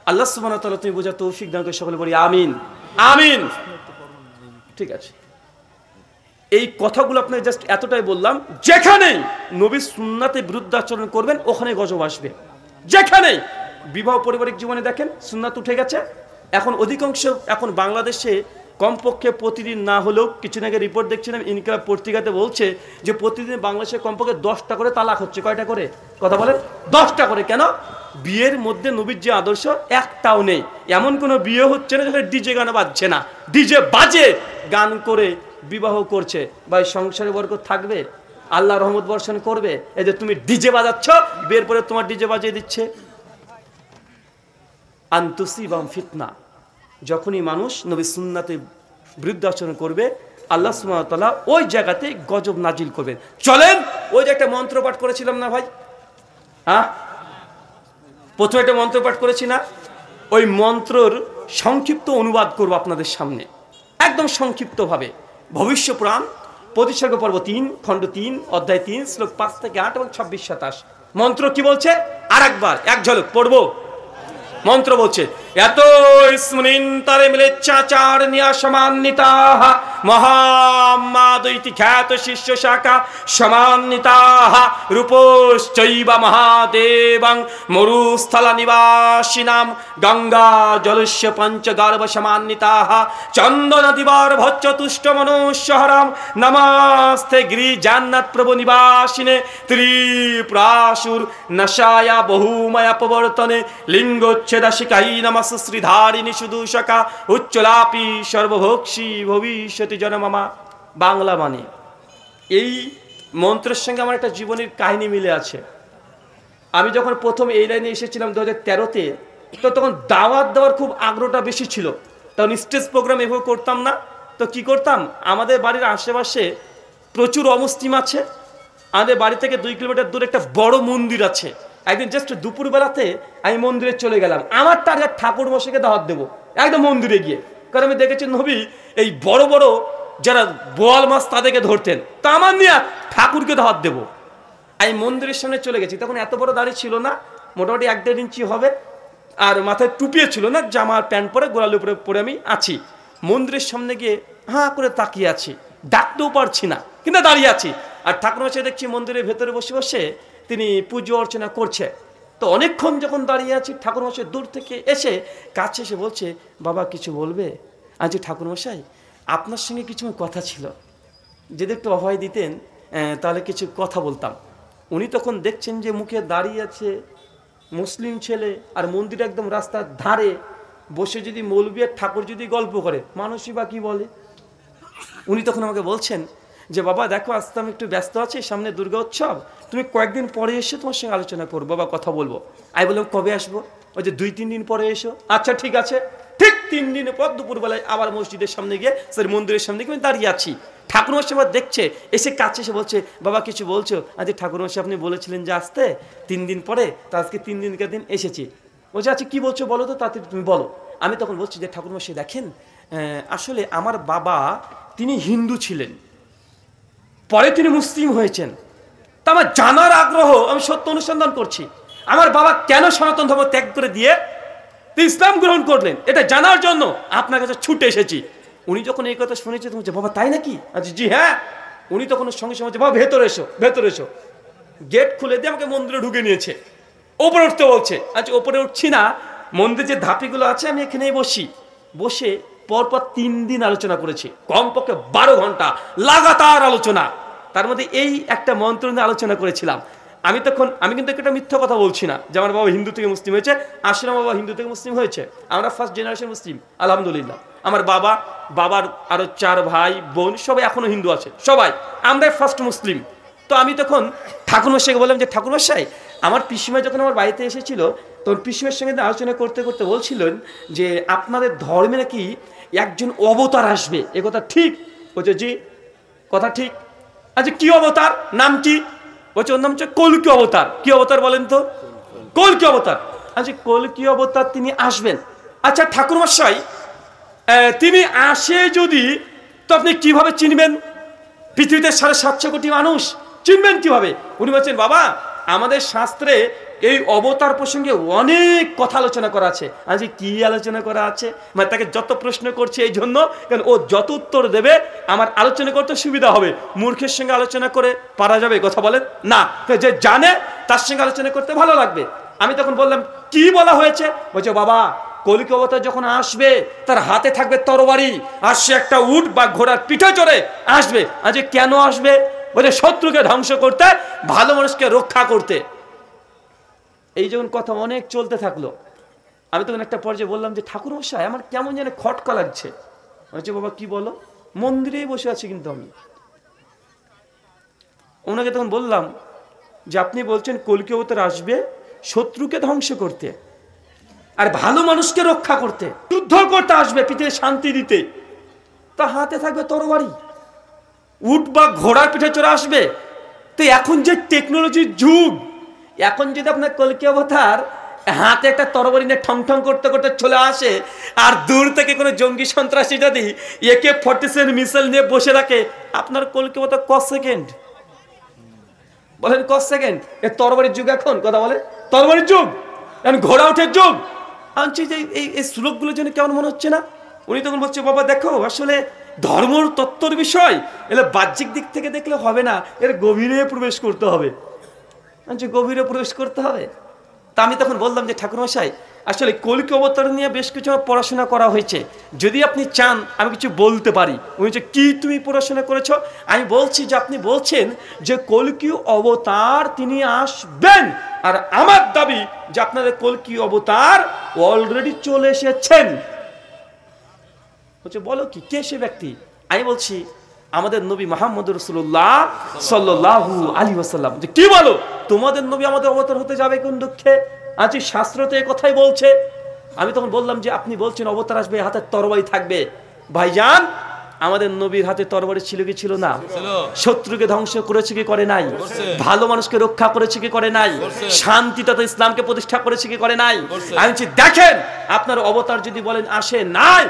আল্লাহ সুবহানাহু ওয়া তাআলা তুমি বোঝার তৌফিক দান করে, সকলে বলি আমিন আমিন। ঠিক আছে, এই কথাগুলো আপনাকে জাস্ট এতটাই বললাম, যেখানেই নবীর সুন্নাতের বিরুদ্ধাচরণ করবেন ওখানে গজব আসবে। যেখানেই বিবাহ পারিবারিক জীবনে দেখেন সুন্নাত উঠে গেছে, এখন অধিকাংশ এখন বাংলাদেশে কমপক্ষে প্রতিদিন না হলেও, কিছুদিন আগে রিপোর্ট দেখছিলাম ইনকিলাব পত্রিকাতে বলছে যে প্রতিদিন বাংলাদেশে কমপক্ষে 10টা করে তালাক হচ্ছে। কয়টা করে? কথা বলেন, 10টা করে। কেন? বিয়ের মধ্যে নবীর যে আদর্শ একটাও নেই। এমন কোনো বিয়ে হচ্ছে না যেখানে ডিজে গান বাজছে না, ডিজে বাজে গান করে বিবাহ করছে। ভাই, সংসারে বরকত থাকবে? আল্লাহ রহমত বর্ষণ করবে? এই যে তুমি ডিজে বাজাচ্ছ, বিয়ের পরে তোমার ডিজে বাজিয়ে দিচ্ছে। আনতুসিবাম ফিতনা, যখনই মানুষ নবী সুন্নাতে বিরুদ্ধ আচরণ করবে, আল্লাহ সুবহানাহু ওয়া তাআলা ওই জায়গাতে গজব নাজিল করবেন। চলেন ওই যে একটা মন্ত্র পাঠ করেছিলাম না ভাই, প্রথমে একটা মন্ত্র পাঠ করেছি না, ওই মন্ত্রর সংক্ষিপ্ত অনুবাদ করব আপনাদের সামনে একদম সংক্ষিপ্তভাবে। ভবিষ্য পুরাণ প্রতিসর্গ পর্ব 3 খণ্ড 3 অধ্যায় 3 শ্লোক 5 থেকে 8 এবং 26-27 মন্ত্র কি বলছে আর একবার এক ঝলক পড়বো। মন্ত্র বলছে, এত স্মৃন্তারে মিলে চাচার নিয়া সমান্বিতাহ মহামাদৈতি খ্যাত শিষ্য শাখা সমান্বিতাহ রূপশ্চৈব মহাদেবং মরুস্থলা নিবাসিনাম গঙ্গা জলস্য পঞ্চগর্ভ সমান্বিতাহ চন্দন দিবার ভচ্চ তুষ্ট মনুষ্যহরাম নমস্তে গিরি জান্নাত প্রভু নিবাসিনে ত্রিপুরাসুর নশায়া বহুময়া প্রবর্তনে লিঙ্গোচ্ছেদাশিকাই নমস্তে শ্রীধারিণী সুদূষকা উচ্চলাপি সর্বভোক্ষী ভবিষ্যতি জনমামা। বাংলা মানে এই মন্ত্রের সঙ্গে আমার একটা জীবনের কাহিনী মিলে আছে। আমি যখন প্রথম এই লাইনে এসেছিলাম 2013-তে, তো তখন দাওয়াত দেওয়ার খুব আগ্রহটা বেশি ছিল। তখন স্টেজ প্রোগ্রাম এভাবে করতাম না, তো কি করতাম, আমাদের বাড়ির আশেপাশে প্রচুর অমুসলিম আছে। আমাদের বাড়ি থেকে 2 কিলোমিটার দূরে একটা বড় মন্দির আছে। একদিন জাস্ট দুপুরবেলাতে আমি মন্দিরে চলে গেলাম, আমার টার্গেট ঠাকুর মশাইকে দাওয়াত দেবো একদম মন্দিরে গিয়ে। কারণ আমি দেখেছি নবী এই বড় বড় যারা বোয়াল মাছ তাদেরকে ধরতেন, তা আমার নিয়ে ঠাকুরকে দাওয়াত দেবো। আমি মন্দিরের সামনে চলে গেছি, তখন এত বড় দাড়ি ছিল না, মোটামুটি 1-1.5 ইঞ্চি হবে, আর মাথায় টুপিয়ে ছিল না, জামার প্যান্ট পরে গোড়ালি উপরে পরে আমি আছি। মন্দিরের সামনে গিয়ে হাঁ করে তাকিয়ে আছি, ডাকতেও পারছি না, কিন্তু দাঁড়িয়ে আছি। আর ঠাকুর মশাই দেখছি মন্দিরের ভেতরে বসে বসে তিনি পুজো অর্চনা করছে। তো অনেকক্ষণ যখন দাঁড়িয়ে আছি, ঠাকুরমশাই দূর থেকে এসে কাছে এসে বলছে, বাবা কিছু বলবে? আজ ঠাকুরমশাই আপনার সঙ্গে কিছু কথা ছিল, যদি একটু অভয় দিতেন তাহলে কিছু কথা বলতাম। উনি তখন দেখছেন যে মুখে দাঁড়িয়ে আছে মুসলিম ছেলে, আর মন্দির একদম রাস্তার ধারে বসে যদি মৌলবি আর ঠাকুর যদি গল্প করে, মানুষই বা কি বলে। উনি তখন আমাকে বলছেন যে বাবা দেখো আজকে আমি একটু ব্যস্ত আছি, সামনে দুর্গা উৎসব, তুমি কয়েকদিন পরে এসে তোমার সঙ্গে আলোচনা করবো বা কথা বলবো। আমি বললাম কবে আসবো? ওই যে 2-3 দিন পরে এসো। আচ্ছা ঠিক আছে। ঠিক 3 দিন পর দুপুরবেলায় আবার মসজিদের সামনে গিয়ে মন্দিরের সামনে গিয়ে আমি দাঁড়িয়ে আছি। ঠাকুরমশাই আবার দেখছে, এসে কাছে এসে বলছে, বাবা কিছু বলছো? আজ ঠাকুরমশাই আপনি বলেছিলেন যে আসতে 3 দিন পরে, তো আজকে 3 দিনকার দিন এসেছি। বলছে আচ্ছা কি বলছো বলো তো, তাতে তুমি বলো। আমি তখন বলছি যে ঠাকুরমশাই দেখেন, আসলে আমার বাবা তিনি হিন্দু ছিলেন, পরে তিনি মুসলিম হয়েছেন। তা আমার জানার আগ্রহ, আমি সত্য অনুসন্ধান করছি আমার বাবা কেন সনাতন ধর্ম ত্যাগ করে দিয়ে তিনি ইসলাম গ্রহণ করলেন, এটা জানার জন্য আপনার কাছে ছুটে এসেছি। উনি যখন এই কথা শুনেছে তখন বলছে, বাবা তাই নাকি? আচ্ছা জি হ্যাঁ। উনি তখন সঙ্গে সঙ্গে বাবা ভেতরে এসো, ভেতরে এসো। গেট খুলে দিয়ে আমাকে মন্দিরে ঢুকে নিয়েছে, ওপরে উঠতে বলছে। আচ্ছা ওপরে উঠছি না, মন্দিরে যে ধাপিগুলো আছে আমি এখানেই বসি। বসে পরপর 3 দিন আলোচনা করেছি, কমপক্ষে 12 ঘন্টা লাগাতার আলোচনা। তার মধ্যে এই একটা মন্ত্র নিয়ে আলোচনা করেছিলাম। আমি কিন্তু একটা মিথ্যা কথা বলছি না যে আমার বাবা হিন্দু থেকে মুসলিম হয়েছে। আসলে আমার বাবা হিন্দু থেকে মুসলিম হয়েছে, আমরা ফার্স্ট জেনারেশন মুসলিম আলহামদুলিল্লাহ। আমার বাবার আরো 4 ভাই বোন সবাই এখনো হিন্দু আছে, সবাই আমরাই ফার্স্ট মুসলিম। তো আমি তখন ঠাকুরমশাইকে বললাম যে ঠাকুরমশাই আমার পিসিমা যখন আমার বাড়িতে এসেছিল, তখন পিসিমার সঙ্গে আলোচনা করতে করতে বলছিলেন যে আপনাদের ধর্মে নাকি একজন অবতার আসবে, এ কথা ঠিক? বলছে জি কথা ঠিক। আচ্ছা কি অবতার, নাম কি? বলছে ওর নাম হচ্ছে কল্কি অবতার। কি অবতার বলেন তো? কল্কি অবতার। আচ্ছা কল্কি অবতার তিনি আসবেন। আচ্ছা ঠাকুরমশাই তিনি আসে যদি, তো আপনি কিভাবে চিনবেন? পৃথিবীতে 750 কোটি মানুষ, চিনবেন কিভাবে? উনি বলছেন বাবা আমাদের শাস্ত্রে এই অবতার প্রসঙ্গে অনেক কথা আলোচনা করা আছে। আজ কি আলোচনা করা আছে? মানে তাকে যত প্রশ্ন করছে এই জন্য, কারণ ও যত উত্তর দেবে আমার আলোচনা করতে সুবিধা হবে। মূর্খের সঙ্গে আলোচনা করে পারা যাবে? কথা বলেন না, যে জানে তার সঙ্গে আলোচনা করতে ভালো লাগবে। আমি তখন বললাম কি বলা হয়েছে? বলছে বাবা কলিযুগ অবতার যখন আসবে তার হাতে থাকবে তরবারি, আর সে একটা উট বা ঘোড়ার পিঠে চড়ে আসবে। আজ কেন আসবে? বলছে শত্রুকে ধ্বংস করতে, ভালো মানুষকে রক্ষা করতে। এই যখন কথা অনেক চলতে থাকলো, আমি তখন একটা পর্যায়ে বললাম যে ঠাকুরমশাই আমার কেমন যেন খটকা লাগছে। বলছে বাবা কি বলো? মন্দিরেই বসে আছি কিন্তু আমি। ওনাকে তখন বললাম যে আপনি বলছেন কল্কি অবতার আসবে শত্রুকে ধ্বংস করতে আর ভালো মানুষকে রক্ষা করতে, যুদ্ধ করতে আসবে পৃথিবীর শান্তি দিতে, তা হাতে থাকবে তরবারি, উট বা ঘোড়ার পিঠে চড়ে আসবে। তো এখন যে টেকনোলজির যুগ, এখন যদি আপনার কলকি অবতার হাতে একটা তরবারি নিয়ে ঠং ঠং করতে করতে চলে আসে, আর দূর থেকে কোনো জঙ্গি সন্ত্রাসী যদি AK-47 মিসাইল নিয়ে বসে রাখে, আপনার কলকি অবতার ক সেকেন্ড, বলেন ক সেকেন্ড? এ তরবারির যুগ, এখন কথা বলে তরবারির যুগ, এখন ঘোড়া উঠের যুগ। আনছি যে এই শ্লোকগুলোর জন্য কেমন মনে হচ্ছে না? উনি তখন বলছে, বাবা দেখো, আসলে ধর্মর তত্ত্বর বিষয়, এলে বাহ্যিক দিক থেকে দেখলে হবে না, এর গভীরে প্রবেশ করতে হবে। আনছি গভীরে প্রবেশ করতে হবে। তা আমি তখন বললাম যে ঠাকুরমশাই, আসলে কলকি অবতার নিয়ে বেশ কিছু পড়াশোনা করা হয়েছে, যদি আপনি চান আমি কিছু বলতে পারি। উনি যে কি তুমি পড়াশোনা করেছো? আমি বলছি যে আপনি বলছেন যে কলকি অবতার তিনি আসবেন, আর আমার দাবি যে আপনাদের কলকি অবতার অলরেডি চলে এসেছেন। বলছে বলো কি, কে সে ব্যক্তি? আমি বলছি আমাদের নবী মুহাম্মদ রাসূলুল্লাহ সাল্লাল্লাহু আলাইহি ওয়াসাল্লাম। যে কি বলো, তোমাদের নবী আমাদের অবতার হতে যাবে কোন দুঃখে? আজ শাস্ত্রতে এই কথাই বলছে। আমি তখন বললাম যে আপনি বলছেন অবতার আসবে, হাতে তরবারি থাকবে। ভাইজান, আমাদের নবীর হাতে তরবারি ছিল কি ছিল না? শত্রুকে ধ্বংস করেছে কি করে নাই? ভালো মানুষকে রক্ষা করেছে কি করে নাই? শান্তি তথা ইসলামকে প্রতিষ্ঠা করেছে কি করে নাই? আমি বলছি দেখেন, আপনার অবতার যদি বলেন আসে নাই,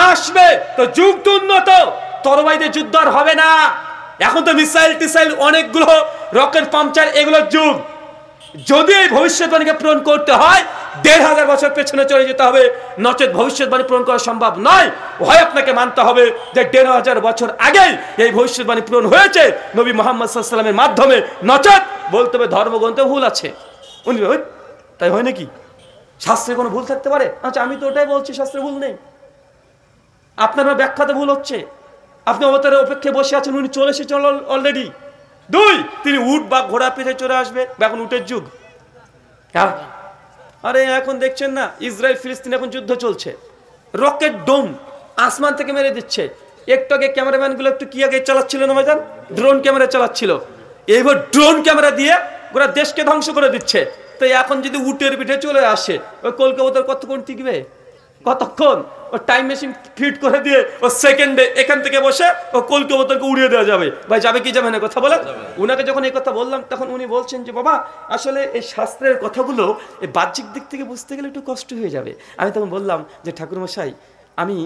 আসবে, তো যুগ তো উন্নত, তরবারিতে যুদ্ধ আর হবে না। এখন তো মিসাইল টিসাইল অনেকগুলো, রকেট পাংচার, এগুলোর যুগ। যদি এই ভবিষ্যৎবাণীকে পূরণ করতে হয় ১৫০০ বছর পেছনে চলে যেতে হবে, নচেত ভবিষ্যৎবাণী পূরণ করা সম্ভব নয়। হয় আপনাকে মানতে হবে যে ১৫০০ বছর আগেই এই ভবিষ্যৎবাণী পূরণ হয়েছে নবী মুহাম্মদ সাল্লাল্লাহু আলাইহি ওয়াসাল্লামের মাধ্যমে, নচেত বলতে হবে ধর্মগ্রন্থে ভুল আছে। উনি তাই হয় নাকি? শাস্ত্রে কোনো ভুল থাকতে পারে? আচ্ছা, আমি তো ওটাই বলছি, শাস্ত্রে ভুল নেই, আপনার ব্যাখ্যাতে ভুল হচ্ছে। আপনি অবতারের অপেক্ষায় বসে আছেন, উনি চলে এসেছেন অলরেডি। ২, তিনি উট বা ঘোড়া পিঠে চলে আসবে, এখন উটের যুগ। আরে এখন দেখছেন না, ইসরায়েল ফিলিস্তিন এখন যুদ্ধ চলছে, রকেট ডোম আসমান থেকে মেরে দিচ্ছে। একটু আগে ক্যামেরাম্যানগুলো একটু কি আগে চালাচ্ছিল না ভাইজান, ড্রোন ক্যামেরা চালাচ্ছিল, এইবার ড্রোন ক্যামেরা দিয়ে গোটা দেশকে ধ্বংস করে দিচ্ছে। তো এখন যদি উটের পিঠে চলে আসে, ওই কলকি অবতার কতক্ষণ টিকবে? কতক্ষণ? ও টাইম মেশিন ফিট করে দিয়ে ও সেকেন্ডে এখান থেকে বসে ও কলকি অবতারকে উড়িয়ে দেওয়া যাবে। ভাই যাবে কি যাবে না কথা বলে? উনাকে যখন এই কথা বললাম, তখন উনি বলছেন যে বাবা, আসলে এই শাস্ত্রের কথাগুলো এই বাহ্যিক দিক থেকে বুঝতে গেলে একটু কষ্ট হয়ে যাবে। আমি তখন বললাম যে ঠাকুরমশাই, আমি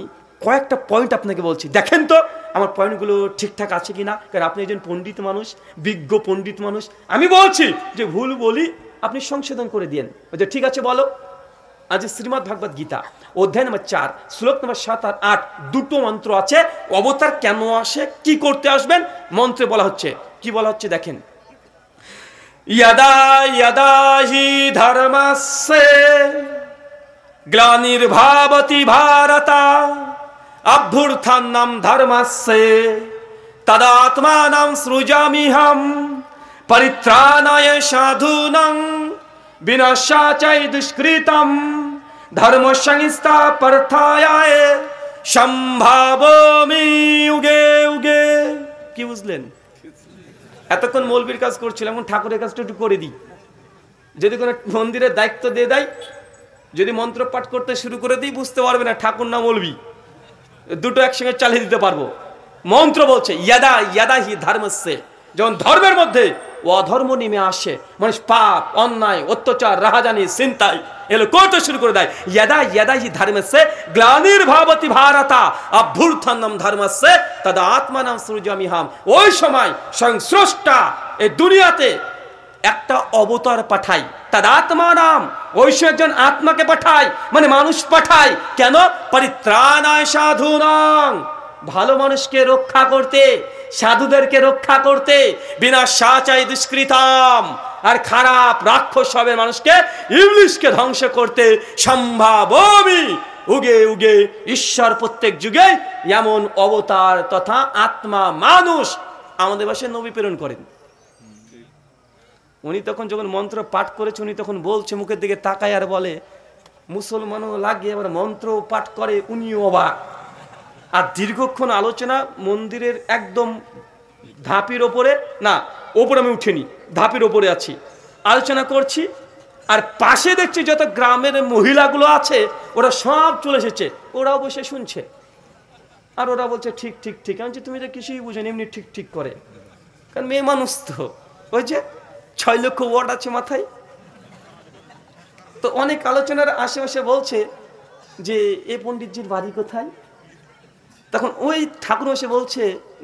কয়েকটা পয়েন্ট আপনাকে বলছি, দেখেন তো আমার পয়েন্টগুলো ঠিকঠাক আছে কিনা, কারণ আপনি একজন পণ্ডিত মানুষ, বিজ্ঞ পণ্ডিত মানুষ। আমি বলছি যে ভুল বলি, আপনি সংশোধন করে দিয়েন। যে ঠিক আছে বলো। আজ শ্রীমদ্ ভাগবত গীতা অধ্যায় নম্বর ৪ শ্লোক নম্বর ৭ আর ৮ দুটো মন্ত্র আছে। অবতার কেন আসে, কি করতে আসবেন, মন্ত্রে বলা হচ্ছে। কি বলা হচ্ছে দেখেন, ইয়াদা ইয়াদা হি ধর্মস্যে গ্লানির্ভাবতি ভারতা অভ্যুত্থানম ধর্মস্যে তদাত্মানং সৃজামিহং পরিত্রাণায় সাধূনাং বিনাশায় দুষ্কৃতম ধর্ম সংস্থাপনার্থায় সম্ভাবমি যুগে যুগে। কি বুঝলেন? এতক্ষণ মৌলবীর কাজ করছিলাম, এখন ঠাকুরের কাজটা একটু করে দিই। যদি কোনো মন্দিরের দায়িত্ব দিয়ে দেয়, যদি মন্ত্র পাঠ করতে শুরু করে দিই, বুঝতে পারবে না ঠাকুর না মৌলবী, দুটো একসঙ্গে চালিয়ে দিতে পারবো। মন্ত্র বলছে ইয়াদা ইয়াদা হি ধর্মস্যে, যখন ধর্মের মধ্যে অধর্ম নেমে আসে, মানুষ পাপ, অন্যায়, অত্যাচার, রাহাজানি, চিন্তায় এগুলো করতে শুরু করে দেয়, ইয়াদা ইয়াদা হি ধর্মস্যে গ্লানির্ভাবতি ভারতা অভ্যুত্থানম ধর্মস্যে তদা আত্মানাম সৃজামিহং। ওই সময় স্বয়ং স্রষ্টা এই দুনিয়াতে একটা অবতার পাঠাই, তার আত্মা নাম, ওই একজন আত্মাকে পাঠায়, মানে মানুষ পাঠায়। কেন? পরিত্রাণায় সাধূনাং, ভালো মানুষকে রক্ষা করতে, সাধুদেরকে রক্ষা করতে, বিনাশায় দুষ্কৃতম, আর খারাপ রাক্ষস হবে মানুষকে, ইবলিশকে ধ্বংস করতে, সম্ভাবমি যুগে যুগে, ঈশ্বর প্রত্যেক যুগে এমন অবতার তথা আত্মা মানুষ আমাদের ভাষায় নবী প্রেরণ করেন। উনি তখন যখন মন্ত্র পাঠ করেছে, উনি তখন বলছে, মুখের দিকে তাকায় আর বলে, মুসলমানও লাগে আবার মন্ত্র পাঠ করে, উনিও অবাক। আর দীর্ঘক্ষণ আলোচনা মন্দিরের একদম ধাপের ওপরে, না ওপরে আমি উঠিনি, ধাপের ওপরে আছি, আলোচনা করছি। আর পাশে দেখছি যত গ্রামের মহিলাগুলো আছে ওরা সব চলে এসেছে, ওরাও বসে শুনছে। আর ওরা বলছে ঠিক ঠিক ঠিক। আমি বলছি তুমি তো কিছুই বুঝেন, এমনি ঠিক ঠিক করে, কারণ মেয়ে মানুষ তো, ওই যে 6 লক্ষ ওয়ার্ড আছে মাথায়। তো অনেক আলোচনার আশেপাশে বলছে যে এ পণ্ডিতজির বাড়ি কোথায়। তখন ওই ঠাকুর এসে বলছে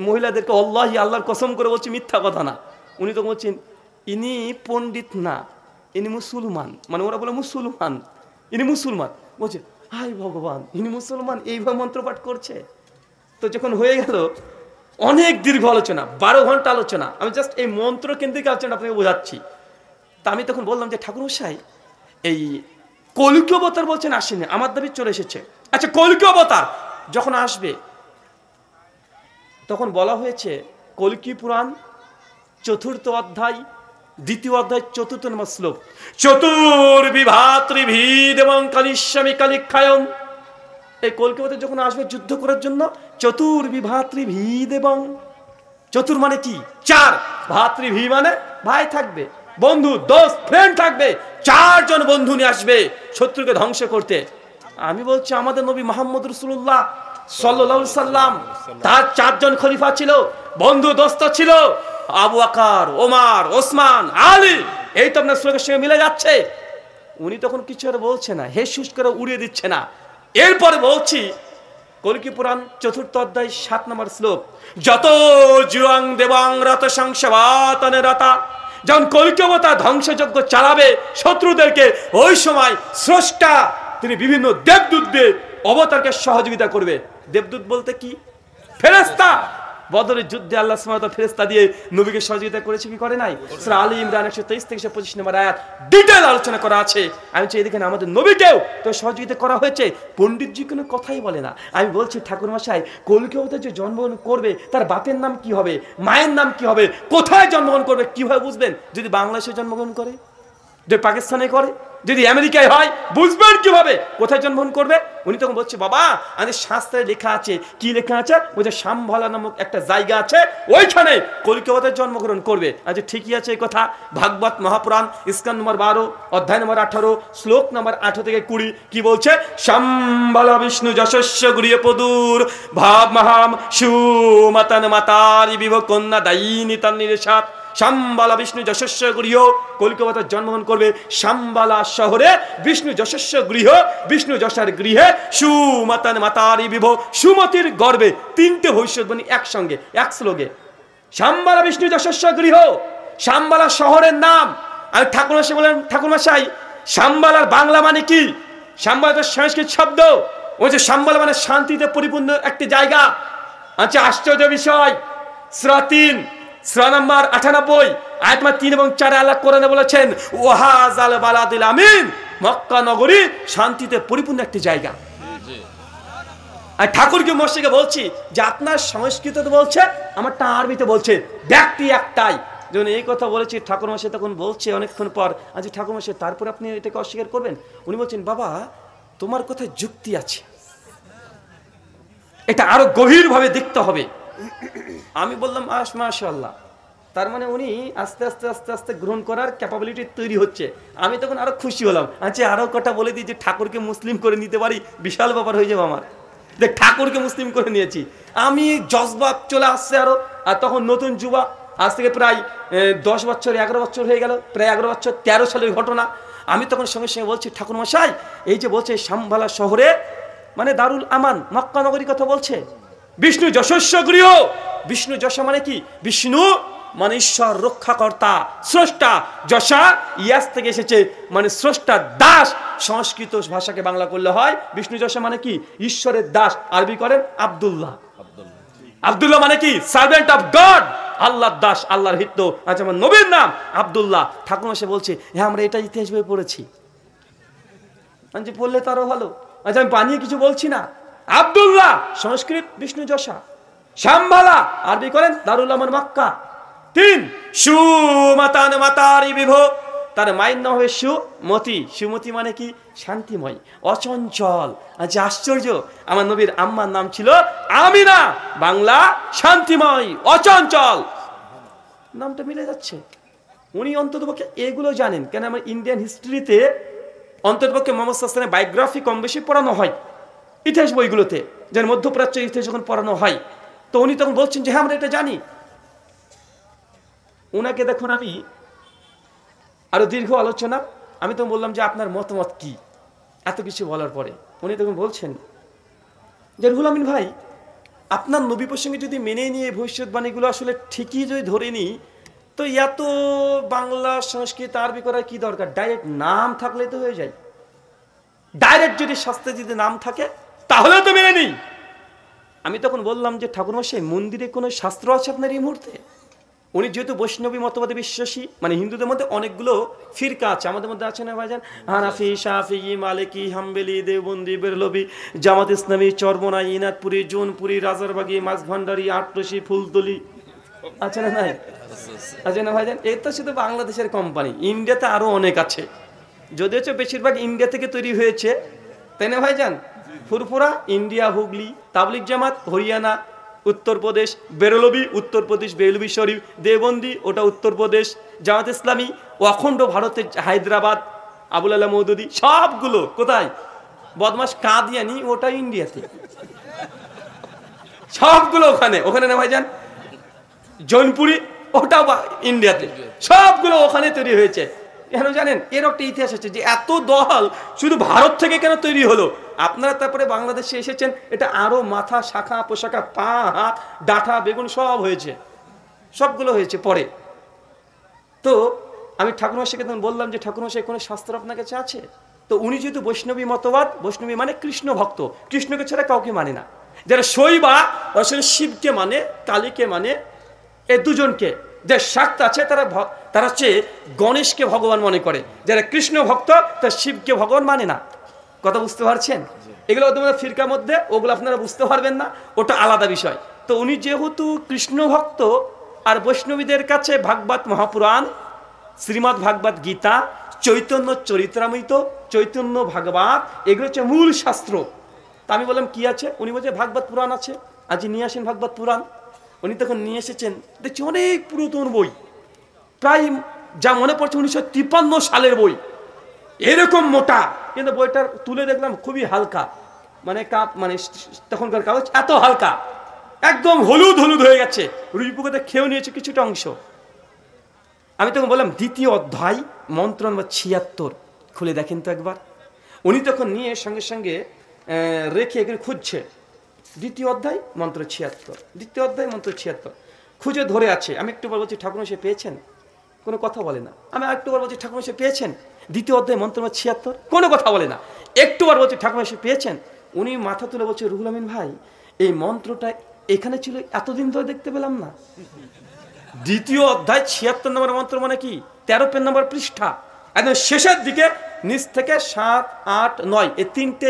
মহিলাদেরকে, আল্লাহি, আল্লাহর কসম করে বলছি, মিথ্যা কথা না। উনি তো বলছেন ইনি পণ্ডিত না, ইনি মুসলমান। মানে ওরা বলে মুসলমান, ইনি মুসলমান। বলছে হাই ভগবান, ইনি মুসলমান, এইভাবে মন্ত্রপাঠ করছে। তো যখন হয়ে গেল, অনেক দীর্ঘ আলোচনা, 12 ঘন্টা আলোচনা, আমি জাস্ট এই মন্ত্র কেন্দ্রিক আলোচনা আপনাকে বোঝাচ্ছি। তা আমি তখন বললাম যে ঠাকুর মশাই, এই কলিকি অবতার বলছেন আসেনি, আমার দাবি চলে এসেছে। আচ্ছা কলিকি অবতার যখন আসবে, তখন বলা হয়েছে কলিকি পুরাণ 4th অধ্যায় 2য় অধ্যায় 4th নম্বর শ্লোক, চতুর্বিভাত্রিভিদ এবং কালিস্বামী কালিক্ষায়ম। এই কলিকি অবতার যখন আসবে যুদ্ধ করার জন্য, চতুর্বিভাত্রিভিদ এবং, চতুর মানে কি 4, ভাতৃভি মানে ভাই থাকবে, বন্ধু দোস্ত ফ্রেন্ড থাকবে, 4 জন বন্ধু নিয়ে আসবে শত্রুকে ধ্বংস করতে। আমি বলছি আমাদের নবী মুহাম্মদ রাসূলুল্লাহ সাল্লাল্লাহু আলাইহি সাল্লাম, তার 4 জন খলিফা ছিল, বন্ধু দোস্ত ছিল, আবু বকর, ওমর, ওসমান, আলী। এই তো আপনার শ্লোকের সঙ্গে মিলে যাচ্ছে। উনি তখন কিছু আর বলছে না, হে শুষ করে উড়িয়ে দিচ্ছে না। এরপরে বলছি কলিকি পুরাণ 4th অধ্যায় 7 নম্বর শ্লোক, যত জুয়াং দেবাং রত সংসবাতনে রতা। যখন কলিকি অবতার ধ্বংসযজ্ঞ চালাবে শত্রুদেরকে, ওই সময় স্রষ্টা তিনি বিভিন্ন দেবদূত দিয়ে অবতারকে সহযোগিতা করবে। দেবদূত বলতে কি? ফেরেশতা। বদরের যুদ্ধে আল্লাহ সুবহানাহু ওয়া তাআলা ফেরেশতা দিয়ে নবীকে সহযোগিতা করেছে কি করে নাই? সূরা আলী ইমরান 123 থেকে 125 নম্বর আয়াত ডিটেইল আলোচনা করা আছে। আমি চাই এদিকে আমাদের নবীকেও তো সহযোগিতা করা হয়েছে। পণ্ডিতজি কোনো কথাই বলে না। আমি বলছি ঠাকুর মশাই, কলিকি অবতার যে জন্মগ্রহণ করবে তার বাপের নাম কি হবে, মায়ের নাম কি হবে, কোথায় জন্মগ্রহণ করবে কিভাবে বুঝবেন? যদি বাংলাদেশে জন্মগ্রহণ করে, যদি পাকিস্তানে করে, যদি আমেরিকায় হয়, বুঝবেন কিভাবে কোথায় জন্মগ্রহণ করবে? উনি তখন বলছে বাবা আমাদের শাস্ত্রে লেখা আছে। কি লেখা আছে? ওই যে শামভালা নামক একটা জায়গা আছে, ওইখানে কলিকি অবতার জন্মগ্রহণ করবে। আচ্ছা ঠিকই আছে এই কথা। ভাগবত মহাপুরাণ স্কন্ধ নম্বর 12 অধ্যায় নম্বর 18 শ্লোক নম্বর 8 থেকে 20 কি বলছে? শামভালা বিষ্ণু যশস্য গৃহপদুর ভাব মহাম সুমাতান মাতারি বিভ কন্যা দায়িনী তার নিরেশাত। শামবালা বিষ্ণু যশস্য গৃহ, কলিকি অবতার জন্মগ্রহণ করবে শামবালা শহরে, বিষ্ণু যশস্য গৃহ, বিষ্ণু যশার গৃহে, সুমাতান মাতারি বিভ, সুমতির গর্ভে। 3টে ভবিষ্যৎবাণী একসঙ্গে এক শ্লোকে। শামবালা বিষ্ণু যশস্য গৃহ, শামবালা শহরের নাম। আমি ঠাকুর মশাই বলেন, ঠাকুর মশাই শামবালার বাংলা মানে কি? শামবালা তো সংস্কৃত শব্দ। ওই যে শামবালা মানে শান্তিতে পরিপূর্ণ একটি জায়গা। আচ্ছা আশ্চর্য বিষয়, সূরা 3 সূরা নম্বর 98 আয়াত নম্বর 3 এবং 4 আল্লাহ কোরআনে বলেছেন ওয়াহাজাল বালাদিল আমিন, মক্কা নগরী শান্তিতে পরিপূর্ণ একটি জায়গা। আর ঠাকুরকে মশাইকে বলছি যে আপনার সংস্কৃততে বলছে, আমারটা আরবিতে বলছে, ব্যক্তি একটাই। যখন এই কথা বলেছি ঠাকুর মশাই তখন বলছে অনেকক্ষণ পর, আজ ঠাকুর মশাই তারপরে আপনি এটাকে অস্বীকার করবেন? উনি বলছেন বাবা তোমার কথায় যুক্তি আছে, এটা আরো গভীরভাবে দেখতে হবে। আমি বললাম মাশাআল্লাহ। তার মানে উনি আস্তে আস্তে আস্তে আস্তে গ্রহণ করার ক্যাপাবিলিটি তৈরি হচ্ছে। আমি তখন আরো খুশি হলাম। আচ্ছা আরো কথা বলে দিই যে ঠাকুরকে মুসলিম করে নিতে পারি, বিশাল ব্যাপার হয়ে যাবে আমার, যে ঠাকুরকে মুসলিম করে নিয়েছি আমি। জজবা চলে আসছে আরো। আর তখন নতুন যুবা, আজ থেকে প্রায় 10 বছর 11 বছর হয়ে গেল, প্রায় 11 বছর 13 সালের ঘটনা। আমি তখন সঙ্গে সঙ্গে বলছি ঠাকুর মশাই এই যে বলছে শামভালা শহরে মানে দারুল আমান মক্কা নগরী কথা বলছে, বিষ্ণু যশস্য গৃহ। বিষ্ণু যশা মানে কি? বিষ্ণু মানে ঈশ্বর রক্ষাকর্তা স্রষ্টা। যশা ইয়াস থেকে এসেছে মানে স্রষ্টার দাস। সংস্কৃত ভাষাকে বাংলা করলে হয় বিষ্ণু যশা মানে কি? ঈশ্বরের দাস। আরবি করেন আব্দুল্লাহ। আব্দুল্লাহ মানে কি? সার্ভেন্ট অফ গড, আল্লাহর দাস, আল্লাহর হিত। আচ্ছা আমার নবীর নাম আব্দুল্লাহ। ঠাকুর এসে বলছে হ্যাঁ আমরা এটা ইতিহাস বই পড়েছি। আচ্ছা পড়লে তো আরো ভালো। আচ্ছা আমি বানিয়ে কিছু বলছি না। আব্দুল্লাহ সংস্কৃত বিষ্ণু যশা, শামভালা আরবি করেন দারুল আমান মক্কা। 3 সুমাতান মাতারি বিভ, তার মায়ের নাম হবে সুমতি। সুমতি মানে কি? শান্তিময়, অচঞ্চল। আচ্ছা আশ্চর্য, আমার নবীর আম্মার নাম ছিল আমিনা, বাংলা শান্তিময় অচঞ্চল। নামটা মিলে যাচ্ছে। উনি অন্ততপক্ষে এগুলো জানেন, কেন আমার ইন্ডিয়ান হিস্ট্রিতে অন্ততপক্ষে মোহাম্মদ সাল্লাল্লাহু আলাইহি ওয়াসাল্লামের বায়োগ্রাফি কম বেশি পড়ানো হয় ইতিহাস বইগুলোতে, যেন মধ্যপ্রাচ্যের ইতিহাস যখন পড়ানো হয়, তো উনি তখন বলছেন যে হ্যাঁ আমরা এটা জানি। ওনাকে দেখুন আমি আরো দীর্ঘ আলোচনা, আমি তো বললাম যে আপনার মতামত কি, এত কিছু বলার পরে উনি তখন বলছেন যে রুহুল আমিন ভাই, আপনার নবী প্রসঙ্গে যদি মেনে নিয়ে ভবিষ্যৎবাণীগুলো আসলে ঠিকই যদি ধরে নিই, তো এত বাংলা সংস্কৃত আরবি করার কি দরকার, ডাইরেক্ট নাম থাকলে তো হয়ে যায়। ডাইরেক্ট যদি শাস্ত্রে যদি নাম থাকে তাহলে তো মেনে নিই। আমি তখন বললাম যে ঠাকুরমশাই, মন্দিরে কোনো শাস্ত্র আছে আপনার এই মুহূর্তে? উনি যেহেতু বৈষ্ণবী মতবাদে বিশ্বাসী, মানে হিন্দুদের মধ্যে অনেকগুলো ফিরকা আছে, আমাদের মধ্যে আছে না ভাইজান, হানাফি, শাফি, মালিকি, হাম্বেলি, দেওবন্দি, বেরলবি, জামাত ইসলামী, চরমনাই, ইনাদপুরি, জোনপুরি, রাজারবাগি, মাঝভান্ডারি, আটরশি, ফুলতলি, আছে না? নাই আছে না ভাইজান? এই তো শুধু বাংলাদেশের কোম্পানি, ইন্ডিয়াতে আরো অনেক আছে, যদিও বেশিরভাগ ইন্ডিয়া থেকে তৈরি হয়েছে, তাই না ভাইজান? ফুরফুরা ইন্ডিয়া, হুগলি, তাবলিগ জামাত হরিয়ানা, উত্তরপ্রদেশ, বেরলবি উত্তরপ্রদেশ, বেরলবি শরীফ, দেওবন্দি ওটা উত্তরপ্রদেশ, জামাত ইসলামী ও অখণ্ড ভারতের হায়দ্রাবাদ, আবুল আলা মওদুদি, সবগুলো কোথায়? বদমাস কাদিয়ানি, ওটা ইন্ডিয়াতে, সবগুলো ওখানে ওখানে না ভাইজান? জৌনপুরি ওটাও ইন্ডিয়াতে, সবগুলো ওখানে তৈরি হয়েছে। কেন জানেন? এর একটা ইতিহাস আছে যে এত দল শুধু ভারত থেকে কেন তৈরি হলো। আপনারা তারপরে বাংলাদেশে এসেছেন, এটা আরো মাথা, শাখা পোশাখা, পা, হাত, ডাঁটা, বেগুন সব হয়েছে, সবগুলো হয়েছে পরে। তো আমি ঠাকুরমশাইকে তখন বললাম যে ঠাকুরমশাই, কোনো শাস্ত্র আপনার কাছে আছে? তো উনি যেহেতু বৈষ্ণবী মতবাদ, বৈষ্ণবী মানে কৃষ্ণ ভক্ত, কৃষ্ণকে ছাড়া কাউকে মানে না। যারা শৈবা আসলে শিবকে মানে, কালীকে মানে, এই দুজনকে, যে শাক্ত আছে তারা হচ্ছে গণেশকে ভগবান মনে করে। যারা কৃষ্ণ ভক্ত তারা শিবকে ভগবান মানে না। কথা বুঝতে পারছেন? এগুলো ওদের ফিরকার মধ্যে, ওগুলো আপনারা বুঝতে পারবেন না, ওটা আলাদা বিষয়। তো উনি যেহেতু কৃষ্ণ ভক্ত, আর বৈষ্ণবীদের কাছে ভাগবত মহাপুরাণ, শ্রীমদ্ ভাগবত গীতা, চৈতন্য চরিত্রামৃত, চৈতন্য ভাগবত, এগুলো হচ্ছে মূল শাস্ত্র। তা আমি বললাম কি আছে? উনি বলছে ভাগবত পুরাণ আছে, আজ নিয়ে আসেন ভাগবত পুরাণ। উনি তখন নিয়ে এসেছেন, দেখছি অনেক পুরাতন বই, প্রায় যা মনে পড়ছে 1953 সালের বই, এরকম মোটা, কিন্তু বইটা তুলে দেখলাম খুবই হালকা, মানে মানে তখনকার কাগজ এত হালকা, একদম হলুদ হলুদ হয়ে গেছে, রুইপুকুতে খেয়েও নিয়েছে কিছুটা অংশ। আমি তখন বললাম দ্বিতীয় অধ্যায় মন্ত্র নম্বর 76, খুলে দেখেন তো একবার। উনি তখন নিয়ে সঙ্গে সঙ্গে রেখে এগুলো খুঁজছে, দ্বিতীয় অধ্যায় মন্ত্র 76, দ্বিতীয় অধ্যায় মন্ত্র 76 খুঁজে ধরে আছে। আমি একটুবার বলছি ঠাকুরমশাই পেয়েছেন? কোনো কথা বলে না। আমি একটুবার বলছি ঠাকুরমশাই পেয়েছেন? দ্বিতীয় অধ্যায় মন্ত্র 76, কোনো কথা বলে না। একটুবার বলছি ঠাকুরমশাই পেয়েছেন? উনি মাথা তুলে বলছে, রুহুল আমিন ভাই, এই মন্ত্রটা এখানে ছিল, এতদিন ধরে দেখতে পেলাম না। দ্বিতীয় অধ্যায় 76 নম্বর মন্ত্র, মানে কি 13 নম্বর পৃষ্ঠা, একদম শেষের দিকে নিচ থেকে 7, 8, 9 এই তিনটে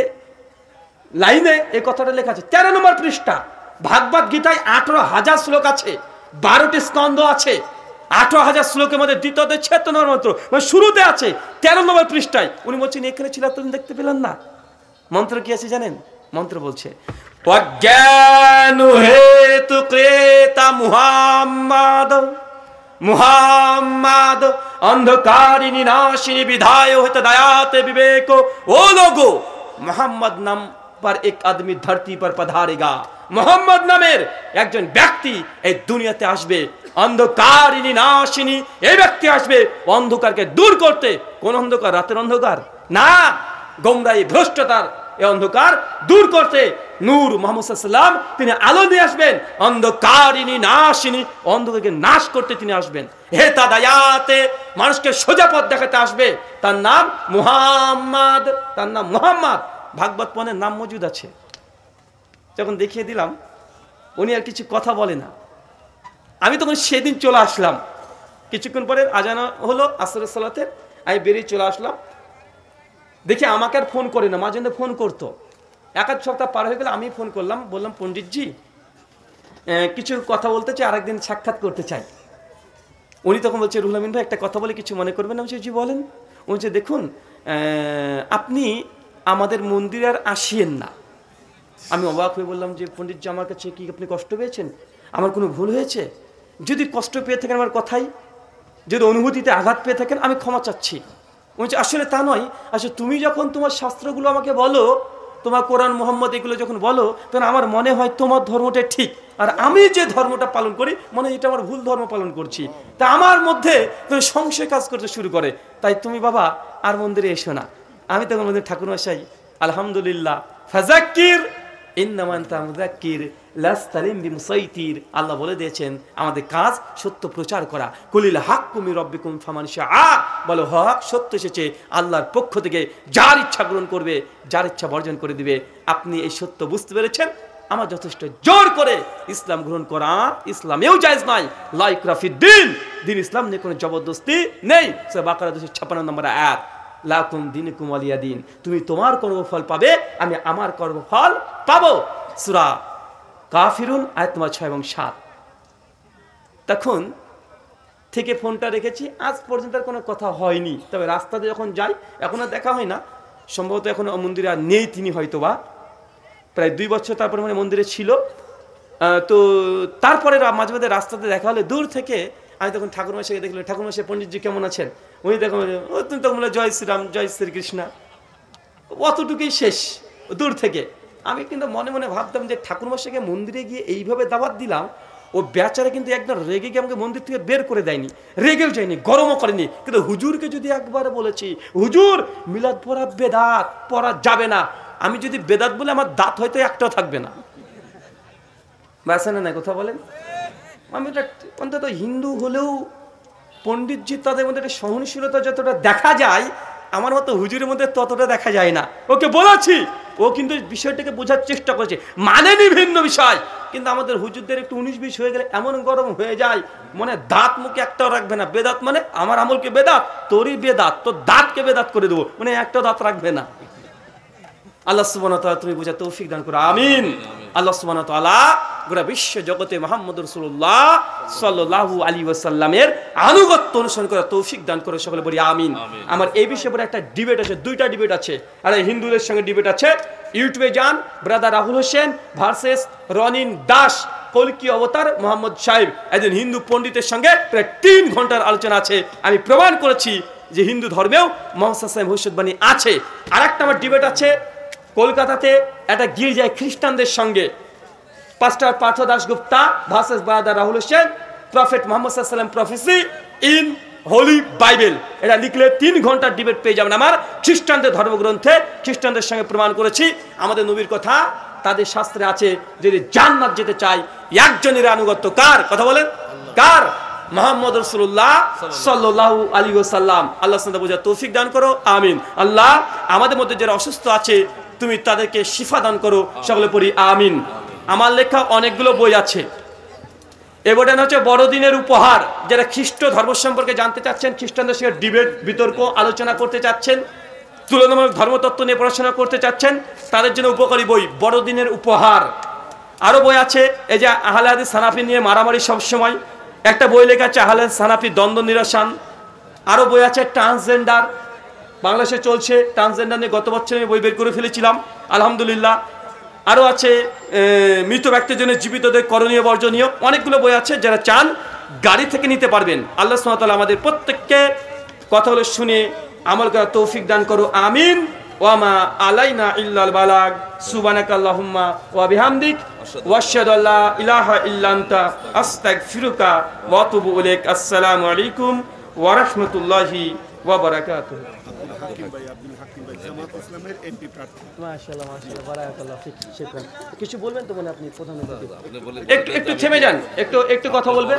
লাইনে এই কথাটা লেখা আছে। 13 নম্বর পৃষ্ঠা। ভাগবত গীতায় 18,000 শ্লোক আছে, 12টি স্কন্ধ আছে, 18,000 শ্লোকের মধ্যে দ্বিতীয় অধ্যায় 76 নম্বর মন্ত্র, মানে শুরুতে আছে 13 নম্বর পৃষ্ঠায়। উনি বলছেন এখানে ছিল, এতদিন দেখতে পেলেন না। মন্ত্র কি আছে জানেন? মন্ত্র বলছে, অজ্ঞান হেতু ক্রেতা মুহাম্মাদ, মুহাম্মাদ অন্ধকারিণী নাশিনী বিধায় হতে দয়াতে বিবেক। ও লোগো, মোহাম্মদ নাম पर एक आदमी धरती पर पधारेगा, मोहम्मद नामेर একজন ব্যক্তি এই দুনিয়াতে আসবে, অন্ধকারিণী নাশিনী, এই ব্যক্তি আসবে অন্ধকারকে দূর করতে। কোন অন্ধকার? রাতের অন্ধকার না, গোমরাহি ভ্রষ্টতার এই অন্ধকার দূর করতে নূর মুহাম্মদ সাল্লাল্লাহু আলাইহি ওয়াসাল্লাম তিনি আলো নিয়ে আসবেন। অন্ধকারিণী নাশিনী, অন্ধকারকে নাশ করতে তিনি আসবেন। হেদায়াতে, মানুষকে সোজা পথ দেখাতে আসবে। তার নাম মুহাম্মদ, তার নাম মুহাম্মদ। ভাগবত পুরাণের নাম মজুদ আছে। যখন দেখিয়ে দিলাম, উনি আর কিছু কথা বলে না। আমি তখন সেদিন চলে আসলাম, কিছুক্ষণ পরে আজান হলো আসরের সালাতে, আমি বেরিয়ে চলে আসলাম। দেখি আমাকে আর ফোন করে না, মাঝে ফোন করতো। 1-2 সপ্তাহ পার হয়ে গেলে আমি ফোন করলাম, বললাম পণ্ডিতজি কিছু কথা বলতে চাই, আরেকদিন সাক্ষাৎ করতে চাই। উনি তখন বলছে, রুহুল আমিন ভাই একটা কথা বলে কিছু মনে করবেন না? বলছে জি বলেন। উনি বলছে দেখুন, আপনি আমাদের মন্দিরে আর আসিয়েন না। আমি অবাক হয়ে বললাম যে পণ্ডিতজি আমার কাছে কি আপনি কষ্ট পেয়েছেন? আমার কোনো ভুল হয়েছে? যদি কষ্ট পেয়ে থাকেন আমার কথাই, যদি অনুভূতিতে আঘাত পেয়ে থাকেন আমি ক্ষমা চাচ্ছি। বলছি আসলে তা নয়, আসলে তুমি যখন তোমার শাস্ত্রগুলো আমাকে বলো, তোমার কোরআন মুহাম্মদ এগুলো যখন বলো, তখন আমার মনে হয় তোমার ধর্মটা ঠিক, আর আমি যে ধর্মটা পালন করি মনে হয় এটা আমার ভুল ধর্ম পালন করছি। তা আমার মধ্যে তুমি সংশয় কাজ করতে শুরু করে, তাই তুমি বাবা আর মন্দিরে এসো না। আমি তখন মন্দির ঠাকুরমশাই আলহামদুলিল্লাহ ফাযাক্কির ইন্নামা আনতা মুযাক্কির লাস্তা বিমুসাইতির, আল্লাহ বলে দিয়েছেন আমাদের কাজ সত্য প্রচার করা। কুলিল হাক্কু মির রাব্বিকুম ফামান শাআ, বলো হক সত্য এসেছে আল্লাহর পক্ষ থেকে, যার ইচ্ছা গ্রহণ করবে, যার ইচ্ছা বর্জন করে দিবে। আপনি এই সত্য বুঝতে পেরেছেন, আমার যথেষ্ট জোর করে ইসলাম গ্রহণ করা ইসলামেও জায়েজ নাই। লা ইকরাহা ফিদ্দিন, দিন ইসলাম নিয়ে কোনো জবরদস্তি নেই। সূরা বাকারা 256 নম্বর আয়াত, লাকুম দীনুকুম ওয়ালিয়া দিন, তুমি তোমার কর্মফল পাবে, আমি আমার কর্মফল পাবো। সূরা কাফিরুন আয়াত নম্বর 6 এবং 7। তখন থেকে ফোনটা রেখেছি, আজ পর্যন্ত আর কোনো কথা হয়নি। তবে রাস্তাতে যখন যাই, এখন আর দেখা হয় না, সম্ভবত এখন মন্দিরে আর নেই তিনি, হয়তোবা প্রায় 2 বছর তারপরে মানে মন্দিরে ছিল। তো তারপরে মাঝে মাঝে রাস্তাতে দেখা হলে দূর থেকে আমি তখন ঠাকুরমশাইকে দেখলাম, ঠাকুরমশাই পণ্ডিতজি কেমন আছেন? উনি দেখো তুমি তখন বলে জয় শ্রীরাম, জয় শ্রীকৃষ্ণ, অতটুকুই শেষ দূর থেকে। আমি কিন্তু মনে মনে ভাবতাম যে ঠাকুরমশাইকে মন্দিরে গিয়ে এইভাবে দাওয়াত দিলাম, ও বেচারা কিন্তু একদম রেগে গিয়ে আমাকে মন্দির থেকে বের করে দেয়নি, রেগেও যায়নি, গরমও করেনি। কিন্তু হুজুরকে যদি একবার বলেছি, হুজুর মিলাদ পড়া বেদাত, পড়া যাবে না, আমি যদি বেদাত বলে আমার দাঁত হয়তো একটাও থাকবে না। বাসা না কথা বলেন। আমি অন্তত হিন্দু হলেও পণ্ডিতজি তাদের মধ্যে একটা সহনশীলতা যতটা দেখা যায়, আমার মতো হুজুরের মধ্যে ততটা দেখা যায় না। ওকে বলেছি, ও কিন্তু বিষয়টাকে বোঝার চেষ্টা করেছে, মানেনি ভিন্ন বিষয়। কিন্তু আমাদের হুজুরদের একটু 19-20 হয়ে গেলে এমন গরম হয়ে যায়, মনে দাঁত মুখে একটাও রাখবে না। বেদাত মানে আমার আমলকে বেদাত, তোরই বেদাত, তোর দাঁতকে বেদাত করে দেবো, মানে একটাও দাঁত রাখবে না। আল্লাহ সুবহানাহু ওয়া তাআলা তুমি বোঝার তৌফিক দান করো, আমিন। আল্লাহ সুবহানাহু ওয়া তাআলা গোটা বিশ্ব জগতে মুহাম্মদ রাসূলুল্লাহ সাল্লাল্লাহু আলাইহি ওয়াসাল্লামের আনুগত্য অনুসরণ করার তৌফিক দান করে, সকলে বলি আমিন। আমার এই বিষয়ে পরে একটা ডিবেট আছে, 2টা ডিবেট আছে, আর হিন্দুদের সঙ্গে ডিবেট আছে। ইউটিউবে যান, ব্রাদার রাহুল হোসেন ভার্সেস রনিন দাস, কলকি অবতার মোহাম্মদ সাহেব, একজন হিন্দু পণ্ডিতের সঙ্গে প্রায় 3 ঘন্টার আলোচনা আছে। আমি প্রমাণ করেছি যে হিন্দু ধর্মেও মুহাম্মদ সাল্লাল্লাহু আলাইহি ভবিষ্যৎবাণী আছে। আর একটা আমার ডিবেট আছে কলকাতাতে একটা গির্জায় খ্রিস্টানদের সঙ্গে, pastor Partha Dasgupta versus brother Rahul Hossain, prophet Muhammad সাল্লাল্লাহু আলাইহি ওয়াসাল্লাম প্রফেসি ইন হোলি বাইবেল, এটা লিখলে 3 ঘন্টার ডিবেট পেয়ে যাবেন আমার খ্রিস্টানদের ধর্মগ্রন্থে। খ্রিস্টানদের সঙ্গে প্রমাণ করেছি আমাদের নবীর কথা তাদের শাস্ত্রে আছে, যদি জান্নাত যেতে চাই একজনের আনুগত্য কার? কথা বলেন, কার? মুহাম্মদ রাসূলুল্লাহ সাল্লাল্লাহু আলাইহি ওয়াসাল্লাম। আল্লাহ সুবহানাহু ওয়া তাআলা তৌফিক দান করো, আমিন। আল্লাহ আমাদের মধ্যে যারা অসুস্থ আছে তুমি তাদেরকে শিফা দান করো, সকলে পড়ি আমিন। আমার লেখা অনেকগুলো বই আছে, এ বইটা হচ্ছে বড়দিনের উপহার। যারা খ্রিস্ট ধর্ম সম্পর্কে জানতে চাচ্ছেন, খ্রিস্টানদের সঙ্গে ডিবেট বিতর্ক আলোচনা করতে চাচ্ছেন, তুলনামূলক ধর্মতত্ত্ব নিয়ে পড়াশোনা করতে চাচ্ছেন, তাদের জন্য উপকারী বই বড়দিনের উপহার। আরও বই আছে, এই যে আহলে হাদিস সানাফি নিয়ে মারামারি সবসময়, একটা বই লেখা আছে আহলে সানাফি দ্বন্দ্ব নিরসন। আরও বই আছে ট্রান্সজেন্ডার, বাংলাদেশে চলছে ট্রান্সজেন্ডার নিয়ে, গত বছর আমি বই বের করে ফেলেছিলাম আলহামদুলিল্লাহ। আরও আছে মৃত ব্যক্তির জন্য জীবিতদের করণীয় বর্জনীয়, অনেকগুলো বই আছে। যারা চান গাড়ি থেকে নিতে পারবেন। আল্লাহ সুবহানাহু ওয়া তাআলা আমাদের প্রত্যেককে কথাগুলো শুনে আমল করার তৌফিক দান করো, আমিন। ওয়া মা আলাইনা ইল্লাল বালাগ, সুবহানাকা আল্লাহুম্মা ওয়া বিহামদিক ওয়া আশহাদু আল্লা ইলাহা ইল্লা আনতা আস্তাগফিরুকা ওয়া আতুবু ইলাইক। আসসালামু আলাইকুম ওয়া রাহমাতুল্লাহি ওয়া বারাকাতুহু। মাশাআল্লাহ মাশাআল্লাহ, বারাকাল্লাহ ফিক। শুকরান। কিছু বলবেন তো? বলে আপনি প্রধান, একটু থেমে যান, একটু কথা বলবেন।